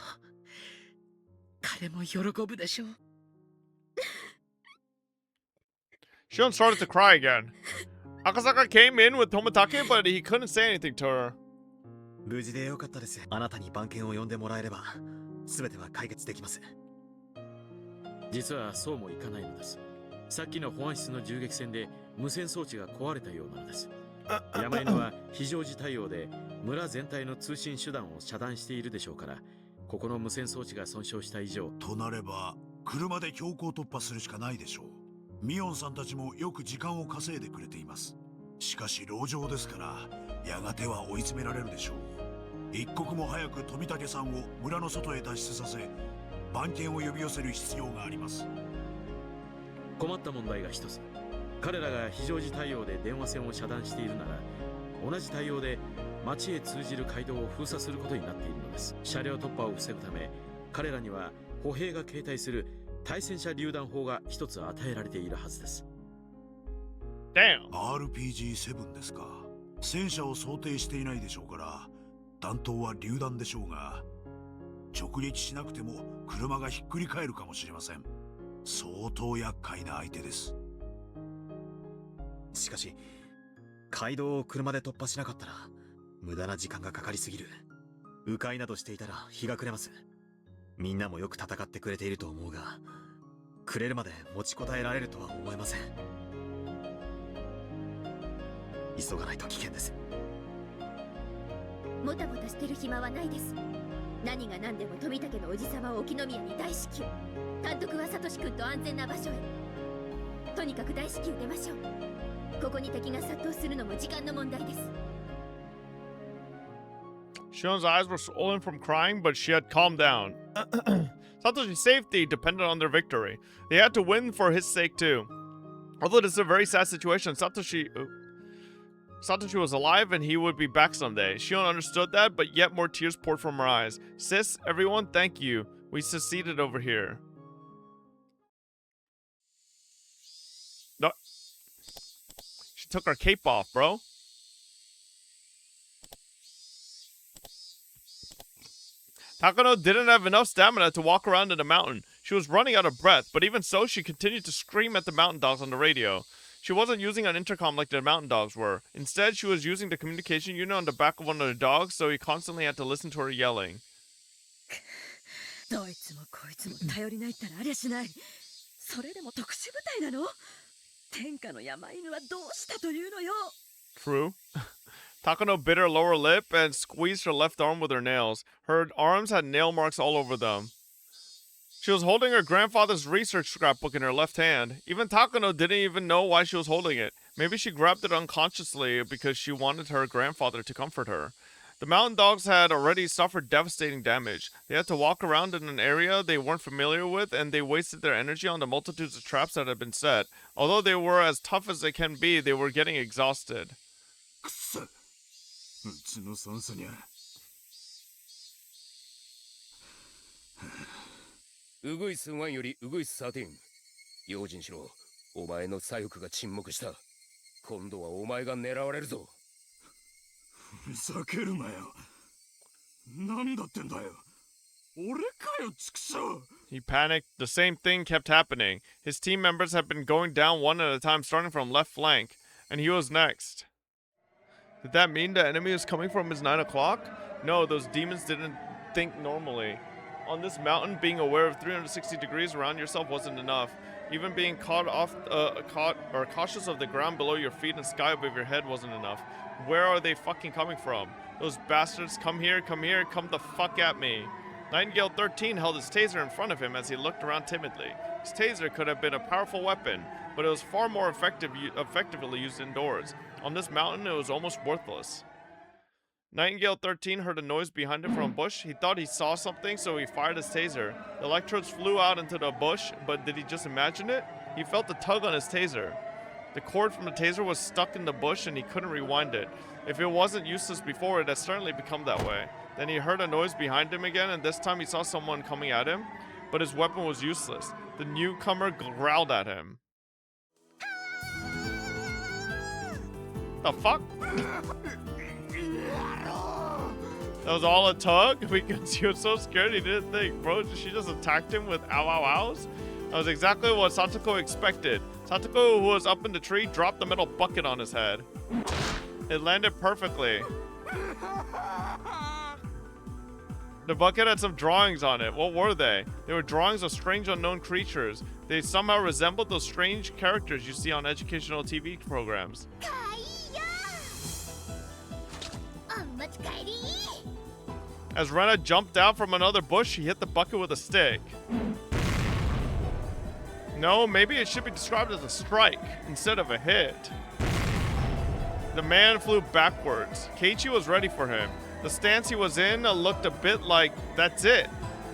彼も喜ぶでしょう。Shion started to cry again. Akasaka came in with Tomitake, but he couldn't say anything to her. 無事でよかったです。あなたに番犬を呼んでもらえれば全ては解決できます。実はそうもいかないのです。さっきの保安室の銃撃戦で無線装置が壊れたようなのです。山犬は非常時対応で村全体の通信手段を遮断しているでしょうから、ここの無線装置が損傷した以上。となれば車で強行突破するしかないでしょう。ミオンさんたちもよく時間を稼いでくれています。しかし籠城ですから、やがては追い詰められるでしょう。一刻も早く富武さんを村の外へ脱出させ、番犬を呼び寄せる必要があります。困った問題が一つ。彼らが非常時対応で電話線を遮断しているなら、同じ対応で町へ通じる街道を封鎖することになっているのです。車両突破を防ぐため、彼らには歩兵が携帯する対戦車榴弾砲が一つ与えられているはずです。Damn. RPG-7 ですか。戦車を想定していないでしょうから、弾頭は榴弾でしょうが、直撃しなくても車がひっくり返るかもしれません。相当厄介な相手です。しかし街道を車で突破しなかったら無駄な時間がかかりすぎる。迂回などしていたら日が暮れます。みんなもよく戦ってくれていると思うが、暮れるまで持ちこたえられるとは思えません。急がないと危険です。もたもたしてる暇はないです。何が何でも富武のおじさまを沖宮に大至急。監督はサトシ君と安全な場所へ。とにかく大至急出ましょう。ここに敵が殺到するのも時間の問題です。 Shion's eyes were swollen from crying, but she had calmed down. Satoshi's safety depended on their victory. They had to win for his sake too. Although this is a very sad situation, Satoshi was alive and he would be back someday. Shion understood that, but yet more tears poured from her eyes. Sis, everyone, thank you. We succeeded over here. No. She took her cape off, bro. Takano didn't have enough stamina to walk around in the mountain. She was running out of breath, but even so, she continued to scream at the mountain dogs on the radio. She wasn't using an intercom like the mountain dogs were. Instead, she was using the communication unit on the back of one of the dogs, so he constantly had to listen to her yelling. どいつもこいつも頼りないったらありゃしない。それでも特殊部隊なの？天下の山犬はどうしたというのよ。 True. Takano bit her lower lip and squeezed her left arm with her nails. Her arms had nail marks all over them. She was holding her grandfather's research scrapbook in her left hand. Even Takano didn't even know why she was holding it. Maybe she grabbed it unconsciously because she wanted her grandfather to comfort her. The mountain dogs had already suffered devastating damage. They had to walk around in an area they weren't familiar with, and they wasted their energy on the multitudes of traps that had been set. Although they were as tough as they can be, they were getting exhausted. うちの孫子にゃ。ウグイス1よりウグイス13。用心しろ。お前の左翼が沈黙した。今度はお前が狙われるぞ。ふざけるなよ。なんだってんだよ。俺かよ、畜生。 He panicked. The same thing kept happening. His team members had been going down one at a time, starting from left flank, and he was next. Did that mean the enemy was coming from his 9 o'clock? No, those demons didn't think normally. On this mountain, being aware of 360 degrees around yourself wasn't enough. Even being cautious of the ground below your feet and sky above your head wasn't enough. Where are they fucking coming from? Those bastards, come here, come the fuck at me. Nightingale 13 held his taser in front of him as he looked around timidly. His taser could have been a powerful weapon, but it was far more effectively used indoors. On this mountain, it was almost worthless. Nightingale 13 heard a noise behind him from a bush. He thought he saw something, so he fired his taser. The electrodes flew out into the bush, but did he just imagine it? He felt a tug on his taser. The cord from the taser was stuck in the bush and he couldn't rewind it. If it wasn't useless before, it had certainly become that way. Then he heard a noise behind him again, and this time he saw someone coming at him, but his weapon was useless. The newcomer growled at him. The fuck? That was all a tug? Because he was so scared he didn't think. Bro, she just attacked him with ow ow ows? That was exactly what Satoko expected. Satoko, who was up in the tree, dropped the metal bucket on his head. It landed perfectly. The bucket had some drawings on it. What were they? They were drawings of strange unknown creatures. They somehow resembled those strange characters you see on educational TV programs. As Rena jumped down from another bush, he hit the bucket with a stick. No, maybe it should be described as a strike instead of a hit. The man flew backwards. Keiichi was ready for him. The stance he was in looked a bit like, that's it.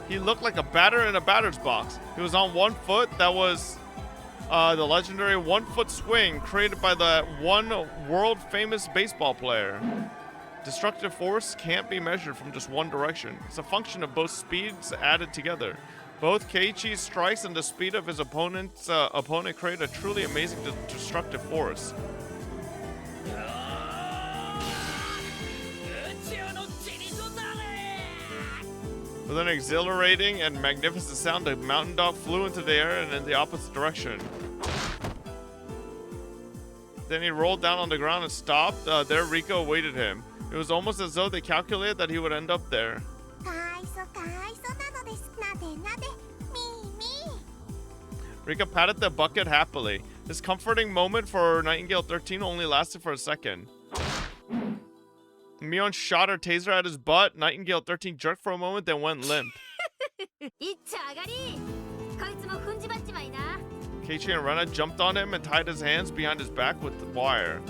He looked like a batter in a batter's box. He was on one foot. That was the legendary one-foot swing created by the one world-famous baseball player. Destructive force can't be measured from just one direction. It's a function of both speeds added together. Both Keiichi's strikes and the speed of his opponent create a truly amazing destructive force. With an exhilarating and magnificent sound, the mountain dog flew into the air and in the opposite direction. Then he rolled down on the ground and stopped. There Rika awaited him. It was almost as though they calculated that he would end up there. Rika patted the bucket happily. This comforting moment for Nightingale 13 only lasted for a second. Mion shot her taser at his butt. Nightingale 13 jerked for a moment, then went limp. Keiichi and Rena jumped on him and tied his hands behind his back with the wire.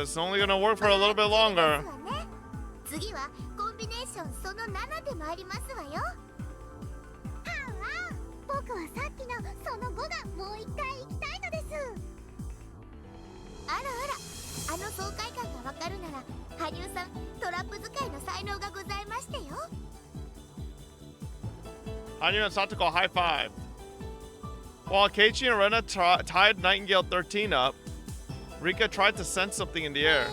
It's only gonna work for a little bit longer. Hanyu and Satoko high five. While Keiichi and Rena tied Nightingale 13 up, Rika tried to sense something in the air.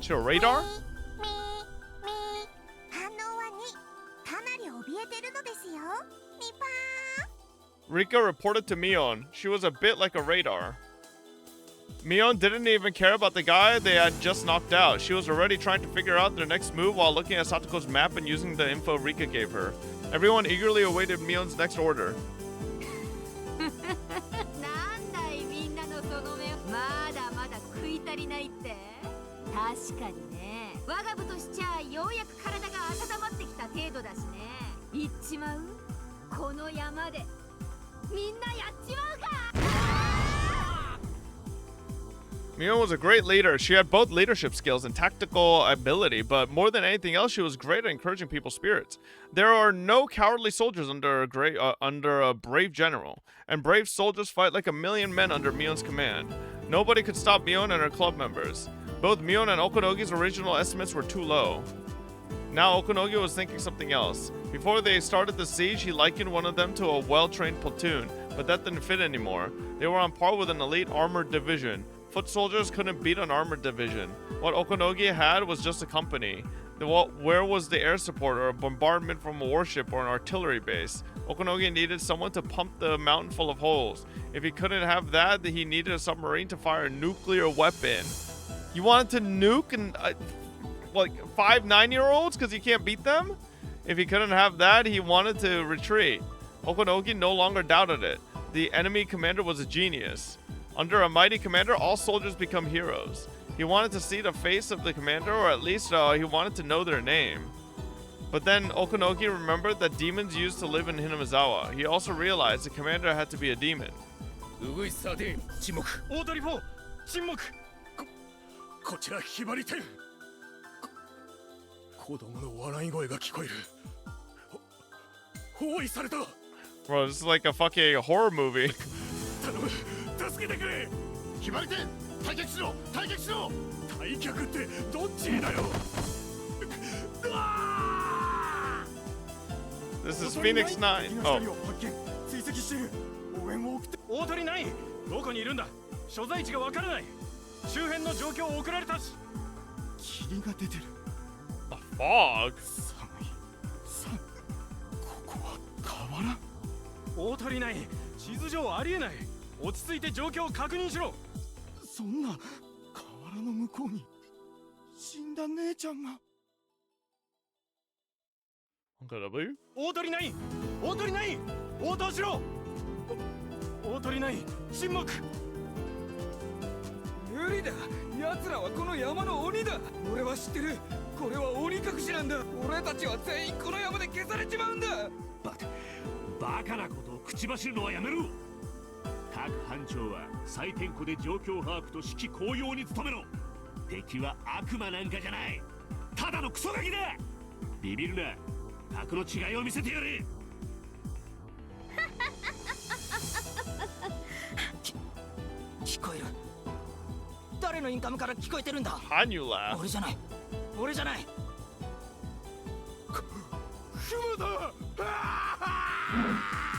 To a radar? Rika reported to Mion. She was a bit like a radar. Mion didn't even care about the guy they had just knocked out. She was already trying to figure out their next move while looking at Satoko's map and using the info Rika gave her. Everyone eagerly awaited Mion's next order. Mion was a great leader. She had both leadership skills and tactical ability, but more than anything else, she was great at encouraging people's spirits. There are no cowardly soldiers under a brave general, and brave soldiers fight like a million men under Mion's command. Nobody could stop Mion and her club members. Both Mion and Okunogi's original estimates were too low. Now Okunogi was thinking something else. Before they started the siege, he likened one of them to a well-trained platoon, but that didn't fit anymore. They were on par with an elite armored division. Foot soldiers couldn't beat an armored division. What Okunogi had was just a company. Where was the air support or a bombardment from a warship or an artillery base? Okunogi needed someone to pump the mountain full of holes. If he couldn't have that, he needed a submarine to fire a nuclear weapon. You wanted to nuke and like 5 9-year-olds because you can't beat them? If he couldn't have that, he wanted to retreat. Okunogi no longer doubted it. The enemy commander was a genius. Under a mighty commander, all soldiers become heroes. He wanted to see the face of the commander, or at least he wanted to know their name. But then Okunogi remembered that demons used to live in Hinamizawa. He also realized the commander had to be a demon. Bro, this is like a fucking horror movie. This is Phoenix 9. Oh. 大鳥ない。どこにいるんだ。所在地がわからない。周辺の状況を送られたし。霧が出てる。A fog. ここは河原。大鳥ない。地図上ありえない。落ち着いて状況を確認しろ。そんな河原の向こうに死んだ姉ちゃんが。Okay, W? 大鳥ナイン大鳥ナイン応答しろ大鳥ナイン沈黙無理だ奴らはこの山の鬼だ俺は知ってるこれは鬼隠しなんだ俺たちは全員この山で消されちまうんだバカなことを口走るのはやめろ各班長は採点庫で状況把握と指揮高揚に努めろ敵は悪魔なんかじゃないただのクソガキだビビるな格の違いを見せてやれ聞こえる誰のインカムから聞こえてるんだHow you laugh? 俺じゃない俺じゃないクマだ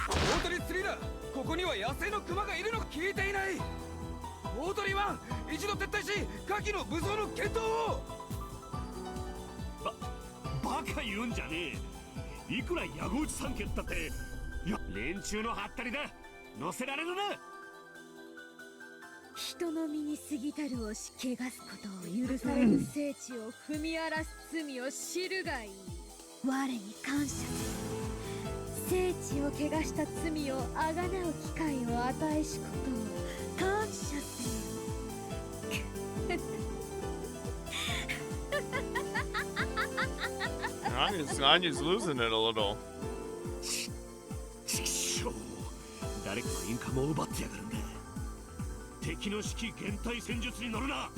大鳥3だここには野生のクマがいるのか聞いていない大鳥1一度撤退し下記の武装の検討をバカ言うんじゃねえいくら矢後内三家だっていや連中のハったりだ乗せられるな人の身に過ぎたるをし汚すことを許される聖地を踏み荒らす罪を知るがいい我に感謝せよ聖地を汚した罪をあがなう機会を与えしことを感謝せよAnya's losing it a little. ちくしょう誰かのインカムを奪ってやがるんだ敵の指揮減退戦術に乗るな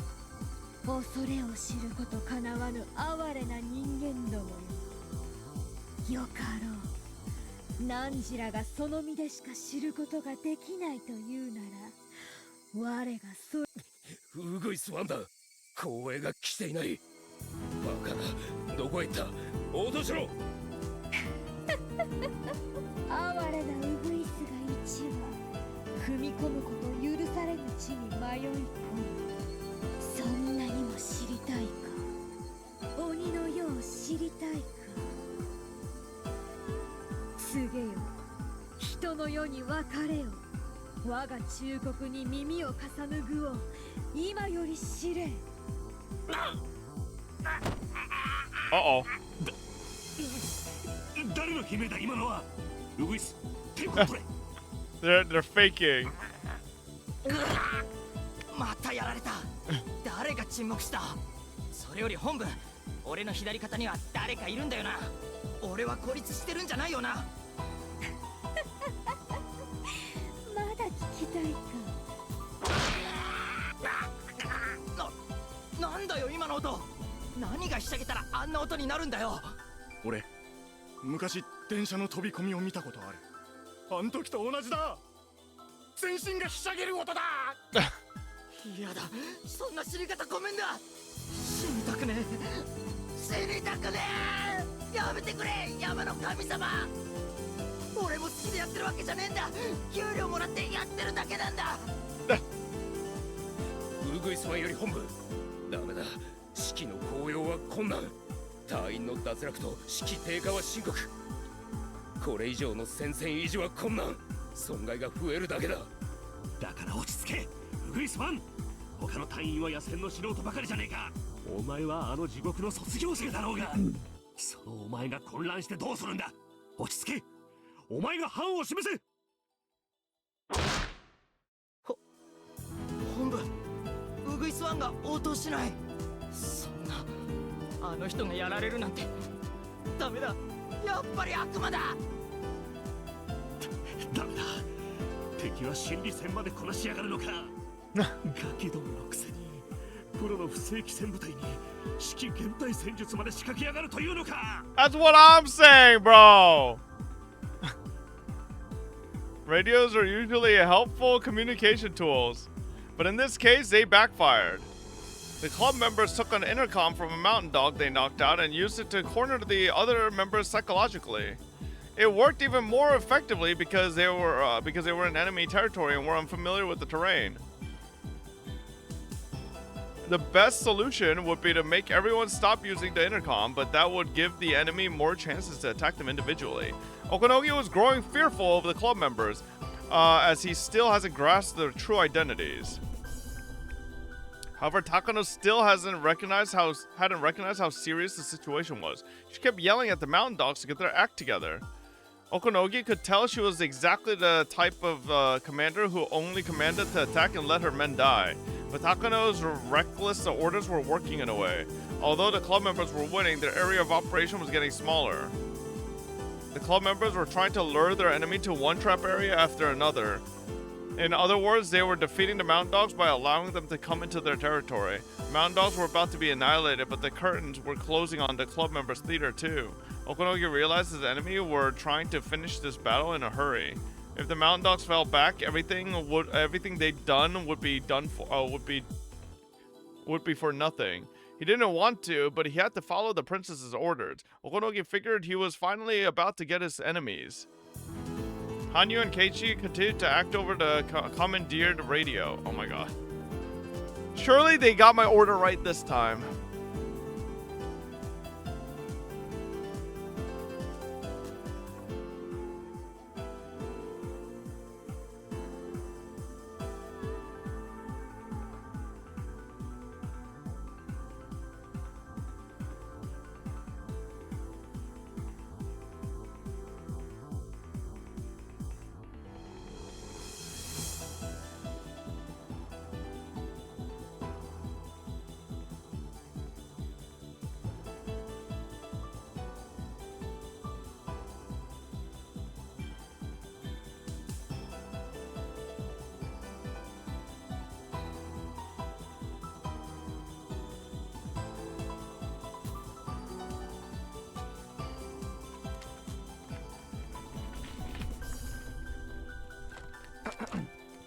恐れを知ることかなわぬ哀れな人間どもよかろう汝らがその身でしか知ることができないというなら我がそウグイスワンだ光栄が来ていないバカなどこへ行った応答しろ哀れなウグイスが一羽踏み込むこと許されぬ地に迷い込むそんなにも知りたいか鬼の世を知りたいか告げよ人の世に別れよ我が忠告に耳を重ぬ具を今より知れUh-oh. 誰の姫だ今のはウグイス天候取れthey're faking またやられた誰が沈黙したそれより本部俺の左肩には誰かいるんだよな俺は孤立してるんじゃないよなまだ聞きたいかなんだよ今の音何がひしゃげたらあんな音になるんだよ俺昔電車の飛び込みを見たことあるあん時と同じだ全身がひしゃげる音だ嫌だそんな死に方ごめんだ死にたくねえ死にたくねえやめてくれ山の神様俺も好きでやってるわけじゃねえんだ給料もらってやってるだけなんだウグイスワンより本部ダメだ士気の高揚は困難隊員の脱落と士気低下は深刻これ以上の戦線維持は困難損害が増えるだけだだから落ち着けウグイスワン他の隊員は野戦の素人ばかりじゃねえかお前はあの地獄の卒業生だろうがそのお前が混乱してどうするんだ落ち着けお前が範を示せ本部ウグイスワンが応答しないそんなあの人がやられるなんてダメだやっぱり悪魔だダメだ敵は心理戦までこなしやがるのかガキどものくせにプロの不正規戦部隊に指揮減退戦術まで仕掛けやがるというのか That's what I'm saying, bro! Radios are usually helpful communication tools, but in this case, they backfired. The club members took an intercom from a mountain dog they knocked out and used it to corner the other members psychologically. It worked even more effectively because they were in enemy territory and were unfamiliar with the terrain. The best solution would be to make everyone stop using the intercom, but that would give the enemy more chances to attack them individually. Okanogi was growing fearful of the club members, as he still hasn't grasped their true identities. However, Takano still hadn't recognized how serious the situation was. She kept yelling at the mountain dogs to get their act together. Okonogi could tell she was exactly the type of commander who only commanded to attack and let her men die. But Takano's reckless orders were working in a way. Although the club members were winning, their area of operation was getting smaller. The club members were trying to lure their enemy to one trap area after another. In other words, they were defeating the mountain dogs by allowing them to come into their territory. Mountain dogs were about to be annihilated, but the curtains were closing on the club members' theater too. Okonogi realized his enemy were trying to finish this battle in a hurry. If the mountain dogs fell back, everything they'd done would be for nothing. He didn't want to, but he had to follow the princess's orders. Okonogi figured he was finally about to get his enemies. Hanyu and Keiichi continued to act over the commandeered radio. Oh my god. Surely they got my order right this time.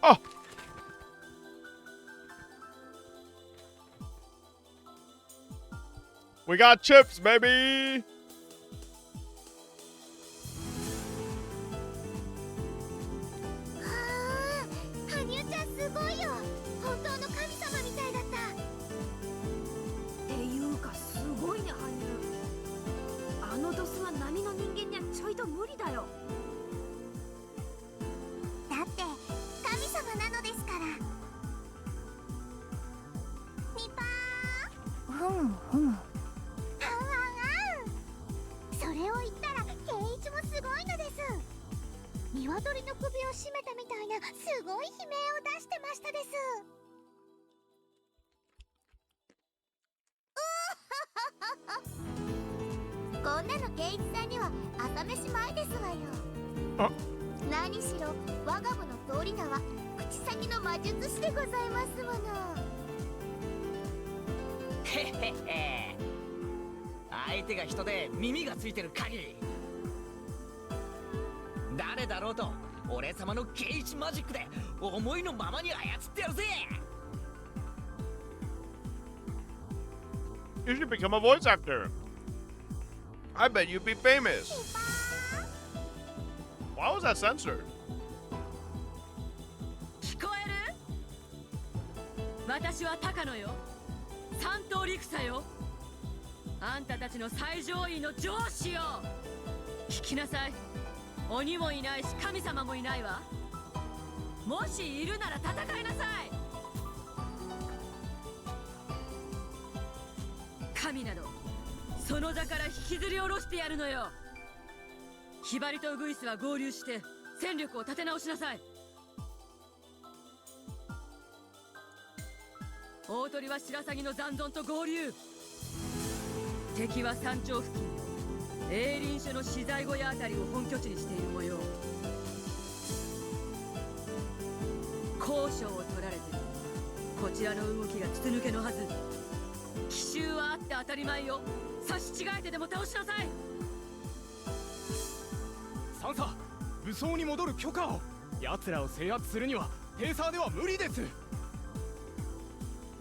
Oh! We got chips, baby! You should become a voice actor. I bet you'd be famous. Why was that censored? 聞こえる？私は高野よ。三等陸佐よ。あんたたちの最上位の上司よ。聞きなさい。鬼もいないし神様もいないわ。もしいるなら戦いなさい。神などその座から引きずり下ろしてやるのよ。ひばりとウグイスは合流して戦力を立て直しなさい。大鳥は白鷺の残存と合流。敵は山頂付近栄林署の資材小屋あたりを本拠地にしている模様。高所を取られてこちらの動きが筒抜けのはず。奇襲はあって当たり前よ。差し違えてでも倒しなさい。サンサ、武装に戻る許可を。奴らを制圧するにはペーサーでは無理です。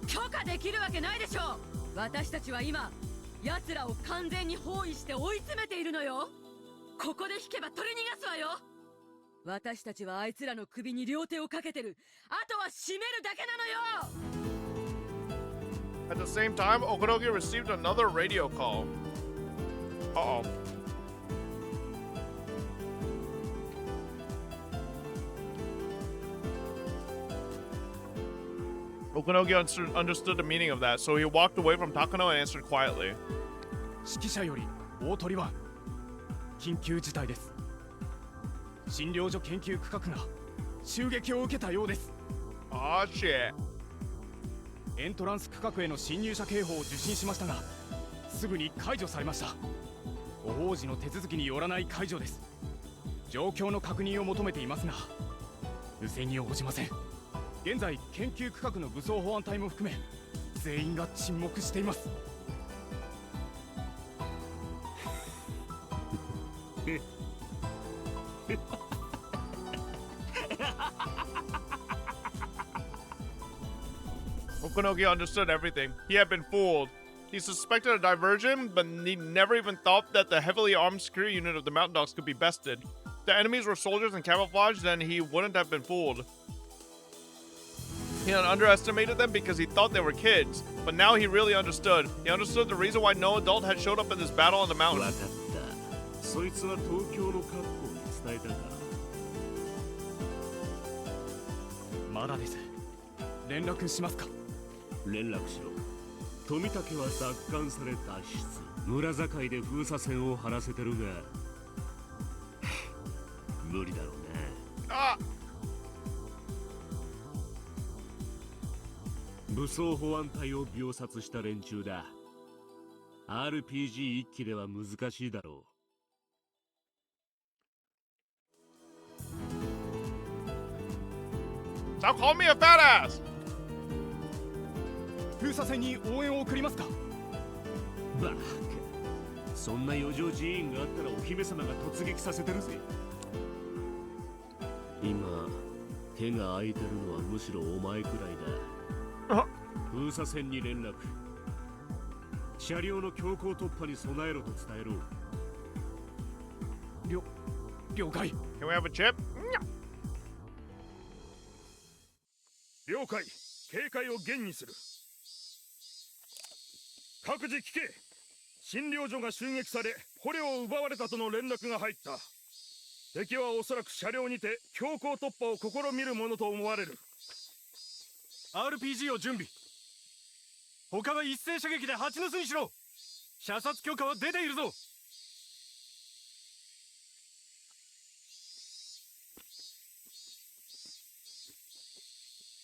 許可できるわけないでしょう。私たちは今奴らを完全に包囲して追い詰めているのよ。ここで引けば取り逃がすわよ。私たちはあいつらの首に両手をかけてる。あとは締めるだけなのよ。At the same time, Okonogi received another radio call. Uh-oh. Okunogi understood the meaning of that, so he walked away from Takano and answered quietly. 指揮者より大鳥は緊急事態です。診療所研究区画が襲撃を受けたようです。Ah, shit. エントランス区画への侵入者警報を受信しましたが、すぐに解除されました。ご法事の手続きによらない解除です。状況の確認を求めていますが、無線に応じません。現在、研究区画の武装保安隊も含め、全員が沈黙しています。Okunogi understood everything. He had been fooled. He suspected a diversion, but he never even thought that the heavily armed security unit of the Mountain Dogs could be bested. If the enemies were soldiers in camouflage, then he wouldn't have been fooled. He had underestimated them because he thought they were kids, but now he really understood. He understood the reason why no adult had showed up in this battle on the mountain. そいつは東京の格好に伝えたか。まだです。連絡しますか。連絡しろ。富武は奪還され脱出。村境で封鎖線を張らせてるが無理だろうな。武装保安隊を秒殺した連中だ。RPG 一機では難しいだろう。Stop calling me a fat ass! 封鎖線に応援を送りますか。バカ。そんな余剰人員があったらお姫様が突撃させてるぜ。今手が空いてるのはむしろお前くらいだ。封鎖線に連絡。車両の強行突破に備えろと伝えろ。了解。 Can we have a chip? 了解。警戒を厳にする。各自聞け。診療所が襲撃され捕虜を奪われたとの連絡が入った。敵はおそらく車両にて強行突破を試みるものと思われる。 RPG を準備。他は一斉射撃で蜂の巣にしろ。射殺許可は出ているぞ。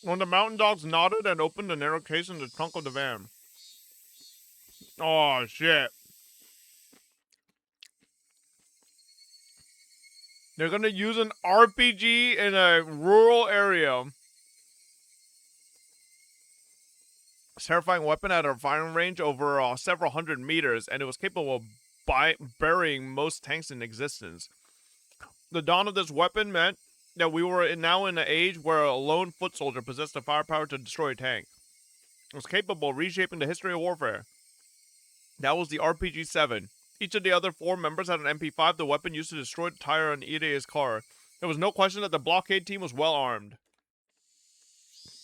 When the mountain dogs nodded and opened the narrow case in the trunk of the van. Oh, shit. They're gonna use an RPG in a rural area. A terrifying weapon at a firing range over several hundred meters, and it was capable of burying most tanks in existence. The dawn of this weapon meant that we were now in an age where a lone foot soldier possessed the firepower to destroy a tank. It was capable of reshaping the history of warfare. That was the RPG-7. Each of the other 4 members had an MP5, the weapon used to destroy the tire on Idea's car. There was no question that the blockade team was well armed.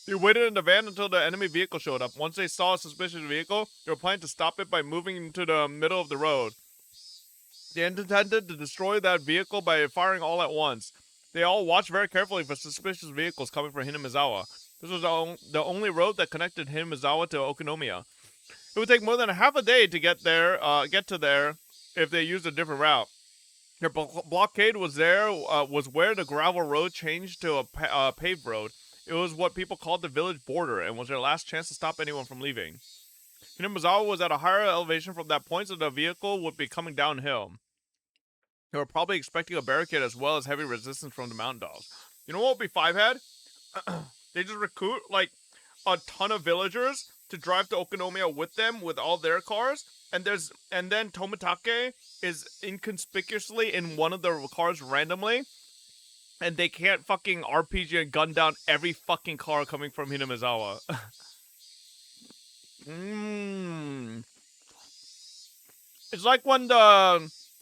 They waited in the van until the enemy vehicle showed up. Once they saw a suspicious vehicle, they were planning to stop it by moving into the middle of the road. They intended to destroy that vehicle by firing all at once. They all watched very carefully for suspicious vehicles coming from Hinamizawa. This was the only road that connected Hinamizawa to Okonomiya. It would take more than half a day to get to there if they used a different route. Their blockade was where the gravel road changed to a paved road. It was what people called the village border and was their last chance to stop anyone from leaving. Hinamizawa was at a higher elevation from that point, so the vehicle would be coming downhill. They were probably expecting a barricade as well as heavy resistance from the mountain dogs. You know what would be Fivehead? They just recruit like a ton of villagers to drive to Okonomiya with them with all their cars, and then Tomitake is inconspicuously in one of the cars randomly, and they can't fucking RPG and gun down every fucking car coming from Hinamizawa. It's like when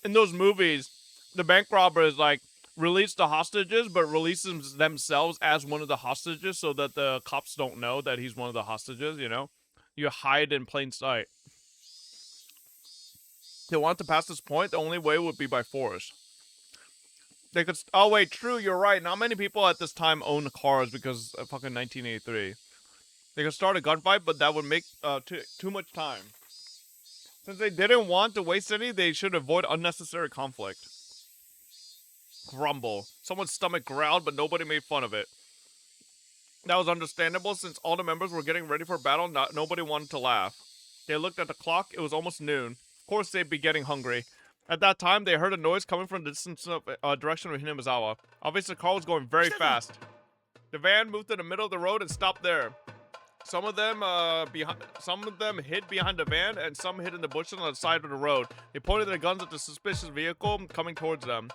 in those movies, the bank robbers like release the hostages, but releases themselves as one of the hostages so that the cops don't know that he's one of the hostages, you know? You hide in plain sight. They want to pass this point, the only way would be by force. They could... Oh, wait, true, you're right. Not many people at this time own cars because of fucking 1983. They could start a gunfight, but that would make too much time. Since they didn't want to waste any, they should avoid unnecessary conflict. Grumble. Someone's stomach growled, but nobody made fun of it. That was understandable since all the members were getting ready for battle. Nobody wanted to laugh. They looked at the clock. It was almost noon. Of course, they'd be getting hungry. At that time, they heard a noise coming from the distance direction of Hinamizawa. Obviously, the car was going very fast. The van moved to the middle of the road and stopped there. Some of them hid behind the van, and some hid in the bushes on the side of the road. They pointed their guns at the suspicious vehicle coming towards them.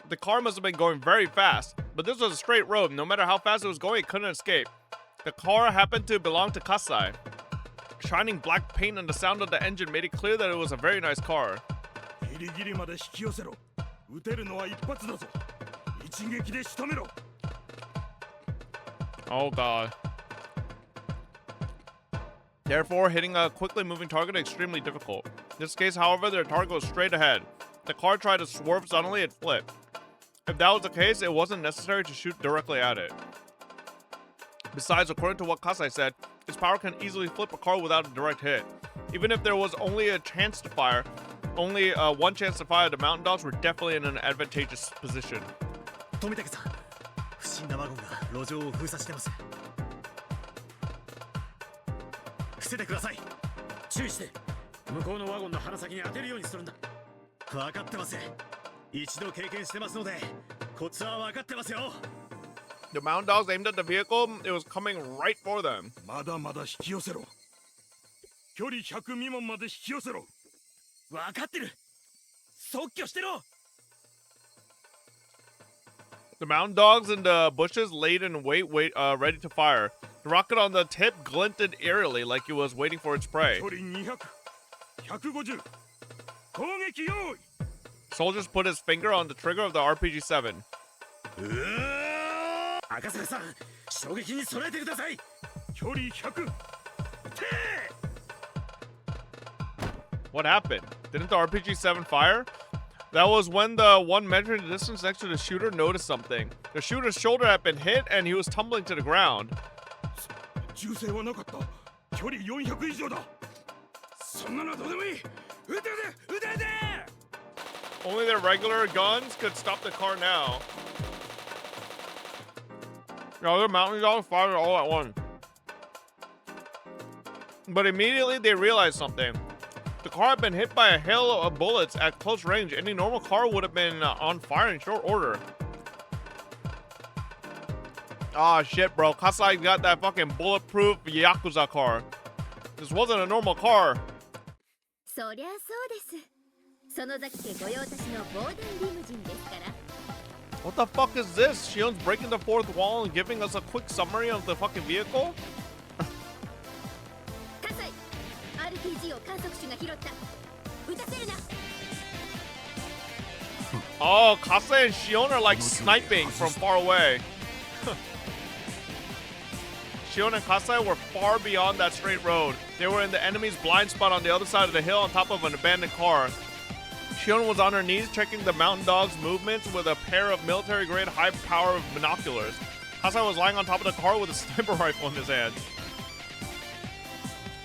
The car must have been going very fast, but this was a straight road. No matter how fast it was going, it couldn't escape. The car happened to belong to Kasai. Shining black paint and the sound of the engine made it clear that it was a very nice car. Oh god. Therefore, hitting a quickly moving target is extremely difficult. In this case, however, their target was straight ahead. The car tried to swerve suddenly and flip. If that was the case, it wasn't necessary to shoot directly at it. Besides, according to what Kasai said, his power can easily flip a car without a direct hit. Even if there was only a chance to fire, only one chance to fire, the mountain dogs were definitely in an advantageous position. 富武さん、不審なワゴンが路上を封鎖してます。伏せてください。注意して、向こうのワゴンの鼻先に当てるようにするんだ。分かってます。一度経験してますので、コツは分かってますよ。The mountain dogs aimed at the vehicle. It was coming right for them. まだまだ引き寄せろ。距離100未満まで引き寄せろ。分かってる。即挙してろ。The mountain dogs in the bushes laid in wait, ready to fire. The rocket on the tip glinted eerily like it was waiting for its prey. 距離200、150。攻撃用意。Soldiers put his finger on the trigger of the RPG-7. 赤坂さん、衝撃に備えてください。距離100。What happened? Didn't the RPG-7 fire? That was when the one measuring the distance next to the shooter noticed something. The shooter's shoulder had been hit and he was tumbling to the ground. 銃声はなかった。距離400以上だ。そんなのどうでもいい。撃て撃て撃て。Only their regular guns could stop the car now. The other mountain dogs fired all at once. But immediately they realized something. The car had been hit by a hail of bullets at close range. Any normal car would have been on fire in short order. Ah, shit, bro. Kasai got that fucking bulletproof Yakuza car. This wasn't a normal car. そりゃそうです。園崎家御用達の防弾リムジンですから。 What the fuck is this? Shion's breaking the fourth wall and giving us a quick summary of the fucking vehicle? Kasai, RPG を観測手が拾った。撃たせるな。Oh, Kasai and Shion are like sniping from far away. Shion and Kasai were far beyond that straight road. They were in the enemy's blind spot on the other side of the hill on top of an abandoned car. Shion was on her knees checking the mountain dog's movements with a pair of military-grade high-power binoculars. Kasai was lying on top of the car with a sniper rifle in his hand.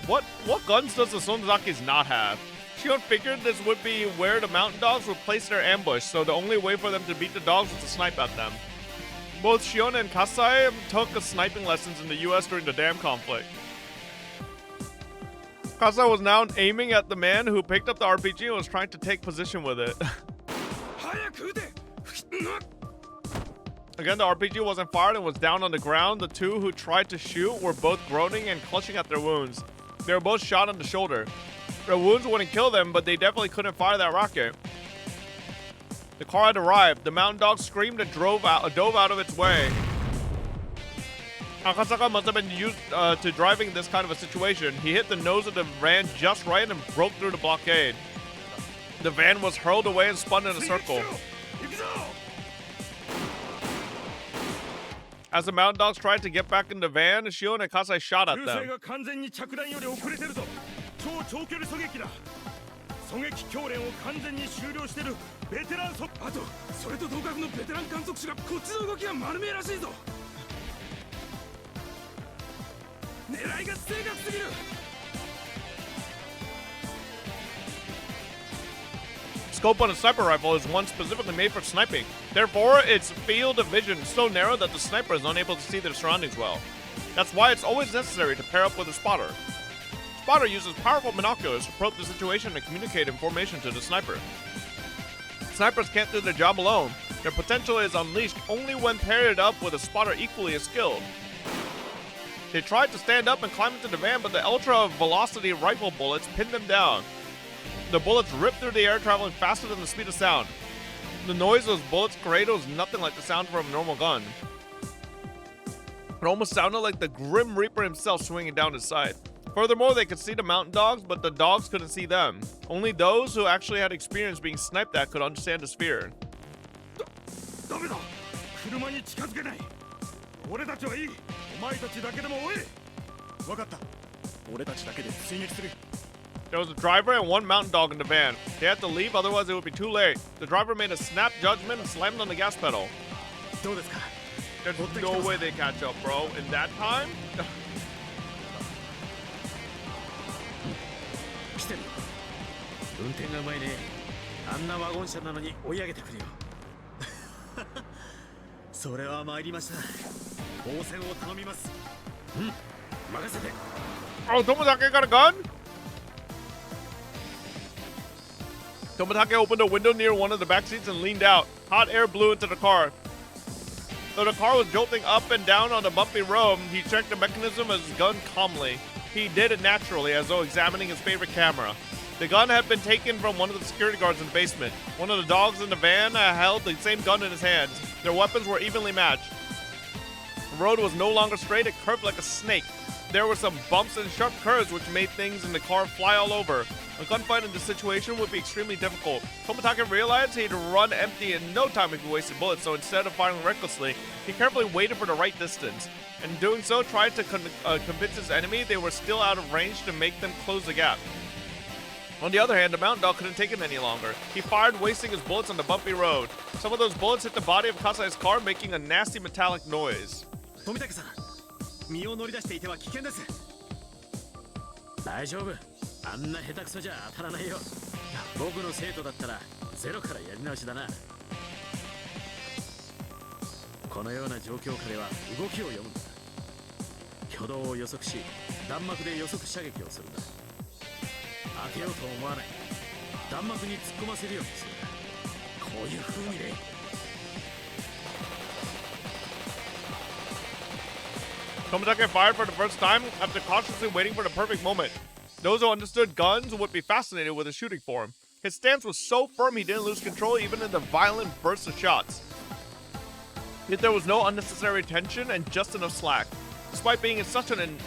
What guns does the Sonozakis not have? Shion figured this would be where the mountain dogs would place their ambush, so the only way for them to beat the dogs was to snipe at them. Both Shion and Kasai took sniping lessons in the US during the dam conflict. Kasai was now aiming at the man who picked up the RPG and was trying to take position with it. Again, the RPG wasn't fired and was down on the ground. The two who tried to shoot were both groaning and clutching at their wounds. They were both shot on the shoulder. Their wounds wouldn't kill them, but they definitely couldn't fire that rocket. The car had arrived. The mountain dog screamed and dove out of its way. Akasaka must have been used to driving this kind of a situation. He hit the nose of the van just right and broke through the blockade. The van was hurled away and spun in a circle. As the mountain dogs tried to get back in the van, Shion and Kasai shot at them. 狙いが正確すぎる。 Scope on a sniper rifle is one specifically made for sniping. Therefore, its field of vision is so narrow that the sniper is unable to see their surroundings well. That's why it's always necessary to pair up with a spotter. Spotter uses powerful binoculars to probe the situation and communicate information to the sniper. Snipers can't do their job alone. Their potential is unleashed only when paired up with a spotter equally as skilled. They tried to stand up and climb into the van, but the ultra-velocity rifle bullets pinned them down. The bullets ripped through the air, traveling faster than the speed of sound. The noise those bullets created was nothing like the sound from a normal gun. It almost sounded like the Grim Reaper himself swinging down his sight. Furthermore, they could see the mountain dogs, but the dogs couldn't see them. Only those who actually had experience being sniped at could understand his fear. ダメだ。車に近づけない。俺たちはいい。お前たちだけでも追え。わかった。俺たちだけで追撃する。 There was a driver and one mountain dog in the van. They had to leave, otherwise it would be too late. The driver made a snap judgment and slammed on the gas pedal. There's no way they catch up, bro. In that time? 来てる。運転がうまいね。あんなワゴン車なのに追い上げてくるよ。それは参りました。応戦を頼みます。うん、任せて。Oh, Tomotage got a gun? Tomotage opened a window near one of the back seats and leaned out. Hot air blew into the car. Though the car was jolting up and down on the bumpy road, he checked the mechanism of his gun calmly. He did it naturally, as though examining his favorite camera. The gun had been taken from one of the security guards in the basement. One of the dogs in the van held the same gun in his hands. Their weapons were evenly matched. The road was no longer straight, it curved like a snake. There were some bumps and sharp curves which made things in the car fly all over. A gunfight in this situation would be extremely difficult. Tomotage realized he'd run empty in no time if he wasted bullets, so instead of firing recklessly, he carefully waited for the right distance. And doing so, tried to convince his enemy they were still out of range to make them close the gap. On the other hand, the mountain dog couldn't take it any longer. He fired, wasting his bullets on the bumpy road. Some of those bullets hit the body of Kasai's car, making a nasty metallic noise. 身を乗り出していては危険です。大丈夫。あんな下手くそじゃ当たらないよ。僕の生徒だったらゼロからやり直しだな。このような状況下では動きを読むんだ。挙動を予測し、弾幕で予測射撃をするんだ。当てようと思わない。弾幕に突っ込ませるようにする。こういう風にね。Tomotage fired for the first time after cautiously waiting for the perfect moment. Those who understood guns would be fascinated with his shooting form. His stance was so firm he didn't lose control even in the violent bursts of shots. Yet there was no unnecessary tension and just enough slack. Despite being in such an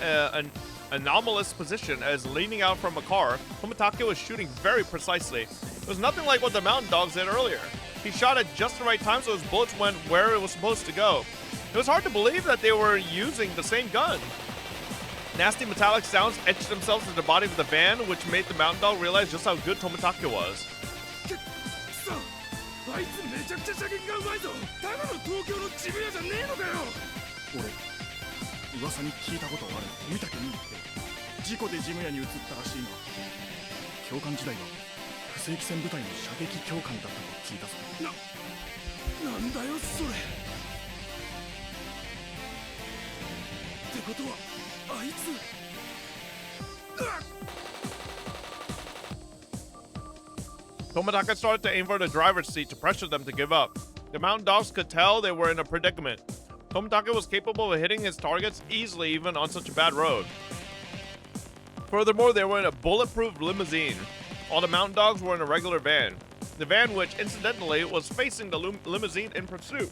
anomalous position as leaning out from a car, Tomotage was shooting very precisely. It was nothing like what the mountain dogs did earlier. He shot at just the right time so his bullets went where it was supposed to go. It was hard to believe that they were using the same gun. Nasty metallic sounds etched themselves into the body of the van, which made the mountain dog realize just how good Tomotage was. あいつめちゃくちゃ射撃がうまいぞ。ただの東京の渋谷じゃねえのかよ。俺、噂に聞いたことある。富武にって事故で事務屋に移ったらしいが、教官時代は不正規戦部隊の射撃教官だったと聞いたぞ。なんだよそれ。ってことはあいつ。Tomotage started to aim for the driver's seat to pressure them to give up. The mountain dogs could tell they were in a predicament. Tomotage was capable of hitting his targets easily even on such a bad road. Furthermore, they were in a bulletproof limousine. All the mountain dogs were in a regular van. The van, which incidentally was facing the limousine in pursuit.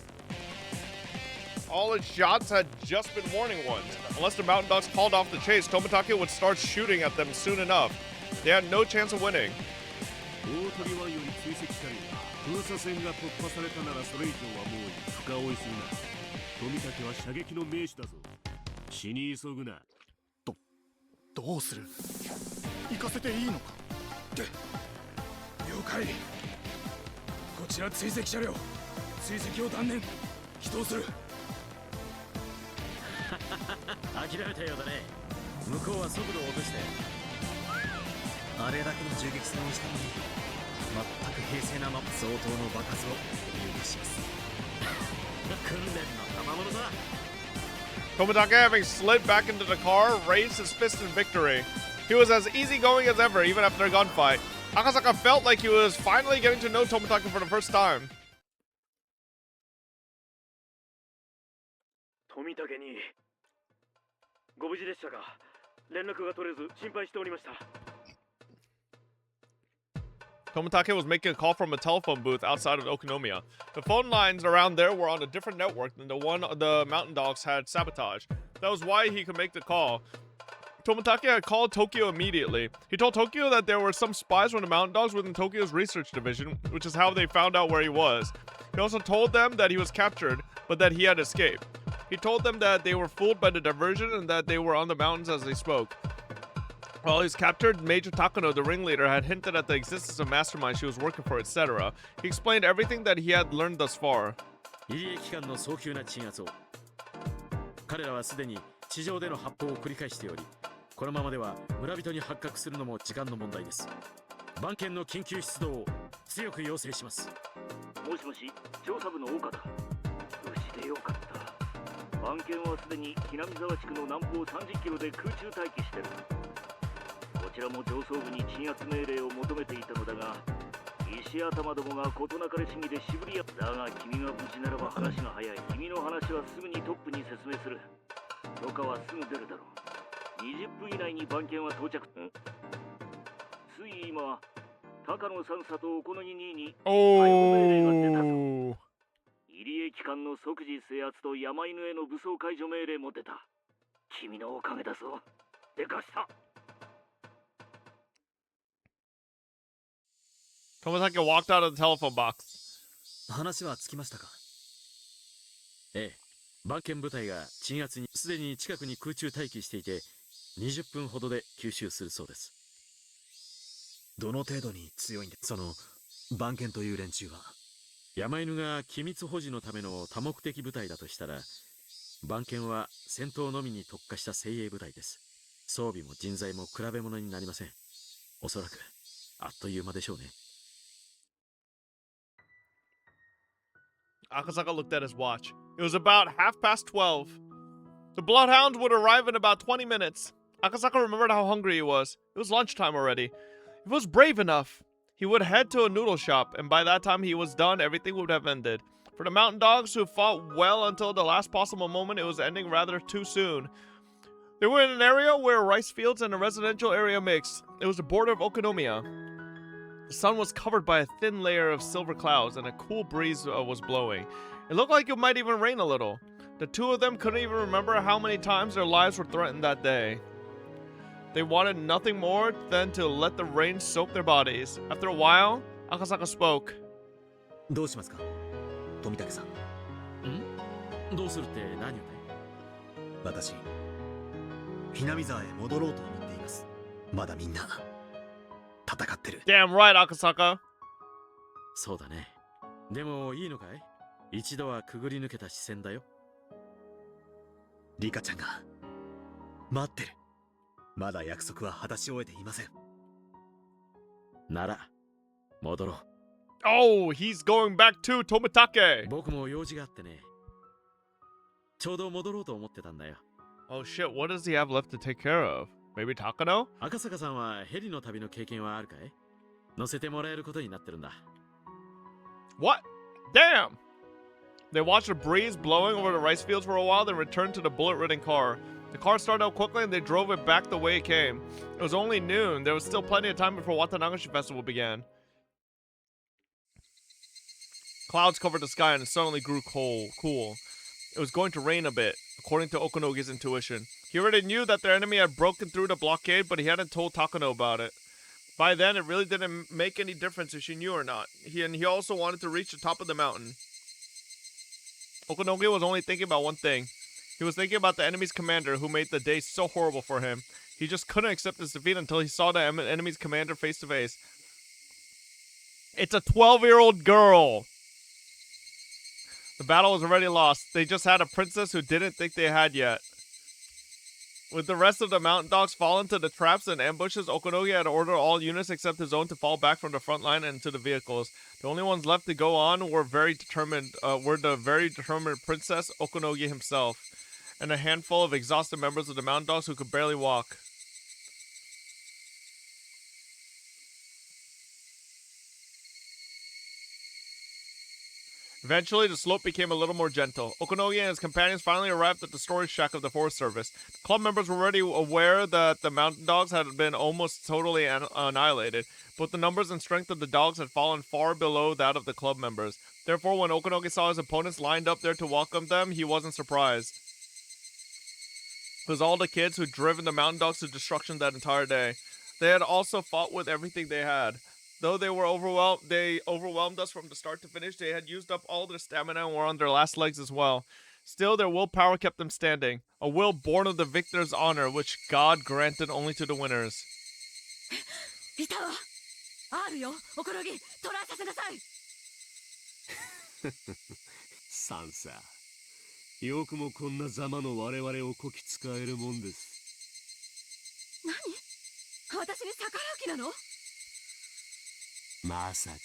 All its shots had just been warning ones. Unless the mountain dogs called off the chase, Tomotage would start shooting at them soon enough. They had no chance of winning. 大鳥湾より追跡したり封鎖線が突破されたならそれ以上はもう深追いするな。富武は射撃の名手だぞ。死に急ぐな。どうする？行かせていいのか？了解。こちら追跡車両追跡を断念。起動する。諦めたようだね。向こうは速度を落としてあれだけの銃撃戦をしたのに全く平静な相当の爆発を有利します訓練の賜物だ Tomitake, having slid back into the car, raised his fist in victory. He was as easygoing as ever, even after a gunfight. Akasaka felt like he was finally getting to know Tomitake for the first time. 富武にご無事でしたか連絡が取れず心配しておりました Tomitake was making a call from a telephone booth outside of Okonomiya. The phone lines around there were on a different network than the one the mountain dogs had sabotaged. That was why he could make the call. Tomitake had called Tokyo immediately. He told Tokyo that there were some spies from the mountain dogs within Tokyo's research division, which is how they found out where he was. He also told them that he was captured, but that he had escaped. He told them that they were fooled by the diversion and that they were on the mountains as they spoke. While he was captured, Major Takano, the ringleader, had hinted at the existence of masterminds she was working for, etc. He explained everything that he had learned thus far. 入江機関の早急な鎮圧を彼らはすでに地上での発砲を繰り返しておりこのままでは村人に発覚するのも時間の問題です番犬の緊急出動を強く要請しますもしもし調査部の岡だ無事でよかった番犬はすでにひなみ沢地区の南方30キロで空中待機してるこちらも上層部に鎮圧命令を求めていたのだが石頭どもが事なかれ主義でしぶりやだが君が無事ならば話が早い君の話はすぐにトップに説明する許可はすぐ出るだろう20分以内に番犬は到着つい今高野三佐とお好みに逮捕命令が出たぞ入江機関の即時制圧と山犬への武装解除命令も出た君のおかげだぞでかした Tomitake walked out of the telephone box. 話はつきましたかええ番犬部隊が鎮圧にすでに近くに空中待機していて20分ほどで吸収するそうですどの程度に強いんでその番犬という連中は山犬が機密保持のための多目的部隊だとしたら番犬は戦闘のみに特化した精鋭部隊です装備も人材も比べ物になりませんおそらくあっという間でしょうね Akasaka looked at his watch. It was about 12:30. The bloodhounds would arrive in about 20 minutes. Akasaka remembered how hungry he was. It was lunchtime already. If he was brave enough, he would head to a noodle shop, and by that time he was done, everything would have ended. For the mountain dogs who fought well until the last possible moment, it was ending rather too soon. They were in an area where rice fields and a residential area mixed. It was the border of Okonomiya. The sun was covered by a thin layer of silver clouds, and a cool breeze was blowing. It looked like it might even rain a little. The two of them couldn't even remember how many times their lives were threatened that day. They wanted nothing more than to let the rain soak their bodies. After a while, Akasaka spoke. どうしますか富武さんどうするって何をね私ひなみ沢へ戻ろうと思っていますまだみんな戦ってる Damn right, Akasaka. そうだねでもいいのかい一度はくぐり抜けた視線だよリカちゃんが待ってるまだ約束は果たし終えていませんなら戻ろう Oh, he's going back to Tomitake. 僕も用事があってねちょうど戻ろうと思ってたんだよ Oh shit, what does he have left to take care of? Maybe Takano? 赤坂さんはヘリの旅の経験はあるかい乗せてもらえることになってるんだ What? Damn! They watched a breeze blowing over the rice fields for a while, then returned to the bullet-ridden car. The car started up quickly and they drove it back the way it came. It was only noon. There was still plenty of time before Watanagashi Festival began. Clouds covered the sky and it suddenly grew cool. It was going to rain a bit, according to Okunogi's intuition. He already knew that their enemy had broken through the blockade, but he hadn't told Takano about it. By then, it really didn't make any difference if she knew or not. He also wanted to reach the top of the mountain. Okunogi was only thinking about one thing. He was thinking about the enemy's commander who made the day so horrible for him. He just couldn't accept his defeat until he saw the enemy's commander face to face. It's a 12-year-old girl! The battle was already lost. They just had a princess who didn't think they had yet. With the rest of the mountain dogs fallen to the traps and ambushes, Okunogi had ordered all units except his own to fall back from the front line and into the vehicles. The only ones left to go on were the very determined Princess Okunogi himself, and a handful of exhausted members of the mountain dogs who could barely walk. Eventually, the slope became a little more gentle. Okunogi and his companions finally arrived at the storage shack of the Forest Service. The club members were already aware that the mountain dogs had been almost totally annihilated, but the numbers and strength of the dogs had fallen far below that of the club members. Therefore, when Okunogi saw his opponents lined up there to welcome them, he wasn't surprised. It was all the kids who'd driven the mountain dogs to destruction that entire day. They had also fought with everything they had. Though they overwhelmed us from the start to finish, they had used up all their stamina and were on their last legs as well. Still, their willpower kept them standing. A will born of the victor's honor, which God granted only to the winners. いたわ。あるよ、おころぎ、捕らえさせなさい。サンサ、よくもこんなざまの我々をこき使えるもんです。何？私に逆らう気なの？まさか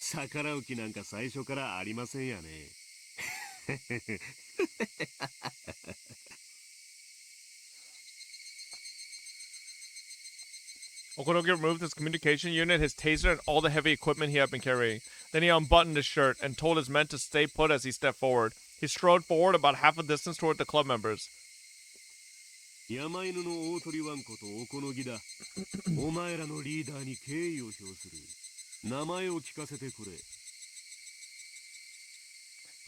逆らう気なんか最初からありませんやね。Okunogi removed his communication unit, his taser, and all the heavy equipment he had been carrying. Then he unbuttoned his shirt and told his men to stay put as he stepped forward. He strode forward about half a distance toward the club members. 山犬の大鳥ワンことおこのぎだ。お前らのリーダーに敬意を表する。名前を聞かせてくれ。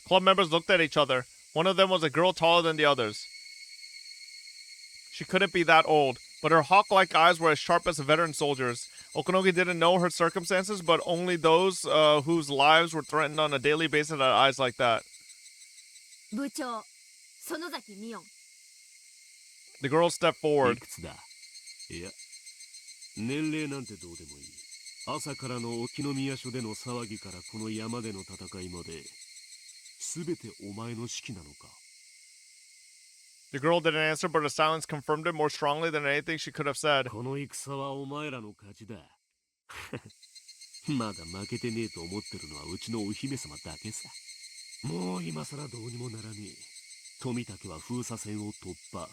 Club members looked at each other. One of them was a girl taller than the others. She couldn't be that old, but her hawk-like eyes were as sharp as a veteran soldier's. Okunogi didn't know her circumstances, but only those whose lives were threatened on a daily basis had eyes like that. 部長、園崎美音。The girl stepped forward. いくつだ？いや、年齢なんてどうでもいい。朝からの沖宮署での騒ぎからこの山での戦いまで、すべてお前の指揮なのか？ The girl didn't answer, but her silence confirmed it more strongly than anything she could have said. この戦はお前らの勝ちだ。まだ負けてねえと思ってるのはうちのお姫様だけさ。もう今さらどうにもならねえ。富武は封鎖線を突破。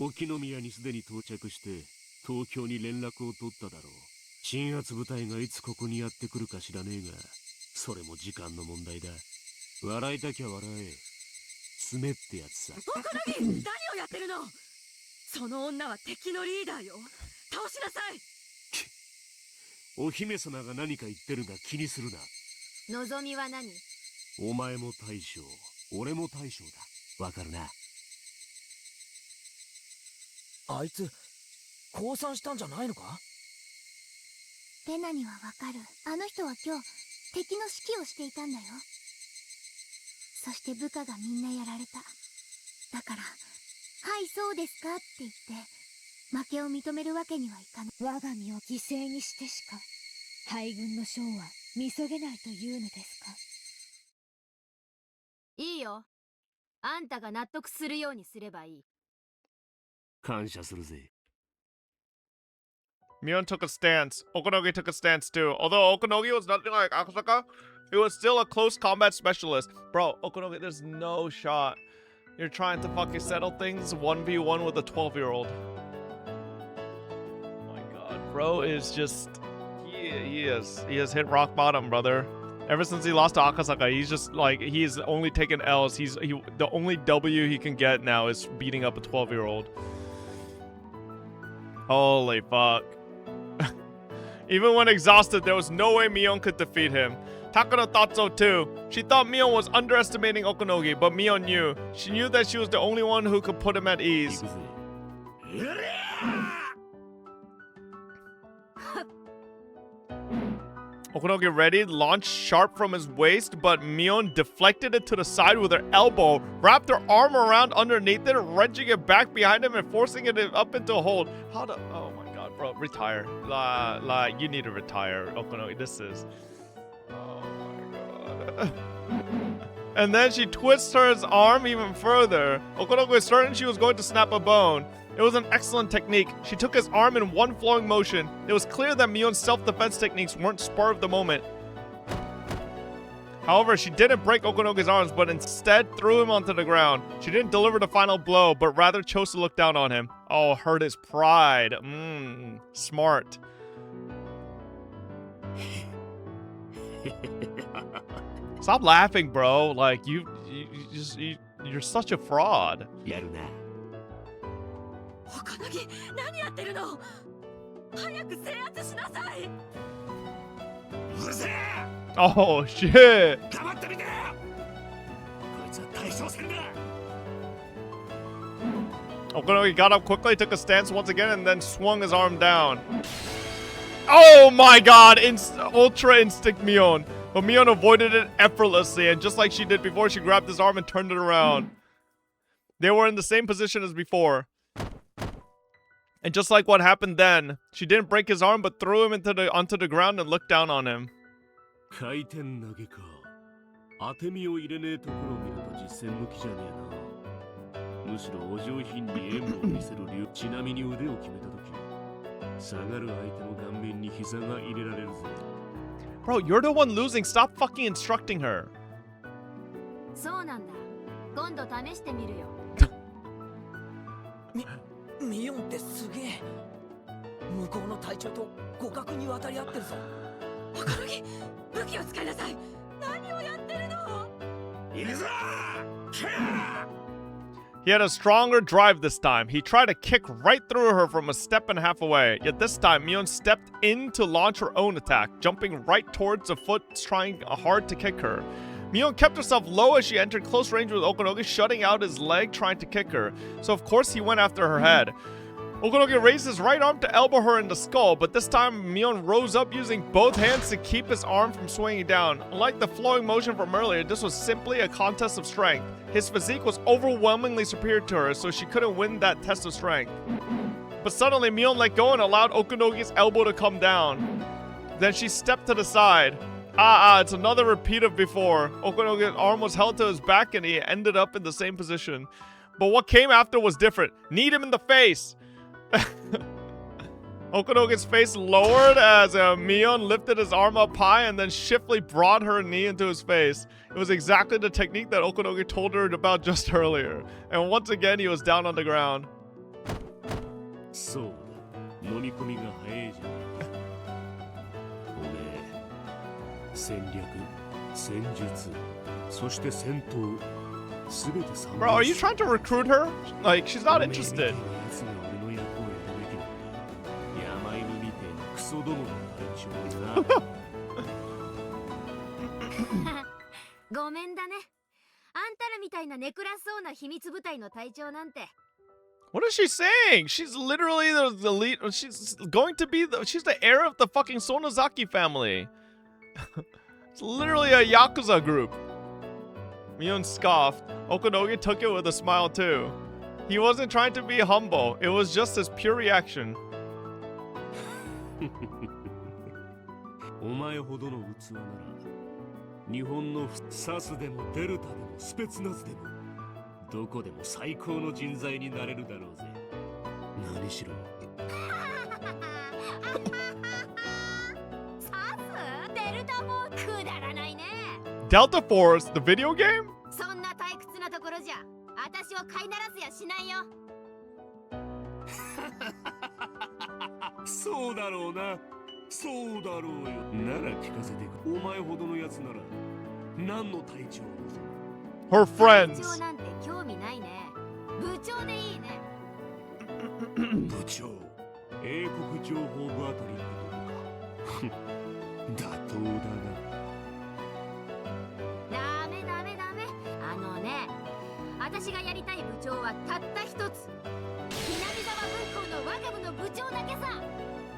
沖宮にすでに到着して東京に連絡を取っただろう。鎮圧部隊がいつここにやってくるか知らねえが、それも時間の問題だ。笑いたきゃ笑え。爪ってやつさ。おこのぎ、何をやってるの？その女は敵のリーダーよ。倒しなさい。お姫様が何か言ってるが気にするな。望みは何？お前も大将、俺も大将だ。わかるな。あいつ降参したんじゃないのか？レナにはわかる。あの人は今日敵の指揮をしていたんだよ。そして部下がみんなやられた。だから「はいそうですか」って言って負けを認めるわけにはいかない。我が身を犠牲にしてしか大軍の将は見そげないというのですか？いいよ。あんたが納得するようにすればいい。感謝するぜ。Mion took a stance. Okunogi took a stance too. Although Okunogi was nothing like Akasaka, he was still a close combat specialist. Bro, Okunogi, there's no shot. You're trying to fucking settle things 1v1 with a 12-year-old. Oh my god, bro is just... He has hit rock bottom, brother. Ever since he lost to Akasaka, he's just like, he's only taken L's. The only W he can get now is beating up a 12-year-old. Holy fuck. Even when exhausted, there was no way Mion could defeat him. Takano thought so too. She thought Mion was underestimating Okunogi, but Mion knew. She knew that she was the only one who could put him at ease. Okunogi readied, launched sharp from his waist, but Mion deflected it to the side with her elbow, wrapped her arm around underneath it, wrenching it back behind him and forcing it up into a hold. How the... Oh my god, bro. Retire. You need to retire, Okunogi. This is... Oh my god. And then she twists her arm even further. Okunoge was certain she was going to snap a bone. It was an excellent technique. She took his arm in one flowing motion. It was clear that Mion's self-defense techniques weren't spur of the moment. However, she didn't break Okunoge's arms, but instead threw him onto the ground. She didn't deliver the final blow, but rather chose to look down on him. Oh, hurt his pride. Smart. Stop laughing, bro. Like, you're such a fraud. Oh, shit. Okunoge got up quickly, took a stance once again, and then swung his arm down. Oh my god! Ultra Instinct Mion. But Mion avoided it effortlessly, and just like she did before, she grabbed his arm and turned it around. They were in the same position as before. And just like what happened then, she didn't break his arm, but threw him onto the ground and looked down on him. Bro, you're the one losing. Stop fucking instructing her. そうなんだ。今度試してみるよ。ミオンってすげえ。向こうの隊長と互角に渡り合ってるぞ。Okunoge、武器を使いなさい。何をやってるの？いるぞ！ He had a stronger drive this time. He tried to kick right through her from a step and a half away. Yet this time, Mion stepped in to launch her own attack, jumping right towards the foot, trying hard to kick her. Mion kept herself low as she entered close range with Okunoge, shutting out his leg, trying to kick her. So of course he went after her head. Okunoge raised his right arm to elbow her in the skull, but this time Mion rose up using both hands to keep his arm from swinging down. Unlike the flowing motion from earlier, this was simply a contest of strength. His physique was overwhelmingly superior to her, so she couldn't win that test of strength. But suddenly Mion let go and allowed Okunoge's elbow to come down. Then she stepped to the side. It's another repeat of before. Okunoge's arm was held to his back and he ended up in the same position. But what came after was different. Kneed him in the face. Okunoge's face lowered as Mion lifted his arm up high and then shiftily brought her knee into his face. It was exactly the technique that Okunoge told her about just earlier. And once again, he was down on the ground. Bro, are you trying to recruit her? Like, she's not interested. ごめんだね。あんたらみたいなネクラそうな秘密部隊の隊長なんて。What is she saying? She's literally the lead. She's going to be she's the heir of the fucking Sonozaki family. It's literally a Yakuza group. Mion scoffed. Okunoge took it with a smile too. He wasn't trying to be humble. It was just his pure reaction. お前ほどの器なら日本のサスでもデルタでもスペツナズでもどこでも最高の人材になれるだろうぜ。何しろ。サス？デルタもくだらないね。Delta Force, the video game? そんな退屈なところじゃ、私を飼いならせやしないよ。そうだろうな。そうだろうよ。なら聞かせて。お前ほどのやつなら何の隊長を？Her friends. 隊長なんて興味ないね。部長でいいね。部長。英国情報部あたりのことか。妥当だな。ダメダメダメ。あのね、私がやりたい部長はたった一つ。南沢分校の若部の部長だけさ。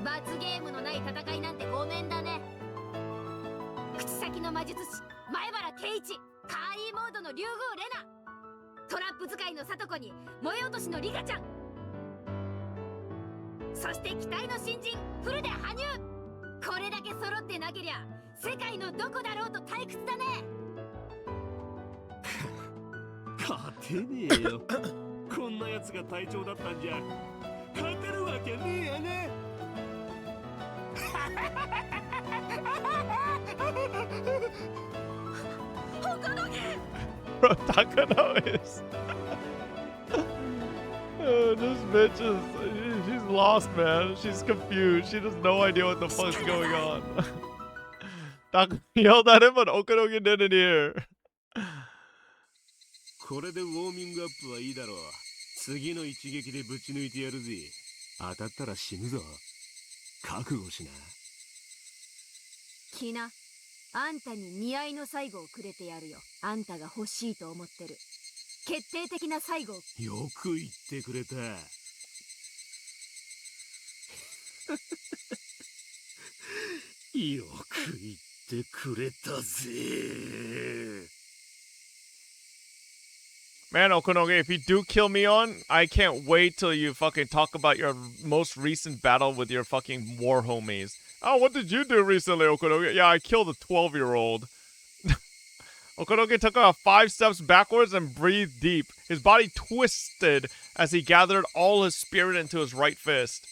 罰ゲームのない戦いなんてごめんだね。口先の魔術師前原圭一、カーイーモードの竜宮レナ、トラップ使いの聡子に模様落としのリカちゃん、そして期待の新人フルで羽生。これだけ揃ってなけりゃ世界のどこだろうと退屈だね。てねえよ。こんな奴が隊長だったんじゃ勝てるわけねえやね。Bro, Takano is. This bitch is. She's lost, man. She's confused. She has no idea what the fuck's going on. Takano yelled at him, but Okunogi didn't hear. これでウォーミングアップはいいだろう。次の一撃でぶち抜いてやるぜ。当たったら死ぬぞ。覚悟しな。キナ、あんたに見合いの最後をくれてやるよ。あんたが欲しいと思ってる決定的な最後。よく言ってくれた。よく言ってくれたぜ。Man, Okunogi, if you do kill Mion, I can't wait till you fucking talk about your most recent battle with your fucking war homies. Oh, what did you do recently, Okunogi? Yeah, I killed a 12-year-old. Okunogi took 5 steps backwards and breathed deep. His body twisted as he gathered all his spirit into his right fist.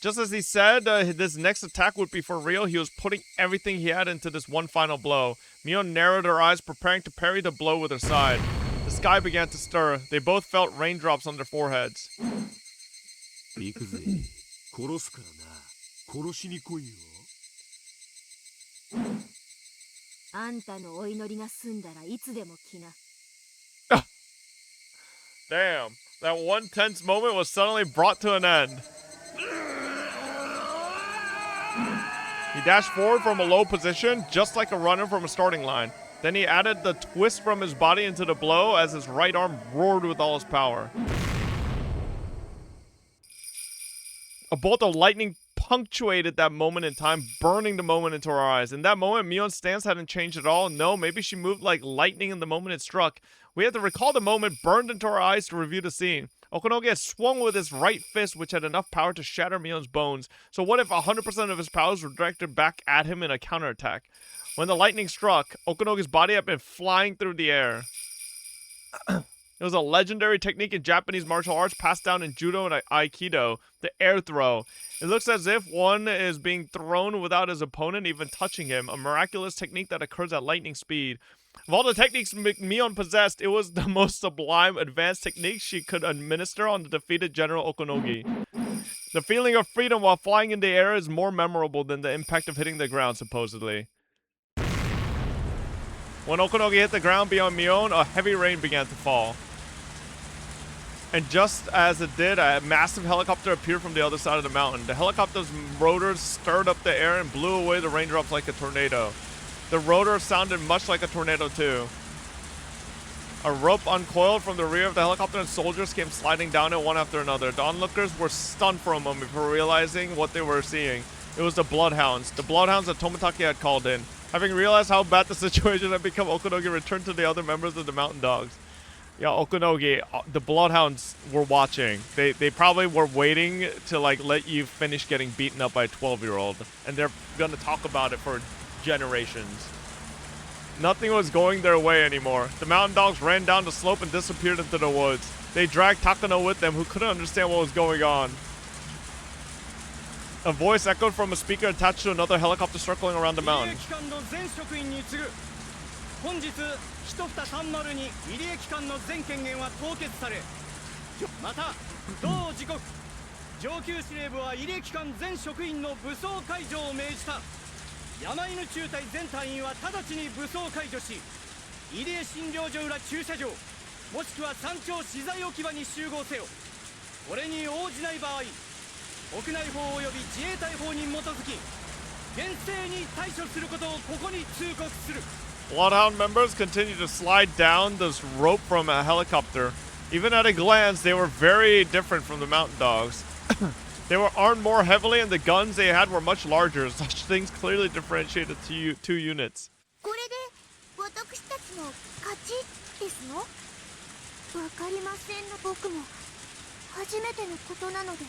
Just as he said this next attack would be for real, he was putting everything he had into this one final blow. Mion narrowed her eyes, preparing to parry the blow with her side. The sky began to stir. They both felt raindrops on their foreheads. 行くぜ。殺すからな。殺しに来いよ。あんたのお祈りが済んだらいつでも来な。Damn, that one tense moment was suddenly brought to an end. He dashed forward from a low position, just like a runner from a starting line. Then he added the twist from his body into the blow as his right arm roared with all his power. A bolt of lightning punctuated that moment in time, burning the moment into her eyes. In that moment, Mion's stance hadn't changed at all. No, maybe she moved like lightning in the moment it struck. We had to recall the moment burned into our eyes to review the scene. Okunogi had swung with his right fist, which had enough power to shatter Mion's bones. So what if 100% of his powers were directed back at him in a counterattack? When the lightning struck, Okunogi's body had been flying through the air. It was a legendary technique in Japanese martial arts passed down in Judo and Aikido, the air throw. It looks as if one is being thrown without his opponent even touching him, a miraculous technique that occurs at lightning speed. Of all the techniques Mion possessed, it was the most sublime, advanced technique she could administer on the defeated General Okunogi. The feeling of freedom while flying in the air is more memorable than the impact of hitting the ground, supposedly. When Okunogi hit the ground beyond Mion, a heavy rain began to fall. And just as it did, a massive helicopter appeared from the other side of the mountain. The helicopter's rotors stirred up the air and blew away the raindrops like a tornado. The rotor sounded much like a tornado too. A rope uncoiled from the rear of the helicopter and soldiers came sliding down it one after another. The onlookers were stunned for a moment before realizing what they were seeing. It was the Bloodhounds. The Bloodhounds that Tomitake had called in. Having realized how bad the situation had become, Okunogi returned to the other members of the Mountain Dogs. Yeah, Okunogi, the Bloodhounds were watching. They probably were waiting to like let you finish getting beaten up by a 12-year-old. And they're gonna talk about it for generations. Nothing was going their way anymore. The Mountain Dogs ran down the slope and disappeared into the woods. They dragged Takano with them, who couldn't understand what was going on. A voice echoed from a speaker attached to another helicopter circling around the mountain. 本日1蓋302入江機関の全権限は凍結され、また同時刻上級司令部は入江機関全職員の武装解除を命じた。山犬中隊全隊員は直ちに武装解除し、入江診療所裏駐車場もしくは山頂資材置き場に集合せよ。これに応じない場合、国内法及び自衛隊法に基づき厳正に対処することをここに通告する。 Bloodhound members continued to slide down this rope from a helicopter. Even at a glance, they were very different from the Mountain Dogs. They were armed more heavily and the guns they had were much larger. Such things clearly differentiated two units. これで私たちの勝ちですの？わかりませんの。僕も初めてのことなので。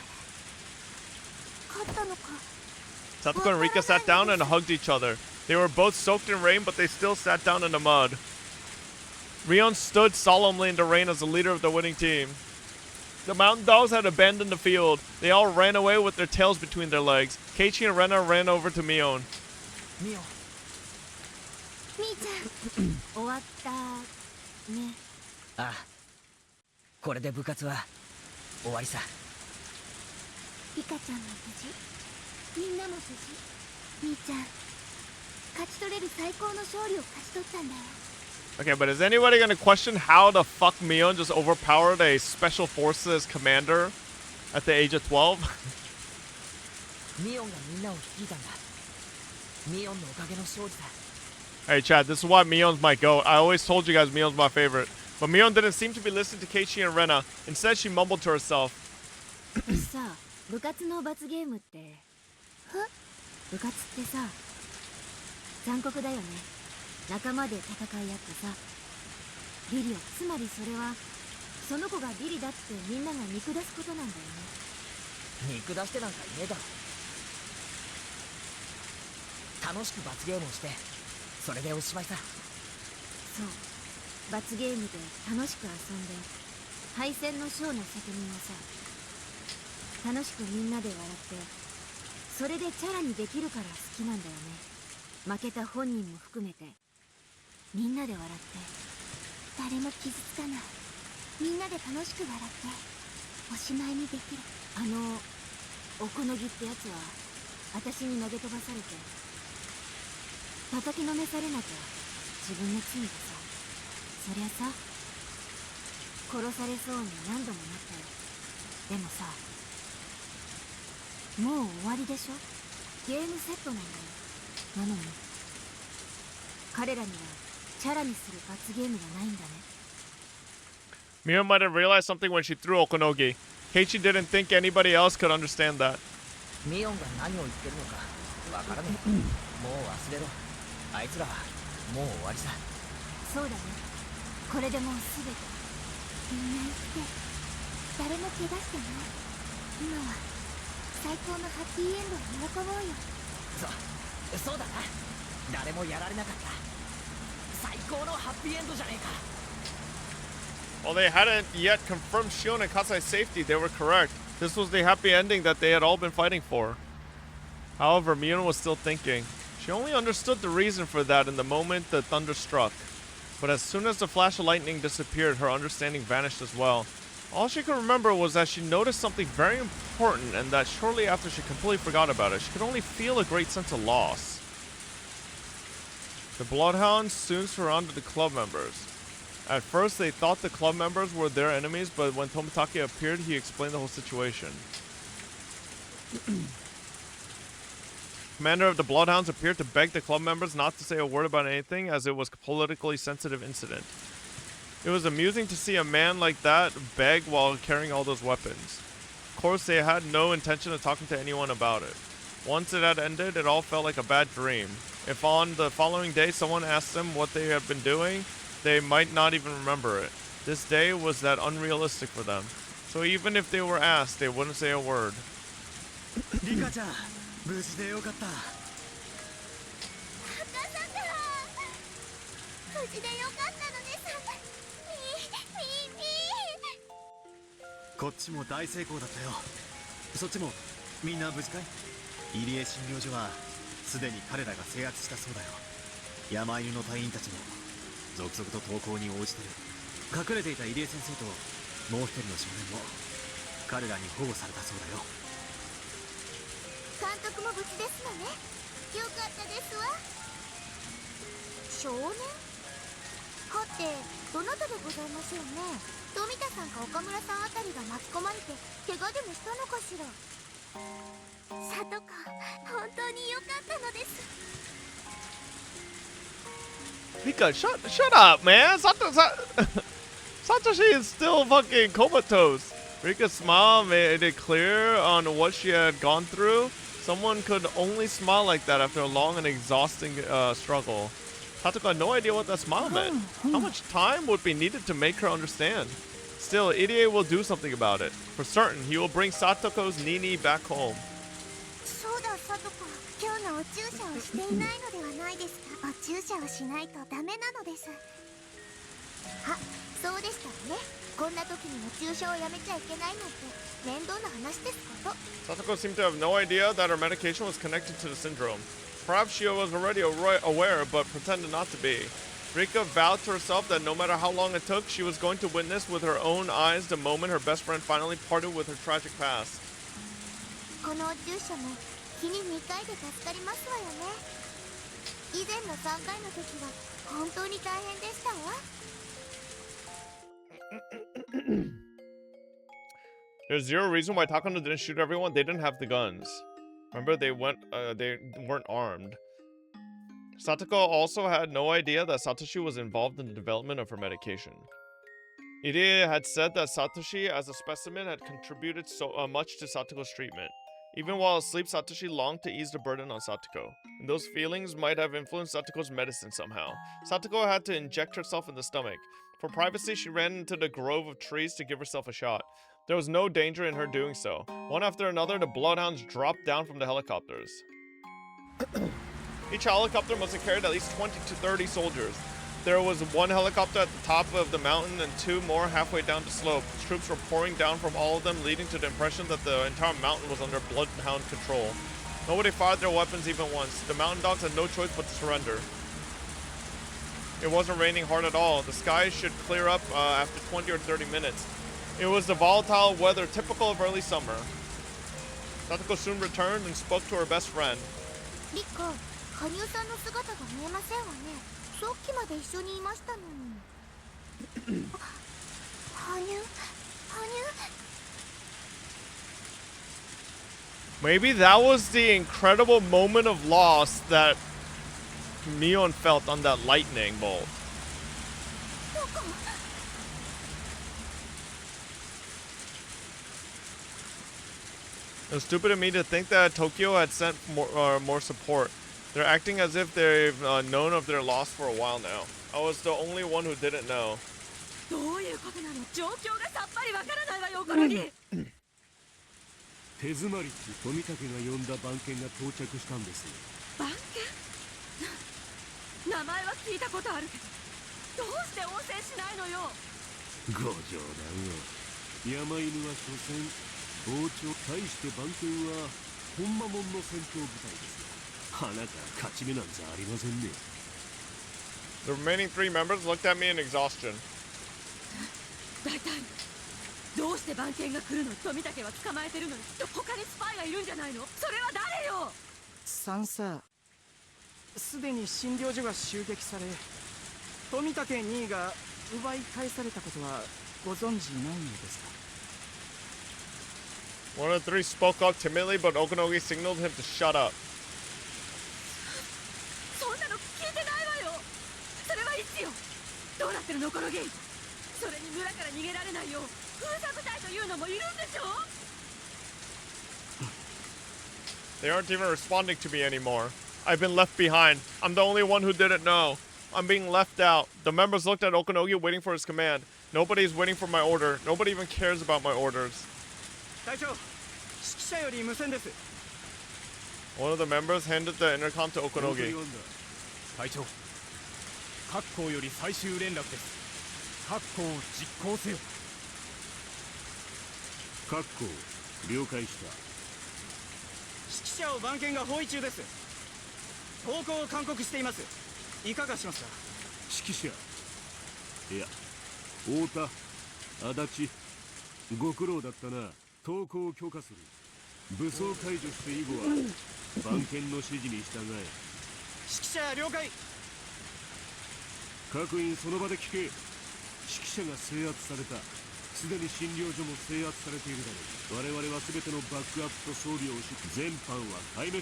勝ったのか。 Satsuko and Rika sat down and hugged each other. They were both soaked in rain, but they still sat down in the mud. Rion stood solemnly in the rain as the leader of the winning team. The mountain dogs had abandoned the field. They all ran away with their tails between their legs. Keiichi and Rena ran over to Mion. Mion. みーちゃん、終わったね。ああ、これで部活は終わりさ。リカちゃんも無事、みんなも無事。みーちゃん、勝ち取れる最高の勝利を勝ち取ったんだよ。 Okay, but is anybody gonna question how the fuck Mion just overpowered a special forces commander at the age of 12? ミオンがみんなを率いたんだ。ミオンのおかげの勝利だ。 Hey, Chad, this is why Mion's my GOAT. I always told you guys Mion's my favorite. But Mion didn't seem to be listening to Keiichi and Rena. Instead, she mumbled to herself. さあ、部活の罰ゲームって。部活ってさ、残酷だよね。仲間で戦い合ってさ。ビリオ、つまりそれは、その子がビリだってみんなが見下すことなんだよね。見下してなんかいねえだろ。楽しく罰ゲームをして、それでおしまいさ。そう、罰ゲームで楽しく遊んで敗戦の賞の責任をさ、楽しくみんなで笑って、それでチャラにできるから好きなんだよね。負けた本人も含めてみんなで笑って誰も傷つかない。みんなで楽しく笑っておしまいにできる。おこのぎってやつは私に投げ飛ばされて叩きのめされなきゃ自分の罪でさ。そりゃさ、殺されそうに何度もなったよ。でもさ、もう終わりでしょ。ゲームセットなんだよ。なのに彼らにはチャラにする罰ゲームがないんだね。 Mion might have realized something when she threw Okonogi. Keiichi didn't think anybody else could understand that. ミオンが何を言ってるのかわからねえ。もう忘れろ。あいつらはもう終わりさ。そうだね。これでもうすべて。みんな生きて、誰も怪我してない。今は最高のハッピーエンドを喜ぼうよ。そうだな。誰もやられなかった。最高のハッピーエンドじゃねえか。 While they hadn't yet confirmed Shion and Kasai's safety, they were correct. This was the happy ending that they had all been fighting for. However, Mion was still thinking. She only understood the reason for that in the moment the thunder struck. But as soon as the flash of lightning disappeared, her understanding vanished as well. All she could remember was that she noticed something very important, and that shortly after she completely forgot about it. She could only feel a great sense of loss. The Bloodhounds soon surrounded the club members. At first, they thought the club members were their enemies, but when Tomitake appeared, he explained the whole situation. Commander of the Bloodhounds appeared to beg the club members not to say a word about anything, as it was a politically sensitive incident. It was amusing to see a man like that beg while carrying all those weapons. Of course, they had no intention of talking to anyone about it. Once it had ended, it all felt like a bad dream. If on the following day someone asked them what they had been doing, they might not even remember it. This day was that unrealistic for them. So even if they were asked, they wouldn't say a word. Rika-chan, 無事でよかった。無事でよかったのねさ。こっちも大成功だったよ。そっちもみんな無事かい？入江診療所はすでに彼らが制圧したそうだよ。山犬の隊員たちも続々と投降に応じてる。隠れていた入江先生ともう一人の少年も彼らに保護されたそうだよ。監督も無事ですのね。よかったですわ。少年？はて、どなたでございましょうね。富田さんか岡村さんあたりが巻き込まれて怪我でもしたのかしら。さとこ、本当によかったのです。Rika, shut up, man. Satoshi is still fucking comatose. Rika's smile made it clear on what she had gone through. Someone could only smile like that after a long and exhausting struggle. Satoko had no idea what that smile meant. How much time would be needed to make her understand? Still, Irie will do something about it. For certain, he will bring Satoko's Nini back home. そうだ、さとこ。今日のお注射をしていないのではないですか。お注射をしないとダメなのです。あ、そうでしたわね。こんな時にも注射をやめちゃいけないなんて面倒な話ですこと。 Satoko seemed to have no idea that her medication was connected to the syndrome. Perhaps she was already aware, but pretended not to be. Rika vowed to herself that no matter how long it took, she was going to witness with her own eyes the moment her best friend finally parted with her tragic past. この注射も日に2回で助かりますわよね。以前の3回の時は本当に大変でしたわ。There's zero reason why Takano didn't shoot everyone. They didn't have the guns. Remember, they weren't armed. Satoko also had no idea that Satoshi was involved in the development of her medication. Irie had said that Satoshi, as a specimen, had contributed so much to Satoko's treatment. Even while asleep, Satoshi longed to ease the burden on Satoko, and those feelings might have influenced Satoko's medicine somehow. Satoko had to inject herself in the stomach. For privacy, she ran into the grove of trees to give herself a shot. There was no danger in her doing so. One after another, the bloodhounds dropped down from the helicopters. Each helicopter must have carried at least 20 to 30 soldiers. There was one helicopter at the top of the mountain and two more halfway down the slope. Troops were pouring down from all of them, leading to the impression that the entire mountain was under bloodhound control. Nobody fired their weapons even once. The mountain dogs had no choice but to surrender. It wasn't raining hard at all. The sky should clear up after 20 or 30 minutes. It was the volatile weather typical of early summer. Satoko soon returned and spoke to her best friend. リコ、羽生さんの姿が見えませんわね。さっきまで一緒にいましたのに。羽生。 Maybe that was the incredible moment of loss that Mion felt on that lightning bolt. It was stupid of me to think that Tokyo had sent more support. They're acting as if they've known of their loss for a while now. I was the only one who didn't know. どういうことなの？状況がさっぱりわからないわよ、このに。手詰まりって富武が呼んだ番犬が到着したんですよ。番犬？名前は聞いたことあるけど、どうして応戦しないのよ。ご冗談よ。山犬は所詮傍聴。対して番犬は本間門の戦闘部隊ですよ。花から勝ち目なんざありませんね。The remaining 3 members looked at me in exhaustion. 大体どうして番犬が来るの？富武は捕まえてるのに他にスパイがいるんじゃないの？それは誰よ？三さ、すでに診療所が襲撃され、富武2位が奪い返されたことはご存知ないのですか？ One of the 3 spoke up timidly, but Okunogi signaled him to shut up. そんなの聞いてないわよ。それはいつよ？どうなってるのこの議員？それに村から逃げられないよう封鎖部隊というのもいるんでしょ？ They aren't even responding to me anymore. I've been left behind. I'm the only one who didn't know. I'm being left out. The members looked at Okunogi waiting for his command. Nobody's waiting for my order. Nobody even cares about my orders. 隊長、指揮者より無線です。 One of the members handed the intercom to Okunogi. 隊長、各校より最終連絡です。各校を実行せよ。各校了解した。指揮者を番犬が包囲中です。投降を勧告しています。いかがしますか？指揮者、いや、太田、足立、ご苦労だったな。投降を許可する。武装解除して以後は番犬の指示に従え。指揮者了解。各員その場で聞け。指揮者が制圧された。すでに診療所も制圧されているだろう。我々は全てのバックアップと装備を失い、全班は壊滅。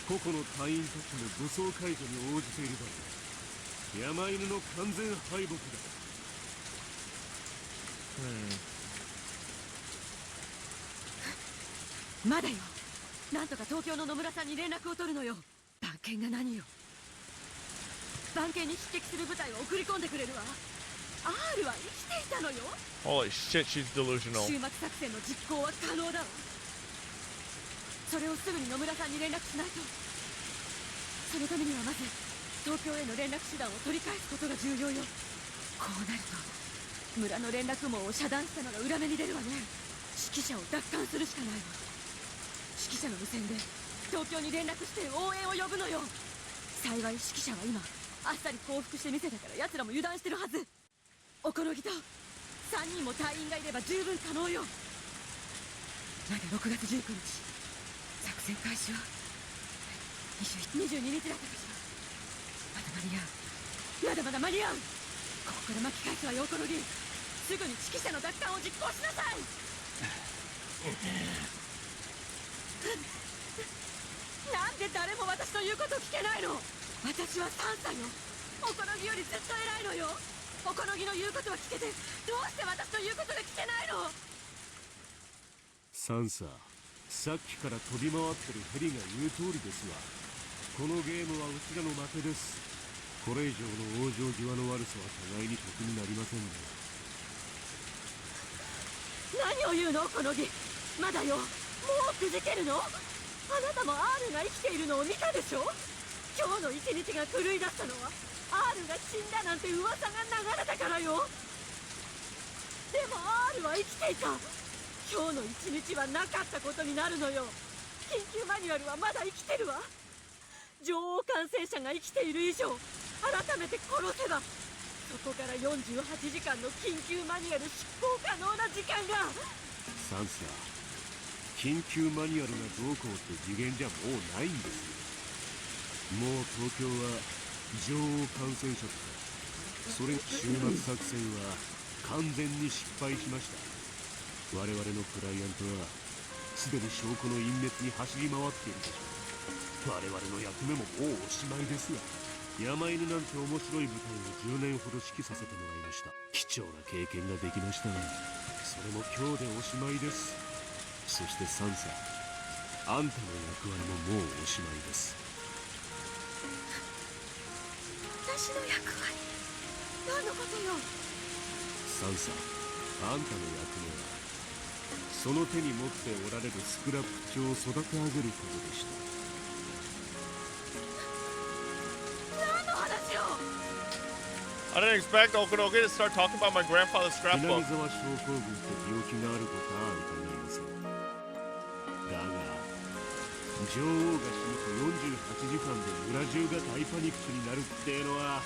個々の隊員たちも武装解除に応じているだろう。山犬の完全敗北だ。まだよ。なんとか東京の野村さんに連絡を取るのよ。番犬が何よ。番犬に匹敵する部隊を送り込んでくれるわ。R は生きていたのよ。 Holy shit, she's delusional. 終末作戦の実行は可能だわ。それをすぐに野村さんに連絡しないと。そのためにはまず東京への連絡手段を取り返すことが重要よ。こうなると村の連絡網を遮断したのが裏目に出るわね。指揮者を奪還するしかないわ。指揮者の無線で東京に連絡して応援を呼ぶのよ。幸い指揮者は今あっさり降伏してみせたから奴らも油断してるはず。おこのぎと3人も隊員がいれば十分可能よ。まだ6月19日、作戦開始は22日だったかしら。まだ間に合う。まだまだ間に合う。ここから巻き返すわよ、おこのぎ。すぐに指揮者の奪還を実行しなさい。なんで誰も私の言うことを聞けないの。私は3歳よ。おこのぎよりずっと偉いのよ。おこのぎの言うことは聞けて、どうして私の言うことが聞けないの。サンサ、さっきから飛び回ってるヘリが言う通りですわ。このゲームはうちらの負けです。これ以上の往生際の悪さは互いに得になりませんね。何を言うの、このぎ。まだよ。もうくじけるの。あなたも R が生きているのを見たでしょ。今日の一日が狂い出したのは R が死んだなんて噂が流れたからよ。でも R は生きていた。今日の一日はなかったことになるのよ。緊急マニュアルはまだ生きてるわ。女王感染者が生きている以上、改めて殺せばそこから48時間の緊急マニュアル執行可能な時間が。サンサ、緊急マニュアルがどうこうって次元じゃもうないんですよ。もう東京は女王感染者とか、それ終末作戦は完全に失敗しました。我々のクライアントはすでに証拠の隠滅に走り回っているでしょう。我々の役目ももうおしまいですが、山犬なんて面白い部隊を10年ほど指揮させてもらいました。貴重な経験ができましたが、それも今日でおしまいです。そしてサンサ、あんたの役割ももうおしまいです。私の役割？何のことよ。サンサ、あんたの役目はその手に持っておられるスクラップ帳を育て上げることでした。何の話よ。I didn't expect Okunogi to start talking about my grandfather's 南 scrapbook. 沢症候群って病気があることは伺いません。だが女王が死ぬと48時間で村中が大パニックになるっていうのは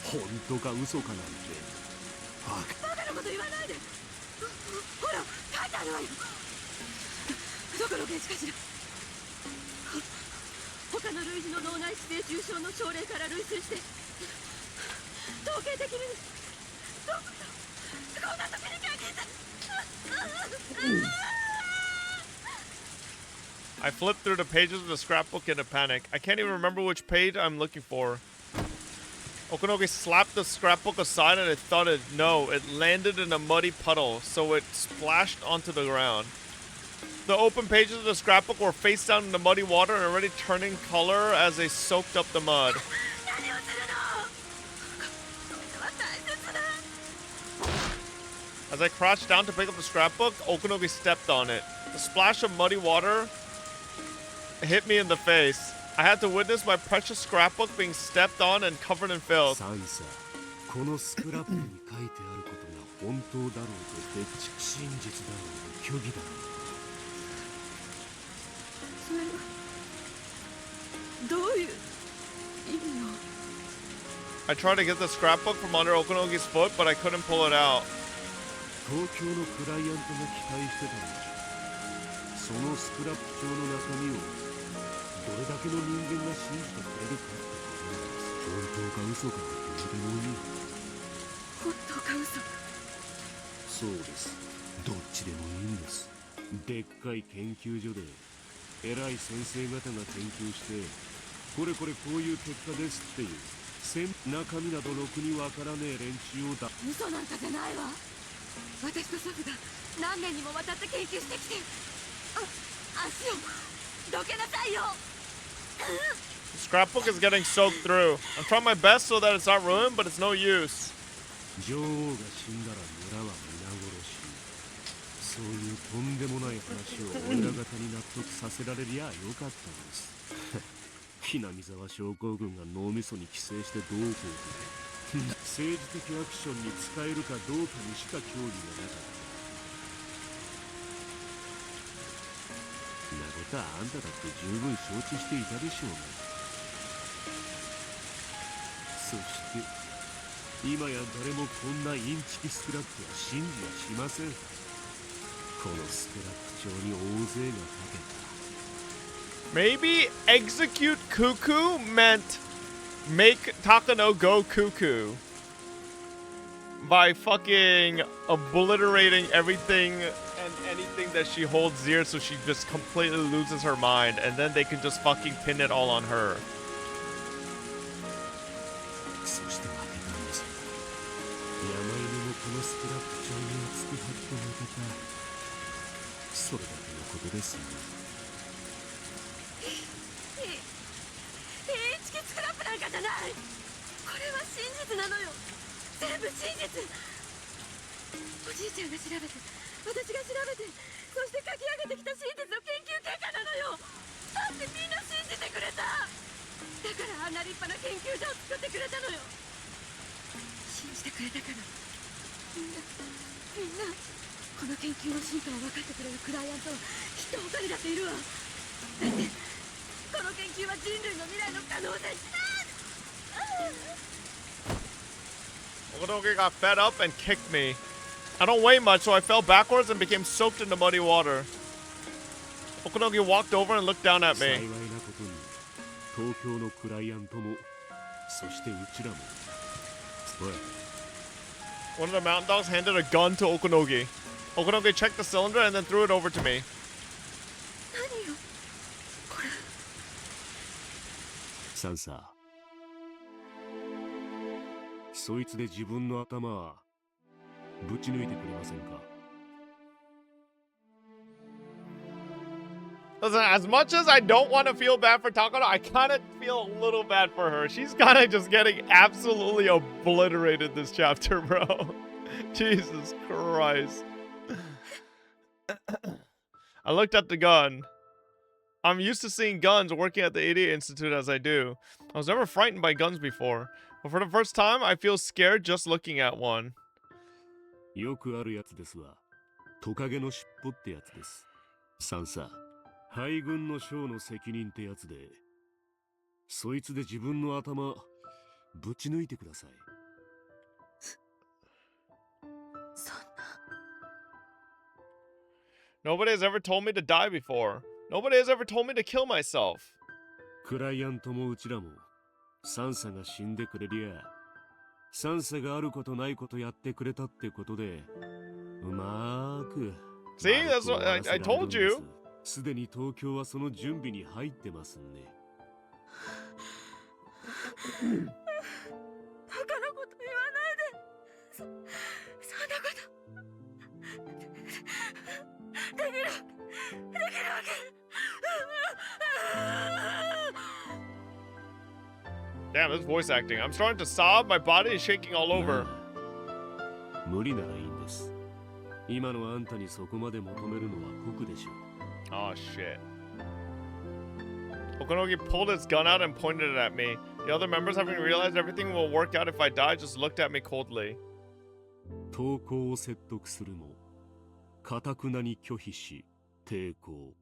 本当か嘘かなんてバカなこと言わないで。ほら書いてあるわよ。どこの刑事かしら。他の類似の脳内指定重症の症例から類推して統計的にこんな時に限って。I flipped through the pages of the scrapbook in a panic. I can't even remember which page I'm looking for. Okunogi slapped the scrapbook aside and it thudded. No, it landed in a muddy puddle, so it splashed onto the ground. The open pages of the scrapbook were face down in the muddy water and already turning color as they soaked up the mud. As I crouched down to pick up the scrapbook, Okunogi stepped on it. The splash of muddy water hit me in the face. I had to witness my precious scrapbook being stepped on and covered in filth. サンサ、このスクラップに書いてあることが本当だろうとでっち真実だろうと虚偽だろそれはどういう意味よ。 I tried to get the scrapbook from under Okunogi's foot, but I couldn't pull it out. 東京のクライアントが期待してたんだ。そのスクラップ帳の中身をどれだけの人間が信じてくれるかってことなんです。本当か嘘かはどうでもいい。本当か嘘か。そうです。どっちでもいいんです。でっかい研究所で偉い先生方が研究してこれこれこういう結果ですっていう中身などろくにわからねえ連中をだ。嘘なんかじゃないわ。私と祖父が何年にもわたって研究してきて、足をどけなさいよ。 The scrapbook is getting soaked through. I'm trying my best so that it's not ruined, but it's no use. 女王が死んだら村は皆殺し。そういうとんでもない話を俺ら方に納得させられりゃよかったんです。南沢症候群が脳みそに寄生してどうこうと。政治的アクションに使えるかどうかにしか興味がなかった。なことはあんただって十分承知していたでしょうが。そして今や誰もこんなインチキスクラップは信じやしません。このスクラップ帳に大勢がかけた。Maybe execute cuckoo meant make Takano go cuckoo by fucking obliterating everything and anything that she holds dear, so she just completely loses her mind, and then they can just fucking pin it all on her. そして負けたんです。山犬もこのスクラップ帳に熱く張って負けた。それだけのことですよ。インチキスクラップなんかじゃない。これは真実なのよ。全部真実。おじいちゃんが調べて、私が調べて、そして書き上げてきた真実の研究結果なのよ。だってみんな信じてくれた。だからあんな立派な研究所を作ってくれたのよ。信じてくれたから、みんなこの研究の進化を分かってくれるクライアントはきっと他にだっているわ。だってこの研究は人類の未来の可能性。Okonoge got fed up and kicked me. I don't weigh much, so I fell backwards and became soaked in the muddy water. Okonoge walked over and looked down at me. 幸いなことに東京のクライアントも、そしてうちらも。One of the mountain dogs handed a gun to Okonoge. Okonoge checked the cylinder and then threw it over to me. 何よこれ。サンサ、そいつで自分の頭ぶち抜いてくれませんか。Listen, as much as I don't want to feel bad for Takano, I kind of feel a little bad for her. She's kind of just getting absolutely obliterated this chapter, bro. Jesus Christ. I looked at the gun. I'm used to seeing guns working at the Idiot Institute as I do. I was never frightened by guns before, but for the first time, I feel scared just looking at one. よくあるやつですわ。トカゲの尻尾ってやつです。サンサ、敗軍の将の責任ってやつで、そいつで自分の頭ぶち抜いてください。そんな。Nobody has ever told me to die before. Nobody has ever told me to kill myself. クライアントもうちらも、サンサが死んでくれりゃ、サンサがあることないことやってくれたってことで、うまーく。See, that's what I told you. すでに東京はその準備に入ってますね。バカなこと言わないで。そんなことできるわけ。Damn, this voice acting. I'm starting to sob. My body is shaking all over. 無理ならいいんです。今のあんたにそこまで求めるのは酷でしょう。Oh shit. Okonogi pulled his gun out and pointed it at me. The other members, having realized everything will work out if I die, just looked at me coldly. 投降を説得するも、堅くなに拒否し、抵抗。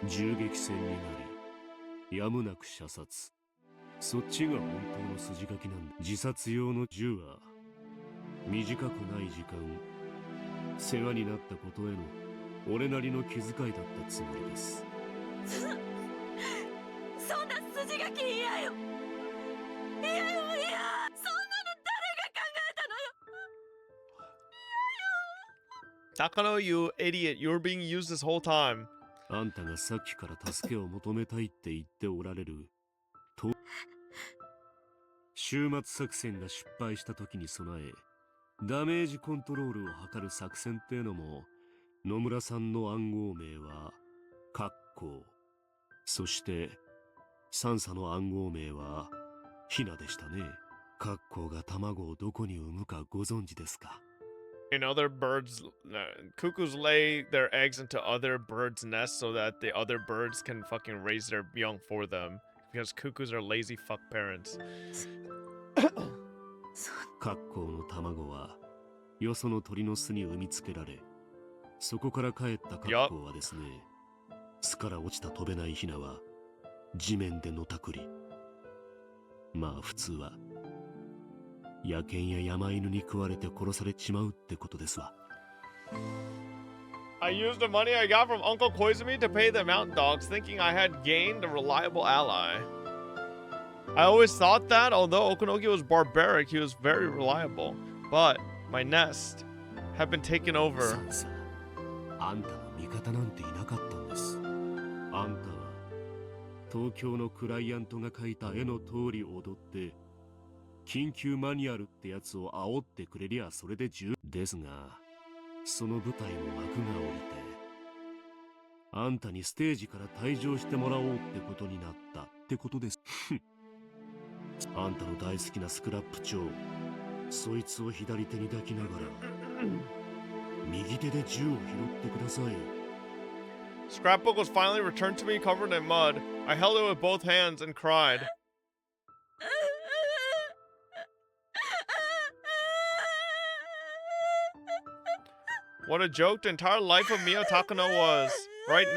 銃撃戦になり、やむなく射殺。そっちが本当の筋書きなんだ。自殺用の銃は、短くない時間、世話になったことへの俺なりの気遣いだったつもりです。そんな筋書き嫌よ。嫌よ、嫌。そんなの誰が考えたのよ。Takano, you idiot. You were being used this whole time. あんたがさっきから助けを求めたいって言っておられると、終末作戦が失敗した時に備え、ダメージコントロールを図る作戦ってのも、野村さんの暗号名はカッコウ、そしてサンサの暗号名はヒナでしたね。カッコウが卵をどこに産むかご存知ですか？ In other birds, cuckoos lay their eggs into other birds' nests so that the other birds can fucking raise their young for them. Because cuckoos are lazy fuck parents. 格好の卵はよその鳥の巣に産みつけられ、そこから帰った格好はですね、巣から落ちた飛べないヒナは地面でのたくり。まあ普通は野犬や山犬に食われて殺されちまうってことですわ。I used the money I got from Uncle Koizumi to pay the mountain dogs, thinking I had gained a reliable ally. I always thought that, although Okanogi was barbaric, he was very reliable. But my nest had been taken over. あんたの味方なんていなかったんです。あんたは東京のクライアントが描いた絵の通り踊って、緊急マニュアルってやつを煽ってくれりゃそれで十分ですが、その舞台の幕が降りて、あんたにステージから退場してもらおうってことになったってことです。あんたの大好きなスクラップ帳、そいつを左手に抱きながら右手で銃を拾ってください。 Scrapbook was finally returned to me covered in mud. I held it with both hands and cried. What a joke the entire life of Mio Takano was. Right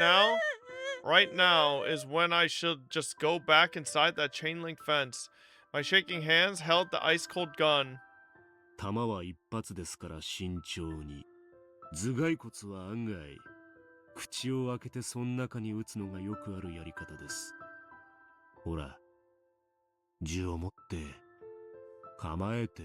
now is when I should just go back inside that chain link fence. My shaking hands held the ice cold gun. 弾は一発ですから慎重に。頭蓋骨は案外口を開けてその中に撃つのがよくあるやり方です。ほら、銃を持って構えて。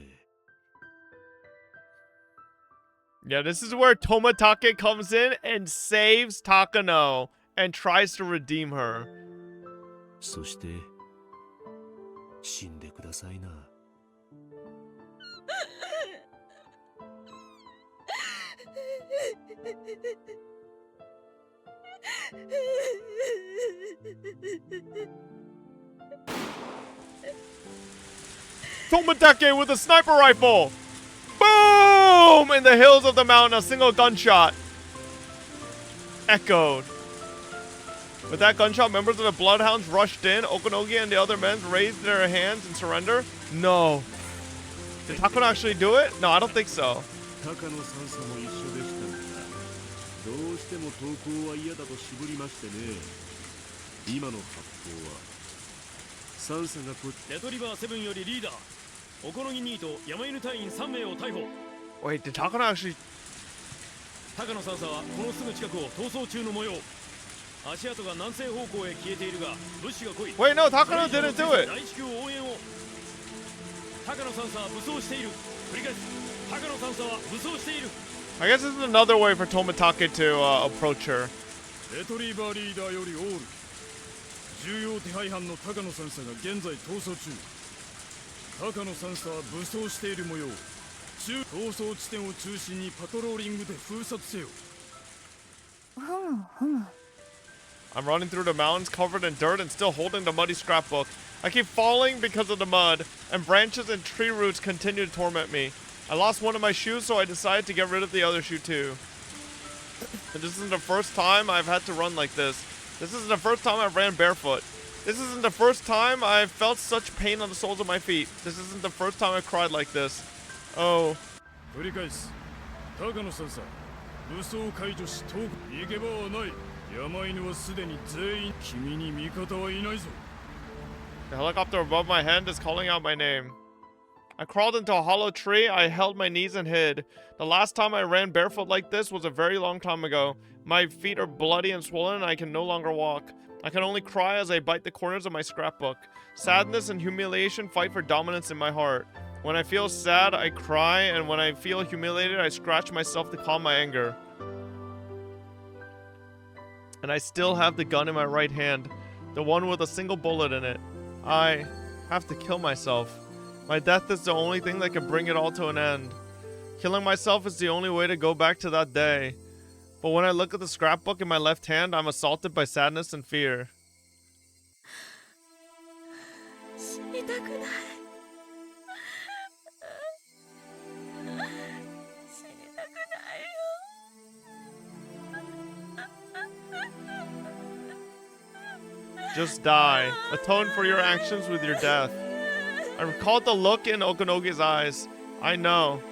Yeah, this is where Tomatake comes in and saves Takano and tries to redeem her. そして死んでくださいな。Tomatake with a sniper rifle! Boom! In the hills of the mountain, a single gunshot echoed. With that gunshot, members of the Bloodhounds rushed in. Okanogi and the other men raised their hands in surrender. No. Did Takano actually do it? No, I don't think so. 高野さんさも一緒でしたが、どうしても投降は嫌だと渋りましてね。今の発砲はサンサがレトリバー7よりリーダーおこのぎ2と山犬隊員3名を逮捕。 Wait, did Takano actually... 高野さんさはこのすぐ近くを逃走中の模様。足跡が南西方向へ消えているが物資が来い。 Wait, no, Takano didn't do it. 第一級応援を。高野さんさは武装している。繰り返す。高野さんさは武装している。 I guess this is another way for Tomatake to approach her. レトリバーリーダーよりオール。重要手配犯の高野さんさが現在逃走中。高野さんさは武装している模様。逃走地点を中心にパトローリングで封殺せよ。I'm running through the mountains covered in dirt and still holding the muddy scrapbook. I keep falling because of the mud, and branches and tree roots continue to torment me. I lost one of my shoes, so I decided to get rid of the other shoe too. And this isn't the first time I've had to run like this. This isn't the first time I've ran barefoot. This isn't the first time I've felt such pain on the soles of my feet. This isn't the first time I've cried like this. Oh. 繰り返す。高野さんさ、武装解除し、逃げ場はない。山犬はすでに全員。君に味方はいないぞ。 The helicopter above my head is calling out my name. I crawled into a hollow tree. I held my knees and hid. The last time I ran barefoot like this was a very long time ago. My feet are bloody and swollen and I can no longer walk. I can only cry as I bite the corners of my scrapbook. Sadness and humiliation fight for dominance in my heart. When I feel sad, I cry, and when I feel humiliated, I scratch myself to calm my anger. And I still have the gun in my right hand, the one with a single bullet in it. I have to kill myself. My death is the only thing that can bring it all to an end. Killing myself is the only way to go back to that day. But when I look at the scrapbook in my left hand, I'm assaulted by sadness and fear. 死にたくない。死にたくないよ。 Just die. Atone for your actions with your death. I recalled the look in Okanogi's eyes. I know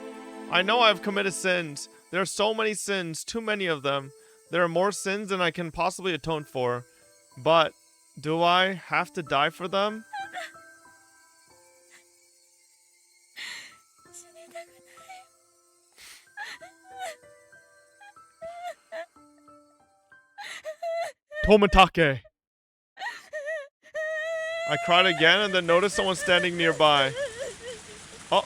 I've committed sins. There are so many sins, too many of them. There are more sins than I can possibly atone for. But, do I have to die for them? Tomitake. I cried again and then noticed someone standing nearby. Oh.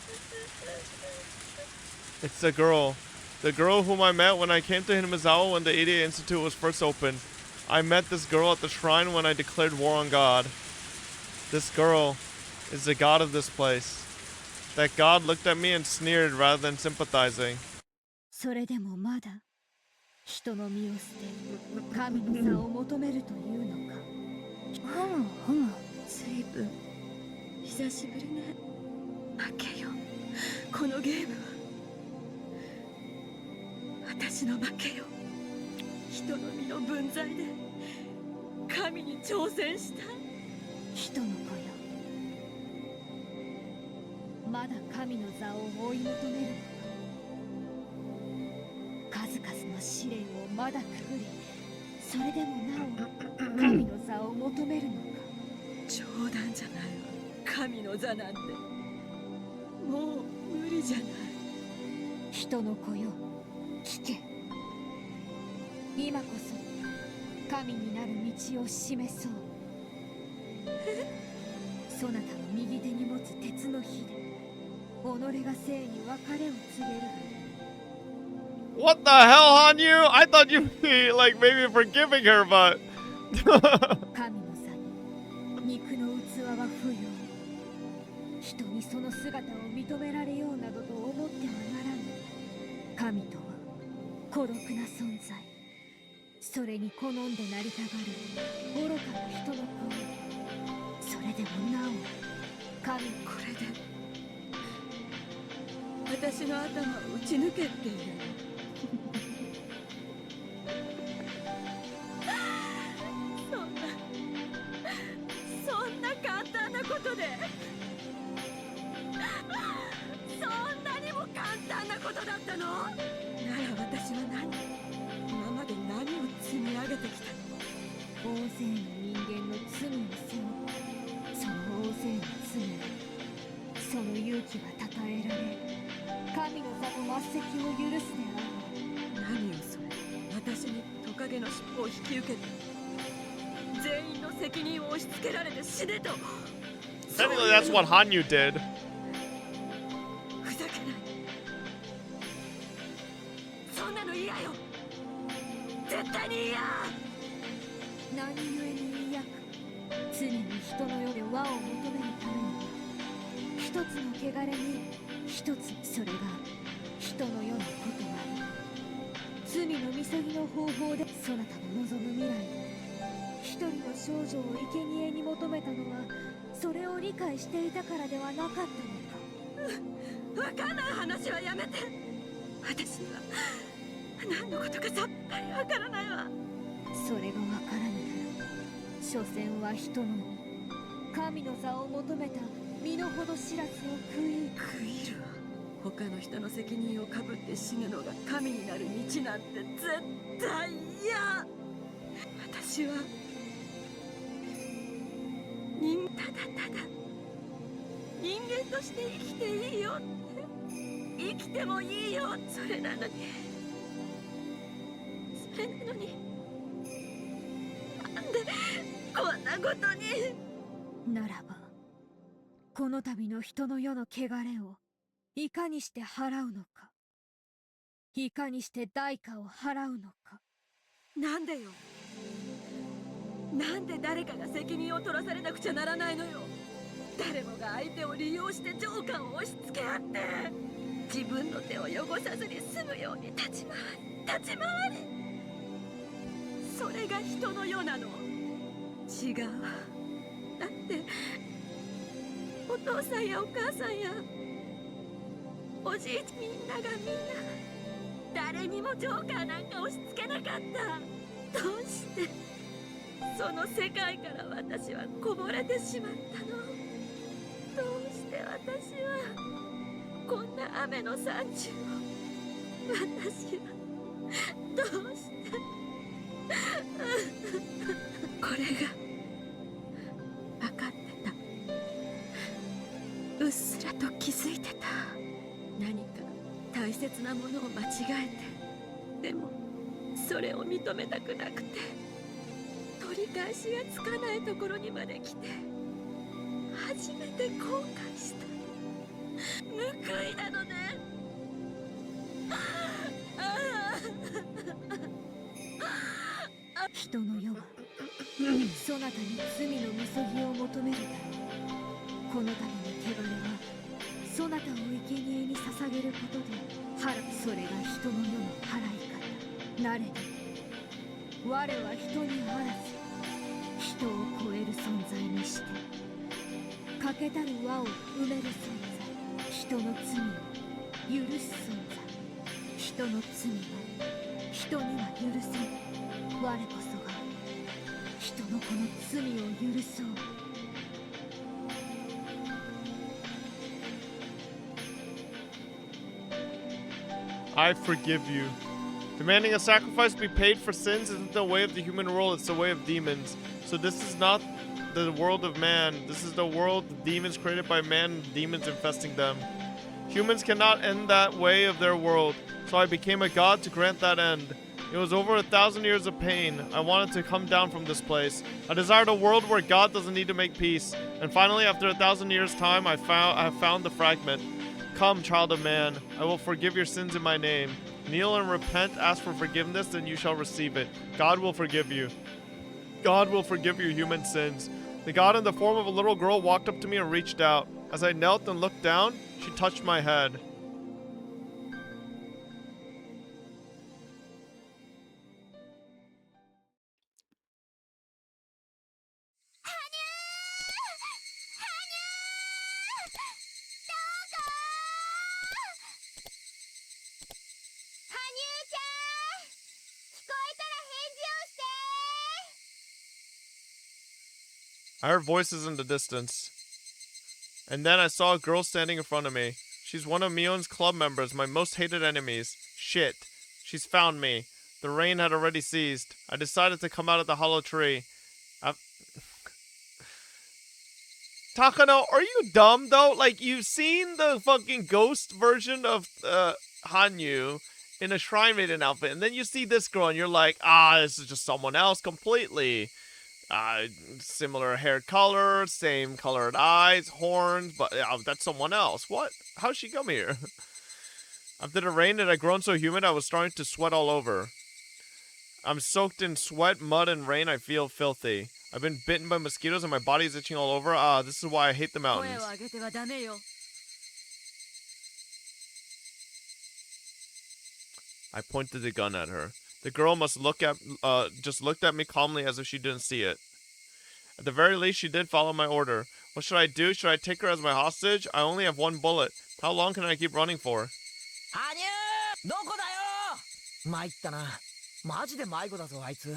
It's the girl. The girl whom I met when I came to Hinamizawa when the 88 Institute was first opened. I met this girl at the shrine when I declared war on God. This girl is the god of this place. That god looked at me and sneered rather than sympathizing. それでもまだ人の身を捨て神の座を求めるというのか。随分久しぶりね。負けよ。このゲームは私の負けよ。人の身の分際で神に挑戦した人の子よ。まだ神の座を追い求めるのか。数々の試練をまだくぐり、それでもなお神の座を求めるのか。冗談じゃないわ。神の座なんてもう無理じゃない。人の子よ、聞け。今こそ神になる道を示そう。そなたの右手に持つ鉄の火で己が生に別れを告げる。What the hell, Hanyu? I thought you'd be like maybe forgiving her, but 神の座に肉の器は不要。人にその姿を認められようなどと思ってはならぬ。神とは孤独な存在。それに好んでなりたがる愚かな人の子。それでもなお神、これで私の頭を打ち抜けっている。そんな簡単なことで、そんなにも簡単なことだったの？なら私は何？今まで何を積み上げてきたの？大勢の人間の罪を背負って、その大勢の罪を、その勇気はたたえられ、神の座の末席を許すであろう。何をそれ、私にトカゲの尻尾を引き受けて全員の責任を押し付けられて死ねと。 technically that's what Hanyu did. ふざけない。そんなの嫌よ。絶対に嫌。何故に嫌か。常に人の世で和を求めるために一つの汚れに一つ、それが人の世のことは罪のみそぎの方法でそなたの望む未来。一人の少女を生贄に求めたのはそれを理解していたからではなかったのか。わかんない話はやめて。私には何のことかさっぱりわからないわ。それがわからぬなら所詮は人の神の座を求めた身の程知らずを食いるわ。他の人の責任をかぶって死ぬのが神になる道なんて絶対嫌。私はただ人間として生きていいよって、生きてもいいよ。それなのになんでこんなことに。ならばこの度の人の世の汚れをいかにして払うのか。いかにして代価を払うのか。なんでよ。なんで誰かが責任を取らされなくちゃならないのよ。誰もが相手を利用してジョーカーを押し付け合って自分の手を汚さずに済むように立ち回り。それが人の世なの？違う。だってお父さんやお母さんやおじいちゃんみんな誰にもジョーカーなんか押し付けなかった。どうしてその世界から私はこぼれてしまったの？どうして私はこんな雨の山中を、私はどうしてこれが分かってた。うっすらと気づいてた。何か大切なものを間違えて、でもそれを認めたくなくて、取り返しがつかないところにまで来て初めて後悔した。報いなのね。人の世はそなたに罪のみそぎを求めるだろう。この度の汚れはそなたを生贄に捧げることで払う。それが人の世の払い方なれど、我は人にあらず人を超える存在にして、欠けたる輪を埋める存在、人の罪を許す存在。人の罪は人には許せん。我こそが人の子の罪を許そう。I forgive you. Demanding a sacrifice be paid for sins isn't the way of the human world, it's the way of demons. So this is not the world of man. This is the world of demons created by man and demons infesting them. Humans cannot end that way of their world, so I became a god to grant that end. It was over 1,000 years of pain. I wanted to come down from this place. I desired a world where God doesn't need to make peace. And finally, after 1,000 years' time, I have found the fragment. Come, child of man, I will forgive your sins in my name. Kneel and repent, ask for forgiveness, then you shall receive it. God will forgive you. God will forgive your human sins. The god in the form of a little girl walked up to me and reached out. As I knelt and looked down, she touched my head. I heard voices in the distance. And then I saw a girl standing in front of me. She's one of Mion's club members, my most hated enemies. Shit. She's found me. The rain had already ceased. I decided to come out of the hollow tree. Takano, are you dumb though? Like, you've seen the fucking ghost version of Hanyu in a Shrine Maiden outfit, and then you see this girl and you're like, this is just someone else completely. Similar hair color, same colored eyes, horns, but that's someone else. What? How'd she come here? After the rain, it had grown so humid I was starting to sweat all over. I'm soaked in sweat, mud, and rain. I feel filthy. I've been bitten by mosquitoes and my body is itching all over. This is why I hate the mountains. I pointed the gun at her. The girl must just looked at me calmly as if she didn't see it. At the very least, she did follow my order. What should I do? Should I take her as my hostage? I only have one bullet. How long can I keep running for? どこだよ。参ったな。マジで迷子だぞあいつ。見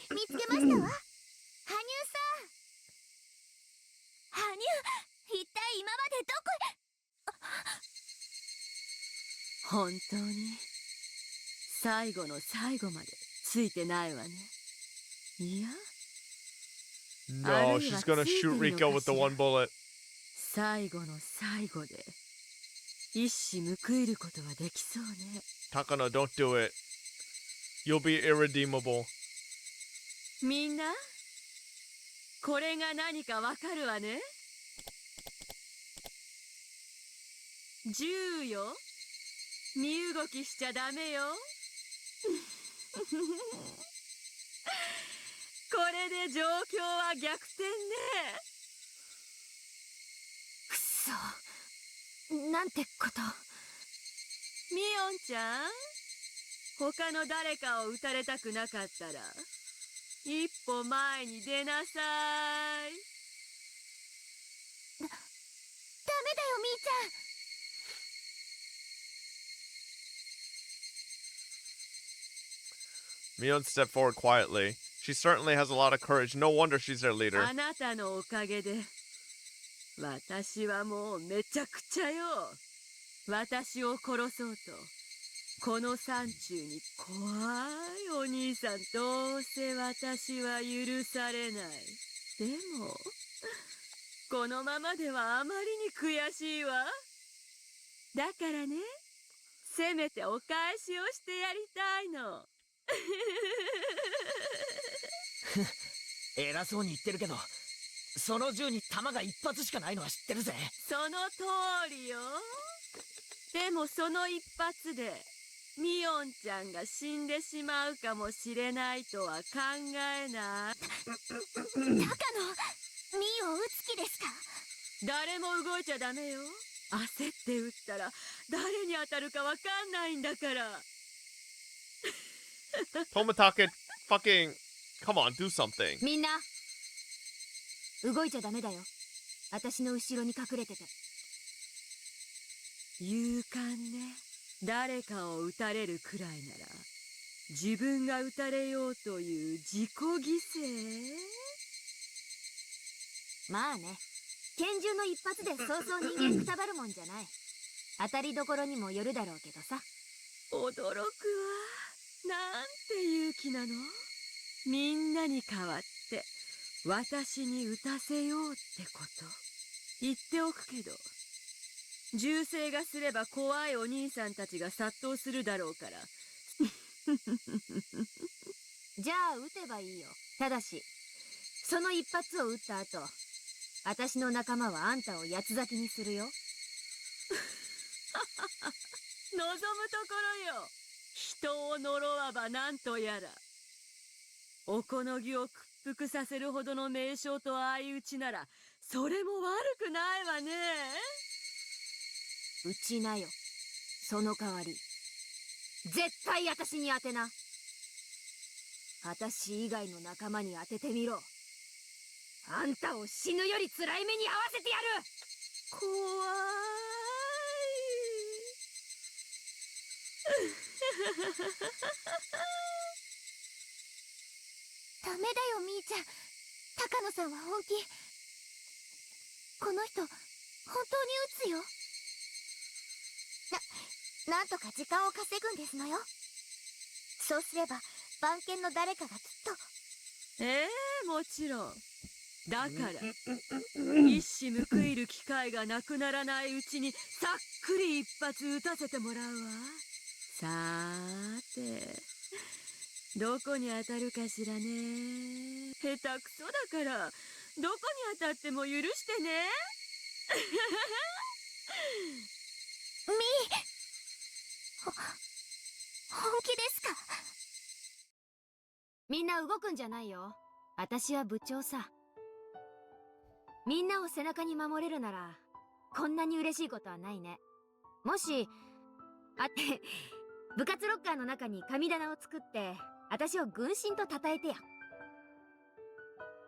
つけましたわ。羽生さん。羽生、一体今までどこへ。本当に最後の最後までついてないわね。いや。No, she's gonna shoot Rico with the one bullet. 最後の最後で一矢報いることはできそうね。Takano, don't do it. You'll be irredeemable. みんな、これが何かわかるわね。銃よ。身動きしちゃダメよ。これで状況は逆転ね。くそ、なんてこと。ミオンちゃん、他の誰かを撃たれたくなかったら一歩前に出なさい。ダメだよ、みーちゃん。Mion stepped forward quietly. She certainly has a lot of courage. No wonder she's their leader. あなたのおかげで私はもうめちゃくちゃよ。私を殺そうとこの山中に怖いお兄さん、どうせ私は許されない。でもこのままではあまりに悔しいわ。だからね、せめてお返しをしてやりたいの。偉そうに言ってるけど、その銃に弾が一発しかないのは知ってるぜ。その通りよ。でもその一発でミオンちゃんが死んでしまうかもしれないとは考えない？高野、ミオ撃つ気ですか？誰も動いちゃダメよ。焦って撃ったら誰に当たるかわかんないんだから。Tomatake, fucking, come on, do something. みんな動いちゃダメだよ。私の後ろに隠れてて。勇敢ね。誰かを撃たれるくらいなら自分が撃たれようという自己犠牲？まあね、拳銃の一発でそうそう人間くたばるもんじゃない。当たりどころにもよるだろうけどさ。驚くわ。なんて勇気なの。みんなに代わって私に撃たせようってこと。言っておくけど、銃声がすれば怖いお兄さんたちが殺到するだろうから。じゃあ撃てばいいよ。ただしその一発を撃った後、私の仲間はあんたを八つ咲きにするよ。望むところよ。人を呪わばなんとやら。おこのぎを屈服させるほどの名将と相打ちならそれも悪くないわね。撃ちなよ。その代わり絶対私に当てな。私以外の仲間に当ててみろ。あんたを死ぬより辛い目に遭わせてやる。怖ダメだよ、みーちゃん。高野さんは本気。この人本当に撃つよ。なんとか時間を稼ぐんですのよ。そうすれば番犬の誰かがきっと。もちろん。だから一矢報いる機会がなくならないうちにさっくり一発撃たせてもらうわ。さーてどこに当たるかしらね。下手くそだからどこに当たっても許してね。みー、本気ですか？みんな動くんじゃないよ。私は部長さ。みんなを背中に守れるならこんなに嬉しいことはないね。もし部活ロッカーの中に神棚を作って私を軍神と称えてや。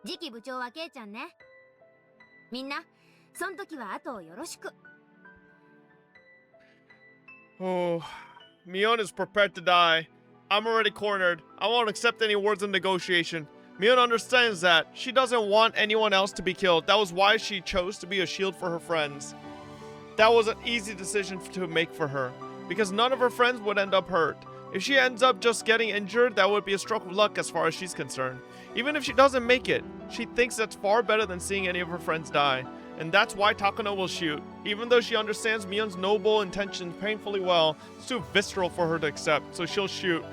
次期部長はケイちゃんね。みんなそん時は後をよろしく。Oh, Mion is prepared to die. I'm already cornered. I won't accept any words of negotiation. Mion understands that. She doesn't want anyone else to be killed. That was why she chose to be a shield for her friends. That was an easy decision to make for her, because none of her friends would end up hurt. If she ends up just getting injured, that would be a stroke of luck as far as she's concerned. Even if she doesn't make it, she thinks that's far better than seeing any of her friends die. And that's why Takano will shoot. Even though she understands Mion's noble intentions painfully well, it's too visceral for her to accept, so she'll shoot.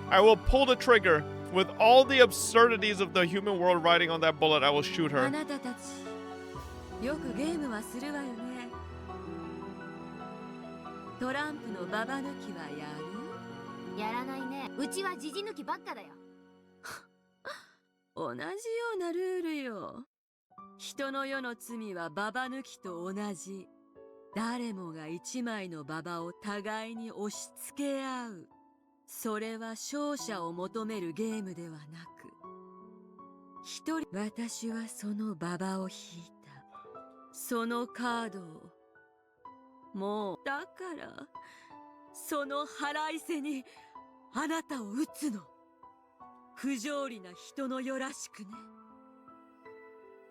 I will pull the trigger. With all the absurdities of the human world riding on that bullet, I will shoot her. あなたたちよくゲームはするわよね。トランプのババ抜きはやる？やらないね。うちはジジ抜きばっかだよ。同じようなルールよ。人の世の罪はババ抜きと同じ。誰もが一枚のババを互いに押し付け合う。それは勝者を求めるゲームではなく、一人、私はそのババを引いた。そのカードを。もう、だから、その腹いせにあなたを撃つの。不条理な人の世らしくね。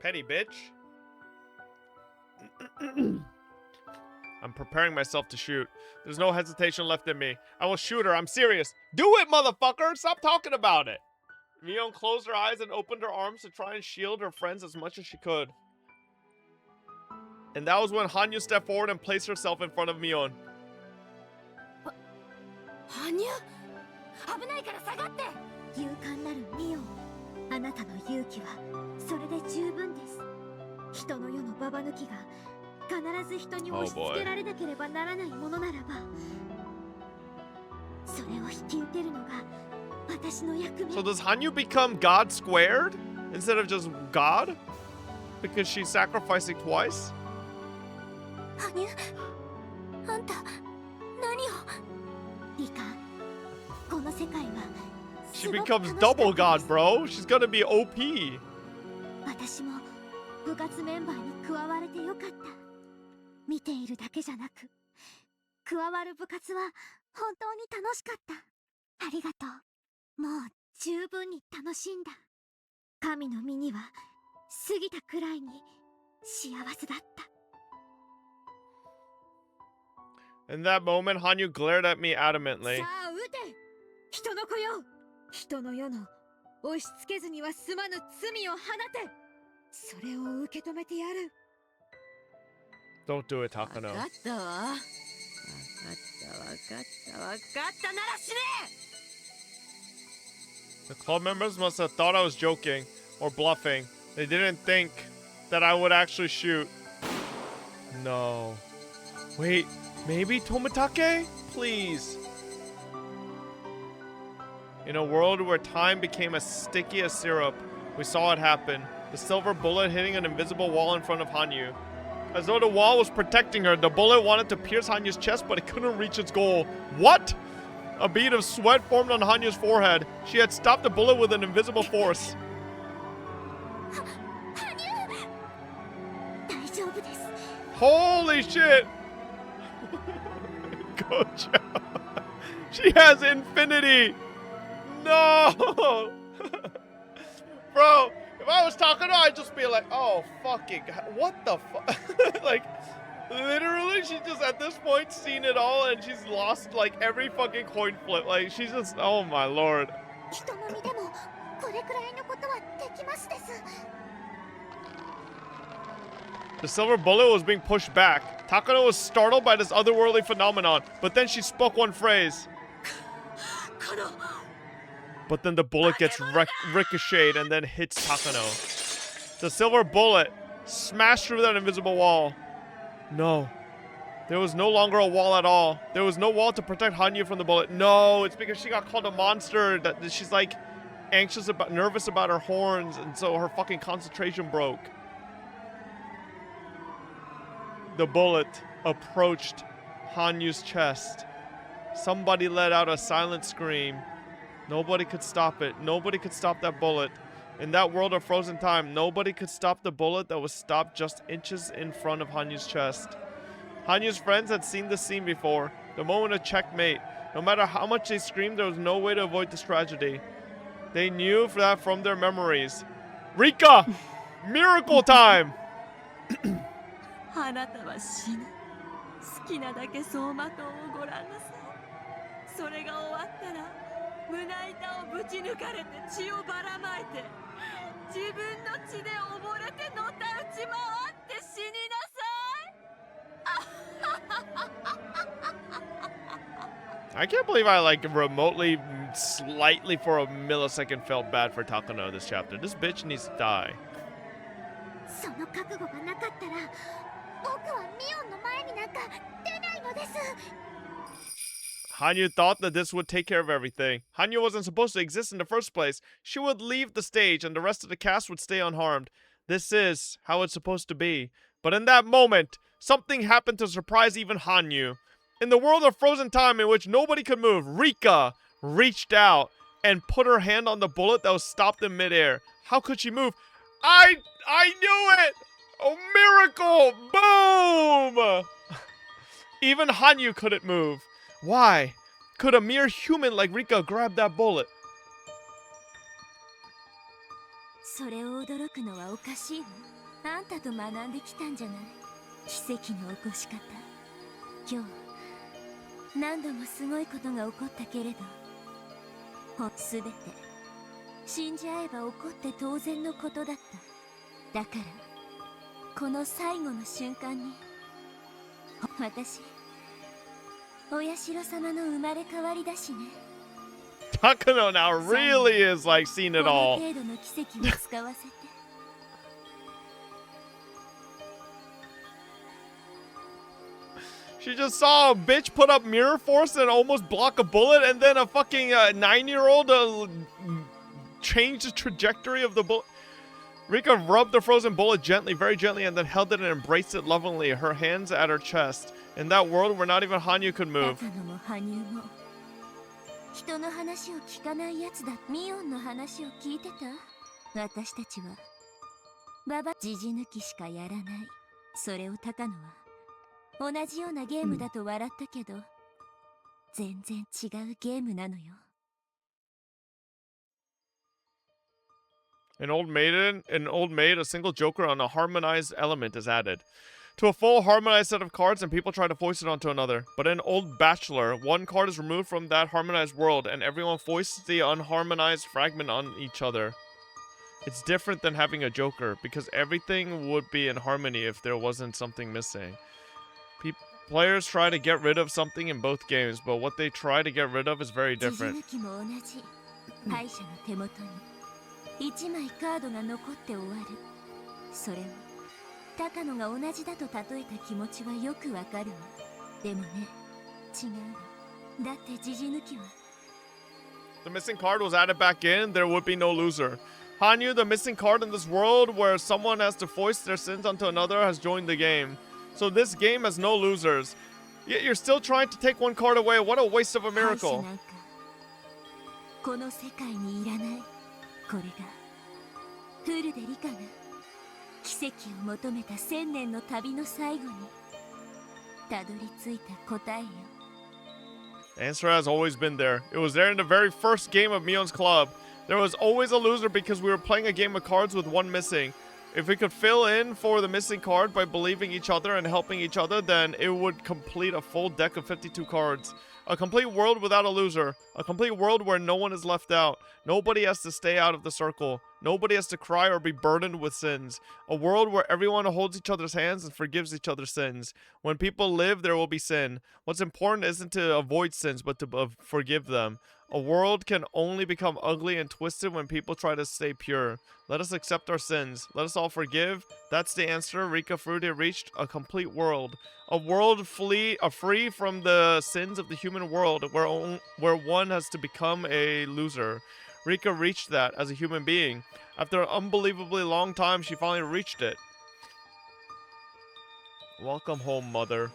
Petty bitch. I'm preparing myself to shoot. There's no hesitation left in me. I will shoot her. I'm serious. Do it, motherfucker! Stop talking about it! Mion closed her eyes and opened her arms to try and shield her friends as much as she could. And that was when Hanyu stepped forward and placed herself in front of Mion. Hanyu? 危ないから下がって。勇敢なるミオン、あなたの勇気はそれで十分です。人の世のババ抜きが必ず人に押し付けられなければならないものならば、それを引き受けるのが私の役目。 So does Hanyu become God squared instead of just God? Because she's sacrificing twice? 羽生、あんた何を？リカ、この世界は She becomes double God, bro. She's gonna be OP. 私も部活メンバーに加われてよかった。見ているだけじゃなく、加わる部活は本当に楽しかった。ありがとう。もう十分に楽しんだ。神の身には過ぎたくらいに幸せだった。 In that moment, Hanyu glared at me adamantly. さあ撃て、人の子よ。人の世の押し付けずには済まぬ罪を放て。それを受け止めてやる。 Don't do it, Takano. わかったわ。わかったなら死ね。 The club members must have thought I was joking or bluffing. They didn't think that I would actually shoot. No. Wait, maybe Tomitake? Please. In a world where time became as sticky as syrup, we saw it happen. The silver bullet hitting an invisible wall in front of Hanyu. As though the wall was protecting her, the bullet wanted to pierce Hanyu's chest, but it couldn't reach its goal. What? A bead of sweat formed on Hanyu's forehead. She had stopped the bullet with an invisible force. Holy shit! Gojo. She has infinity! No! Bro, if I was talking to her, I'd just be like, oh, fucking, what the fuck? Like, literally, she's just at this point seen it all and she's lost, like, every fucking coin flip. Like, she's just, oh my lord. The silver bullet was being pushed back. Takano was startled by this otherworldly phenomenon, but then she spoke one phrase. But then the bullet gets ricocheted and then hits Takano. The silver bullet smashed through that invisible wall. No. There was no longer a wall at all. There was no wall to protect Hanyu from the bullet. No, it's because she got called a monster. That she's like nervous about her horns, and so her fucking concentration broke. The bullet approached Hanyu's chest. Somebody let out a silent scream. Nobody could stop it. Nobody could stop that bullet. In that world of frozen time, nobody could stop the bullet that was stopped just inches in front of Hanyu's chest. Hanyu's friends had seen this scene before. The moment of checkmate. No matter how much they screamed, there was no way to avoid this tragedy. They knew that from their memories. Rika! Miracle time! あなたは死ぬ。好きなだけ走馬灯をご覧なさい。それが終わったら胸板をぶち抜かれて血をばらまいて、自分の血で溺れてのたうち回って死になさい。 I can't believe I like remotely, slightly for a millisecond felt bad for Takano this chapter. This bitch needs to die. その覚悟がなかったら、僕はミオンの前になんか出ないのです。 Hanyu thought that this would take care of everything. Hanyu wasn't supposed to exist in the first place. She would leave the stage and the rest of the cast would stay unharmed. This is how it's supposed to be. But in that moment, something happened to surprise even Hanyu. In the world of frozen time in which nobody could move, Rika reached out and put her hand on the bullet that was stopped in midair. How could she move? I knew it! A miracle! Boom! Even Hanyu couldn't move. Why could a mere human like Rika grab that bullet? それを驚くのはおかしいわ。あんたと学んできたんじゃない。奇跡の起こし方。今日何度もすごいことが起こったけれど、すべて死んじゃえば起こって当然のことだった。だからこの最後の瞬間に私お社様の生まれ変わりだしね。 Takano now really is like seeing it この all. 程度の奇跡を使わせて。 She just saw a bitch put up mirror force and almost block a bullet, and then a fucking 9-year-old changed the trajectory of the bullet. Rika rubbed the frozen bullet gently, very gently, and then held it and embraced it lovingly, her hands at her chest. In that world where not even Hanyu could move. 人の話を聞かないやつだ。ミオンの話を聞いてた？私たちはババジジ抜きしかやらない。それを高野は同じようなゲームだと笑ったけど、全然違うゲームなのよ。An old maid, a single joker on a harmonized element is added. To a full harmonized set of cards, and people try to foist it onto another. But in Old Bachelor, one card is removed from that harmonized world, and everyone foists the unharmonized fragment on each other. It's different than having a joker, because everything would be in harmony if there wasn't something missing. Players try to get rid of something in both games, but what they try to get rid of is very different. 敗者の手元に1枚カードが残って終わる。それを高野が同じだと例えた気持ちはよくわかるわ。でもね、違う。だってジジ抜きは The missing card was added back in, there would be no loser. Hanyu, the missing card in this world where someone has to foist their sins onto another, has joined the game. So this game has no losers. Yet you're still trying to take one card away. What a waste of a miracle. この世界にいらない。これがフルでリカが奇跡を求めた1000年の旅の最後にたどり着いた答えよ。 The answer has always been there. It was there in the very first game of Mion's Club. There was always a loser because we were playing a game of cards with one missing. If we could fill in for the missing card by believing each other and helping each other, then it would complete a full deck of 52 cards. A complete world without a loser. A complete world where no one is left out. Nobody has to stay out of the circle. Nobody has to cry or be burdened with sins. A world where everyone holds each other's hands and forgives each other's sins. When people live, there will be sin. What's important isn't to avoid sins, but to forgive them. A world can only become ugly and twisted when people try to stay pure. Let us accept our sins. Let us all forgive. That's the answer Rika Fruity reached. A complete world. A world free from the sins of the human world, where one has to become a loser. Rika reached that as a human being. After an unbelievably long time, she finally reached it. Welcome home, mother.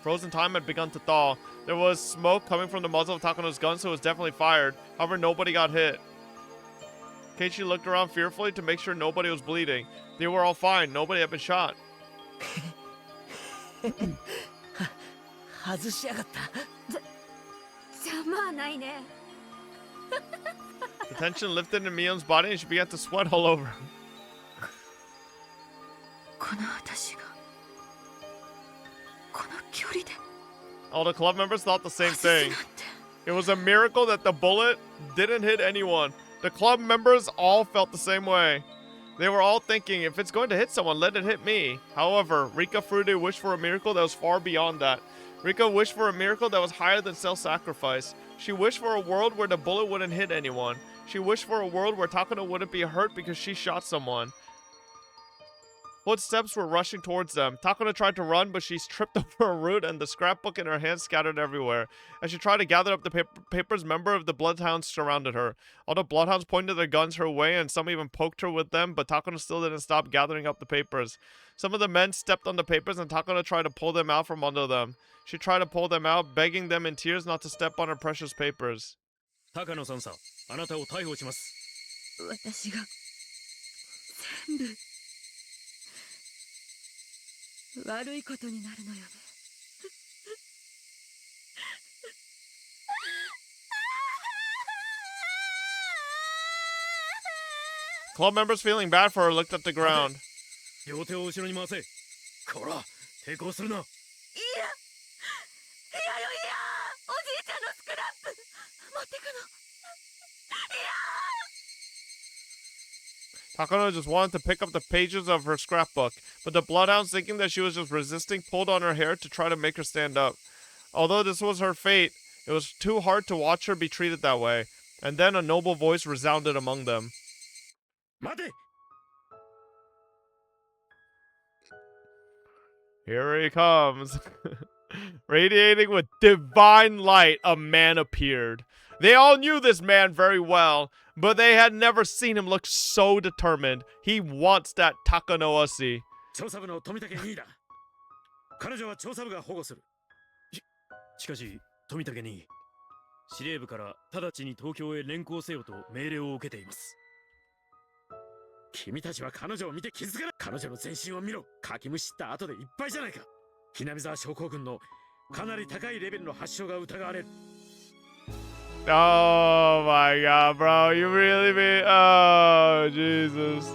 Frozen time had begun to thaw. There was smoke coming from the muzzle of Takano's gun, so it was definitely fired. However, nobody got hit. Keiichi looked around fearfully to make sure nobody was bleeding. They were all fine. Nobody had been shot. 外しやがった。邪魔はないね。 The tension lifted in Mion's body and she began to sweat all over. この私がこの距離で All the club members thought the same thing. It was a miracle that the bullet didn't hit anyone. The club members all felt the same way. They were all thinking, if it's going to hit someone, let it hit me. However, Rika Fruity wished for a miracle that was far beyond that. Rika wished for a miracle that was higher than self-sacrifice. She wished for a world where the bullet wouldn't hit anyone. She wished for a world where Takano wouldn't be hurt because she shot someone. Footsteps were rushing towards them. Takano tried to run, but she tripped over a root and the scrapbook in her hand scattered everywhere. As she tried to gather up the papers, members of the Bloodhounds surrounded her. All the Bloodhounds pointed their guns her way, and some even poked her with them, but Takano still didn't stop gathering up the papers. Some of the men stepped on the papers, and Takano tried to pull them out from under them. She tried to pull them out, begging them in tears not to step on her precious papers. 高野さんさ、あなたを逮捕します。私が全部悪いことになるのよね。Club members feeling bad for her looked at the ground. 両手を後ろに回せ。こら、抵抗するな。いや、いやよ、いや、おじいちゃんのスクラップ持ってくの。Takano just wanted to pick up the pages of her scrapbook, but the bloodhounds, thinking that she was just resisting, pulled on her hair to try to make her stand up. Although this was her fate, it was too hard to watch her be treated that way. And then a noble voice resounded among them. Mate! Here he comes. Radiating with divine light, a man appeared. They all knew this man very well, but they had never seen him look so determined. He wants that Takano-asi. 調査部の富武兄だ。彼女は調査部が保護する。しかし、富武兄、司令部から直ちに東京へ連行せよと命令を受けています。君たちは彼女を見て気づかない。彼女の全身を見ろ。かきむしった後でいっぱいじゃないか。ひなみ沢症候群のかなり高いレベルの発症が疑われる。Oh my god, bro. You really mean... Oh, Jesus.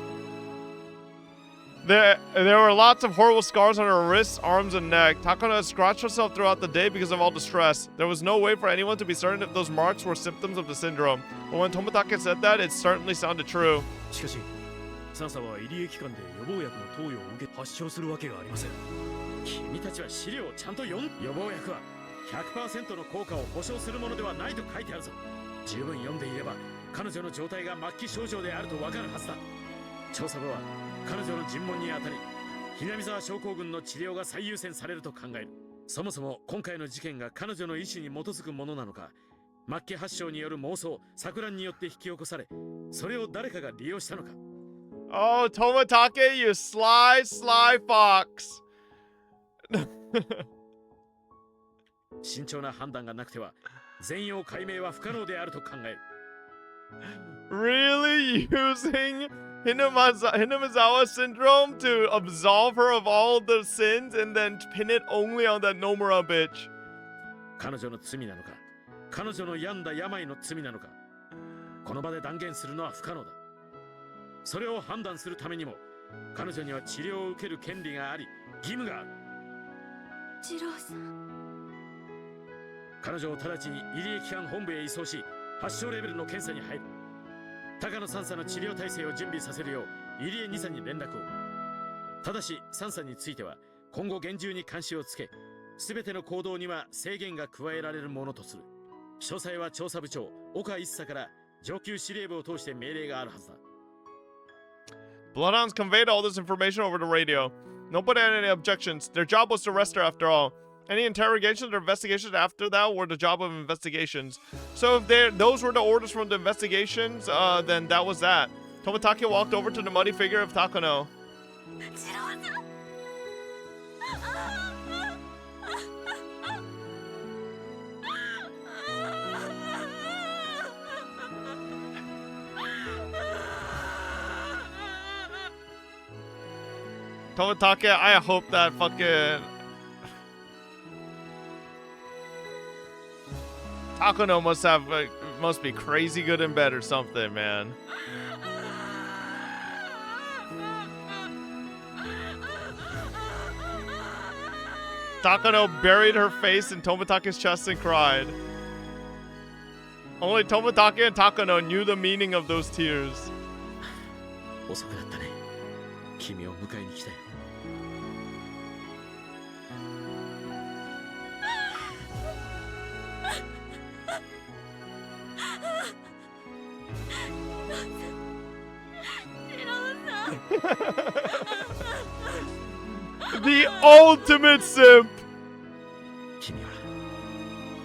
There were lots of horrible scars on her wrists, arms, and neck. Takano had scratched herself throughout the day because of all the stress. There was no way for anyone to be certain if those marks were symptoms of the syndrome. But when Tomitake said that, it certainly sounded true. しかし、サンサは入江機関で予防薬の投与を受け発症するわけがありません。君たちは資料をちゃんと読ん。予防薬は 100% の効果を保証するものではないと書いてあるぞ。十分読んでいれば彼女の状態が末期症状であるとわかるはずだ。調査部は彼女の尋問にあたり、ひなみ沢症候群の治療が最優先されると考える。そもそも今回の事件が彼女の意思に基づくものなのか、末期発症による妄想、錯乱によって引き起こされ、それを誰かが利用したのか。Oh, Tomitake, you sly fox. 慎重な判断がなくては全容解明は不可能であると考える。Really using Hinamizawa syndrome to absolve her of all the sins and then pin it only on that Nomura bitch. 彼女の罪なのか、彼女の病んだ病の罪なのか、この場で断言するのは不可能だ。それを判断するためにも、彼女には治療を受ける権利があり、義務がある。次郎さん。彼女を直ちに入江機関本部へ移送し、発症レベルの検査に入る。高野三佐の治療体制を準備させるよう入江二佐に連絡を。ただし三佐については今後厳重に監視をつけ、すべての行動には制限が加えられるものとする。詳細は調査部長岡一佐から上級司令部を通して命令があるはずだ。Bloodhounds conveyed all this information over the radio. Nobody had any objections. Their job was to arrest her after all. Any interrogations or investigations after that were the job of investigations. So if those were the orders from the investigations, then that was that. Tomitake walked over to the muddy figure of Takano. Tomitake, I hope that fucking... Takano must be crazy good in bed or something, man. Takano buried her face in Tomitake's chest and cried. Only Tomitake and Takano knew the meaning of those tears. 遅くなったね。君を迎えに来たよ。The ultimate simp!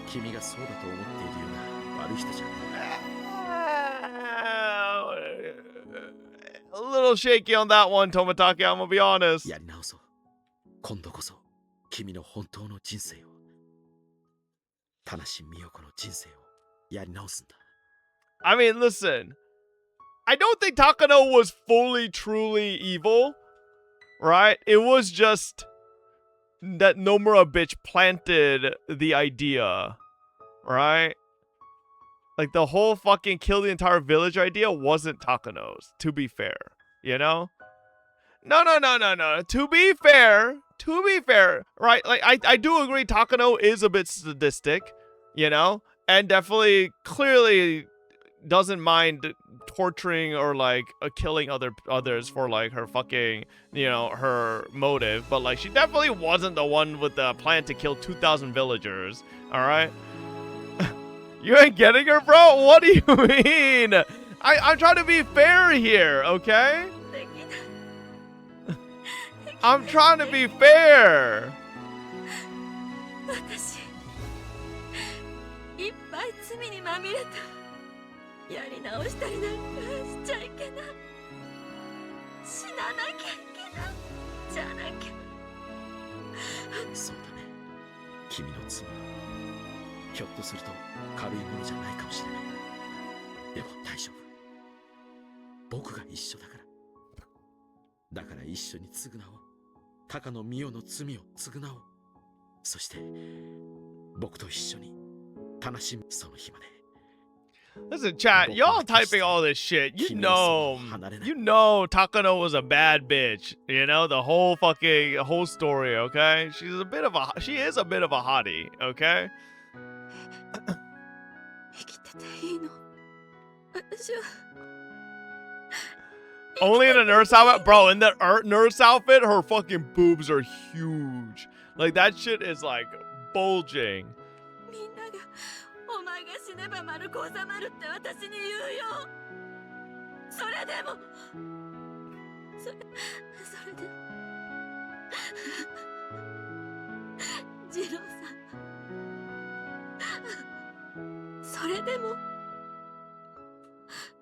君がそうだと思っているような悪い人じゃない。A little shaky on that one, Tomitake, I'm gonna be honest. やり直そう。今度こそ君の本当の人生を、田無美代子の人生をやり直すんだ。I mean, listen. I don't think Takano was fully, truly evil, right? It was just that Nomura bitch planted the idea, right? Like, the whole fucking kill the entire village idea wasn't Takano's, to be fair, you know? No. To be fair, right? Like I do agree Takano is a bit sadistic, you know, and definitely clearly doesn't mind torturing or like killing others for like her fucking, you know, her motive, but like she definitely wasn't the one with the plan to kill 2,000 villagers. All right. You ain't getting her, bro? What do you mean? I'm trying to be fair here, okay? I'm trying to be fair. 私いっぱい罪にまみれた。やり直したりなんかしちゃいけない。死ななきゃいけない。じゃなきゃ。そうだね。君の罪はひょっとすると軽いものじゃないかもしれない。でも大丈夫。僕が一緒だから。だから一緒に償おう。高野美代の罪を償おう。そして僕と一緒に楽しむその日まで。Listen, chat, y'all typing all this shit. You know Takano was a bad bitch. You know the whole story. Okay, she is a bit of a hottie. Okay. Only in a nurse outfit, bro. In that nurse outfit, her fucking boobs are huge. Like that shit is like bulging. お前が死ねば丸く収まるって私に言うよ。それでもそれで次郎さんそれでも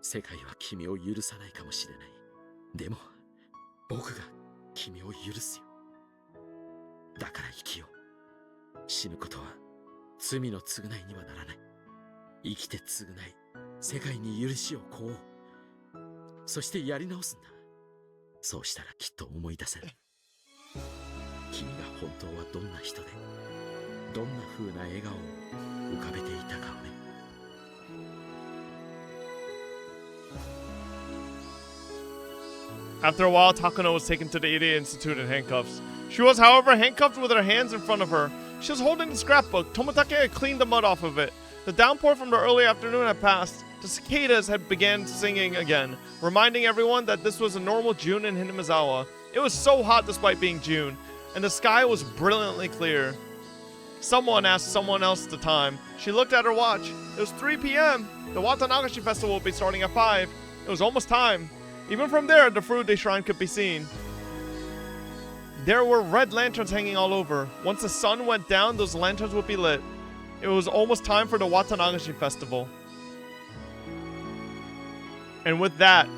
世界は君を許さないかもしれない。でも僕が君を許すよ。だから生きよう。死ぬことは罪の償いにはならない。生きて償い、世界に許しを請おう。そしてやり直すんだ。そうしたらきっと思い出せる。君が本当はどんな人で、どんな風な笑顔を浮かべていたかをね。After a while, Takano was taken to the Idiot Institute in handcuffs. She was, however, handcuffed with her hands in front of her. She was holding the scrapbook. Tomotake had cleaned the mud off of it. The downpour from the early afternoon had passed. The cicadas had begun singing again, reminding everyone that this was a normal June in Hinamizawa. It was so hot despite being June, and the sky was brilliantly clear. Someone asked someone else the time. She looked at her watch. It was 3 p.m. The Watanagashi festival would be starting at 5. It was almost time. Even from there, the Furude Shrine could be seen. There were red lanterns hanging all over. Once the sun went down, those lanterns would be lit. It was almost time for the Watanagashi festival. And with that,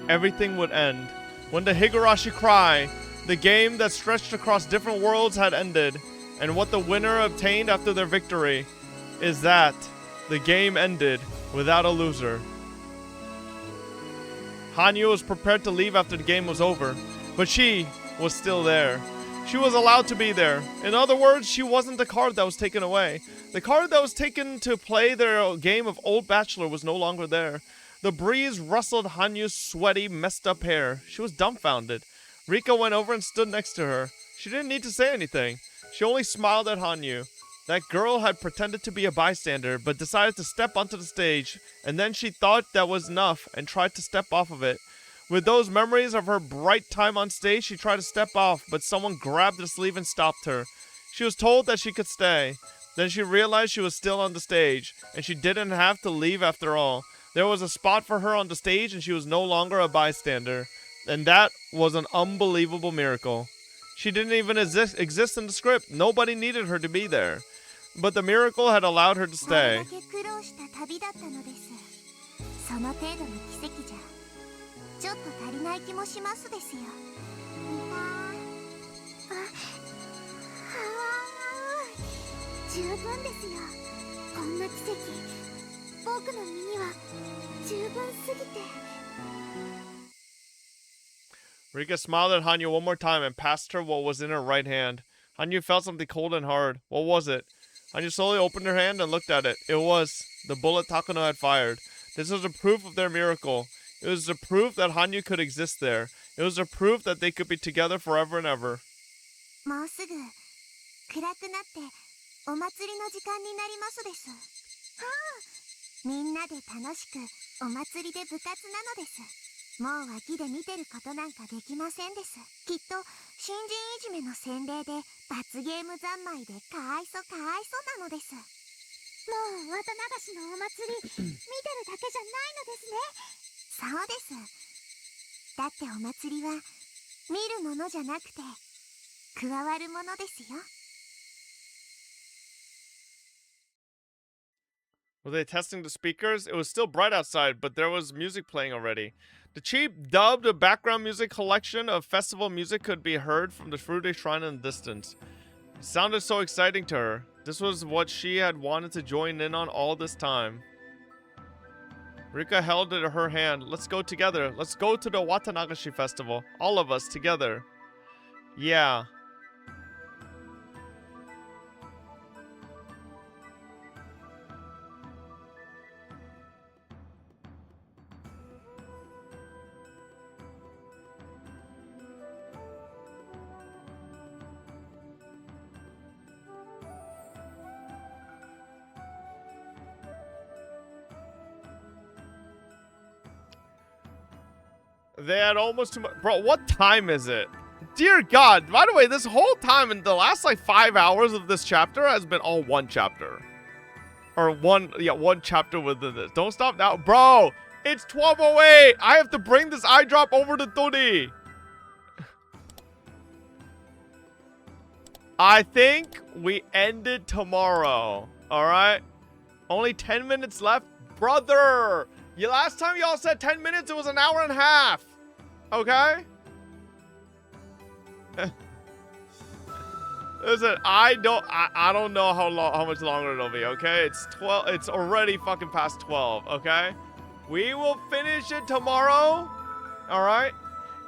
everything would end. When the Higurashi cry, the game that stretched across different worlds had ended, and what the winner obtained after their victory is that the game ended without a loser. Hanyu was prepared to leave after the game was over, but she was still there. She was allowed to be there. In other words, she wasn't the card that was taken away. The card that was taken to play their game of Old Bachelor was no longer there. The breeze rustled Hanyu's sweaty, messed up hair. She was dumbfounded. Rika went over and stood next to her. She didn't need to say anything. She only smiled at Hanyu. That girl had pretended to be a bystander, but decided to step onto the stage, and then she thought that was enough and tried to step off of it. With those memories of her bright time on stage, she tried to step off, but someone grabbed her sleeve and stopped her. She was told that she could stay. Then she realized she was still on the stage, and she didn't have to leave after all. There was a spot for her on the stage, and she was no longer a bystander. And that was an unbelievable miracle. She didn't even exist in the script. Nobody needed her to be there. But the miracle had allowed her to stay. Rika smiled at Hanyu one more time and passed her what was in her right hand. Hanyu felt something cold and hard. What was it? Hanyu slowly opened her hand and looked at it. It was the bullet Takano had fired. This was a proof of their miracle. It was the proof that Hanyu could exist there. It was a proof that they could be together forever and ever. もうすぐ暗くなってお祭りの時間になりますです。みんなで楽しくお祭りで部活なのです。もう脇で見てることなんかできませんです。きっと新人いじめの洗礼で罰ゲーム三昧でかわいそかわいそなのです。もう綿流しのお祭り見てるだけじゃないのですね。そうです。だってお祭りは見るものじゃなくて加わるものですよ。Were they testing the speakers? It was still bright outside, but there was music playing already. The cheap, dubbed background music collection of festival music could be heard from the fruity shrine in the distance. It sounded so exciting to her. This was what she had wanted to join in on all this time. Rika held it in her hand. Let's go together. Let's go to the Watanagashi festival. All of us together. Yeah. They had almost too much. Bro, what time is it? Dear God. By the way, this whole time in the last like 5 hours of this chapter has been all one chapter. Or one chapter within this. Don't stop now. Bro, it's 12:08. I have to bring this eye drop over to Tori. I think we end it tomorrow. Alright? Only 10 minutes left. Brother! Last time y'all said 10 minutes, it was an hour and a half. Okay? Listen, I don't know how much longer it'll be, okay? It's 12. It's already fucking past 12, okay? We will finish it tomorrow. All right?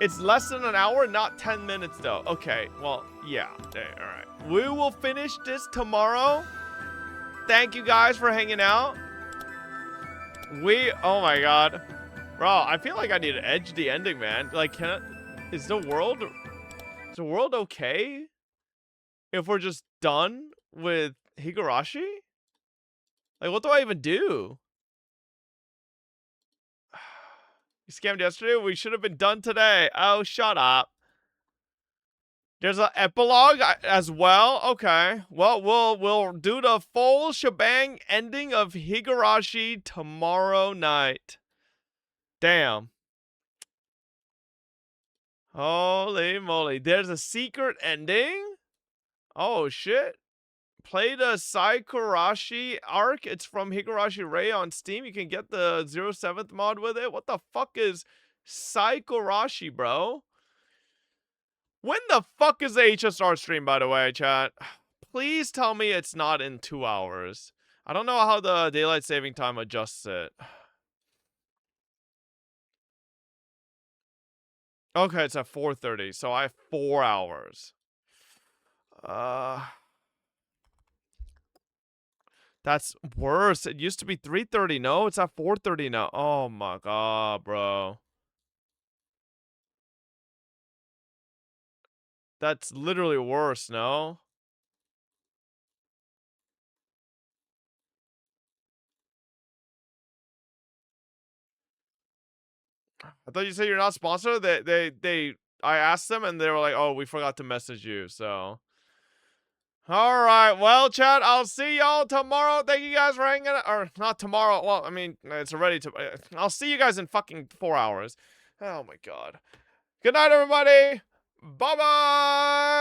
It's less than an hour, not 10 minutes though. Okay, well, yeah. Okay, all right. We will finish this tomorrow. Thank you guys for hanging out. Oh my God. Bro, I feel like I need to edge the ending, man. Like, is the world okay if we're just done with Higurashi? Like, what do I even do? You scammed yesterday? We should have been done today. Oh, shut up. There's an epilogue as well? Okay. Well, we'll do the full shebang ending of Higurashi tomorrow night. Damn. Holy moly. There's a secret ending? Oh, shit. Play the Saikurashi arc. It's from Higurashi Rei on Steam. You can get the 07th mod with it. What the fuck is Saikurashi, bro? When the fuck is the HSR stream, by the way, chat? Please tell me it's not in 2 hours. I don't know how the daylight saving time adjusts it. Okay, it's at 4:30, so I have 4 hours. That's worse. It used to be 3:30. No, it's at 4:30 now. Oh my God, bro. That's literally worse, no? I thought you said you're not sponsored. I asked them and they were like, "Oh, we forgot to message you." So, all right, well, chat, I'll see y'all tomorrow. Thank you guys for hanging out. Or not tomorrow. Well, I mean, it's already I'll see you guys in fucking 4 hours. Oh my God. Good night, everybody. Bye bye.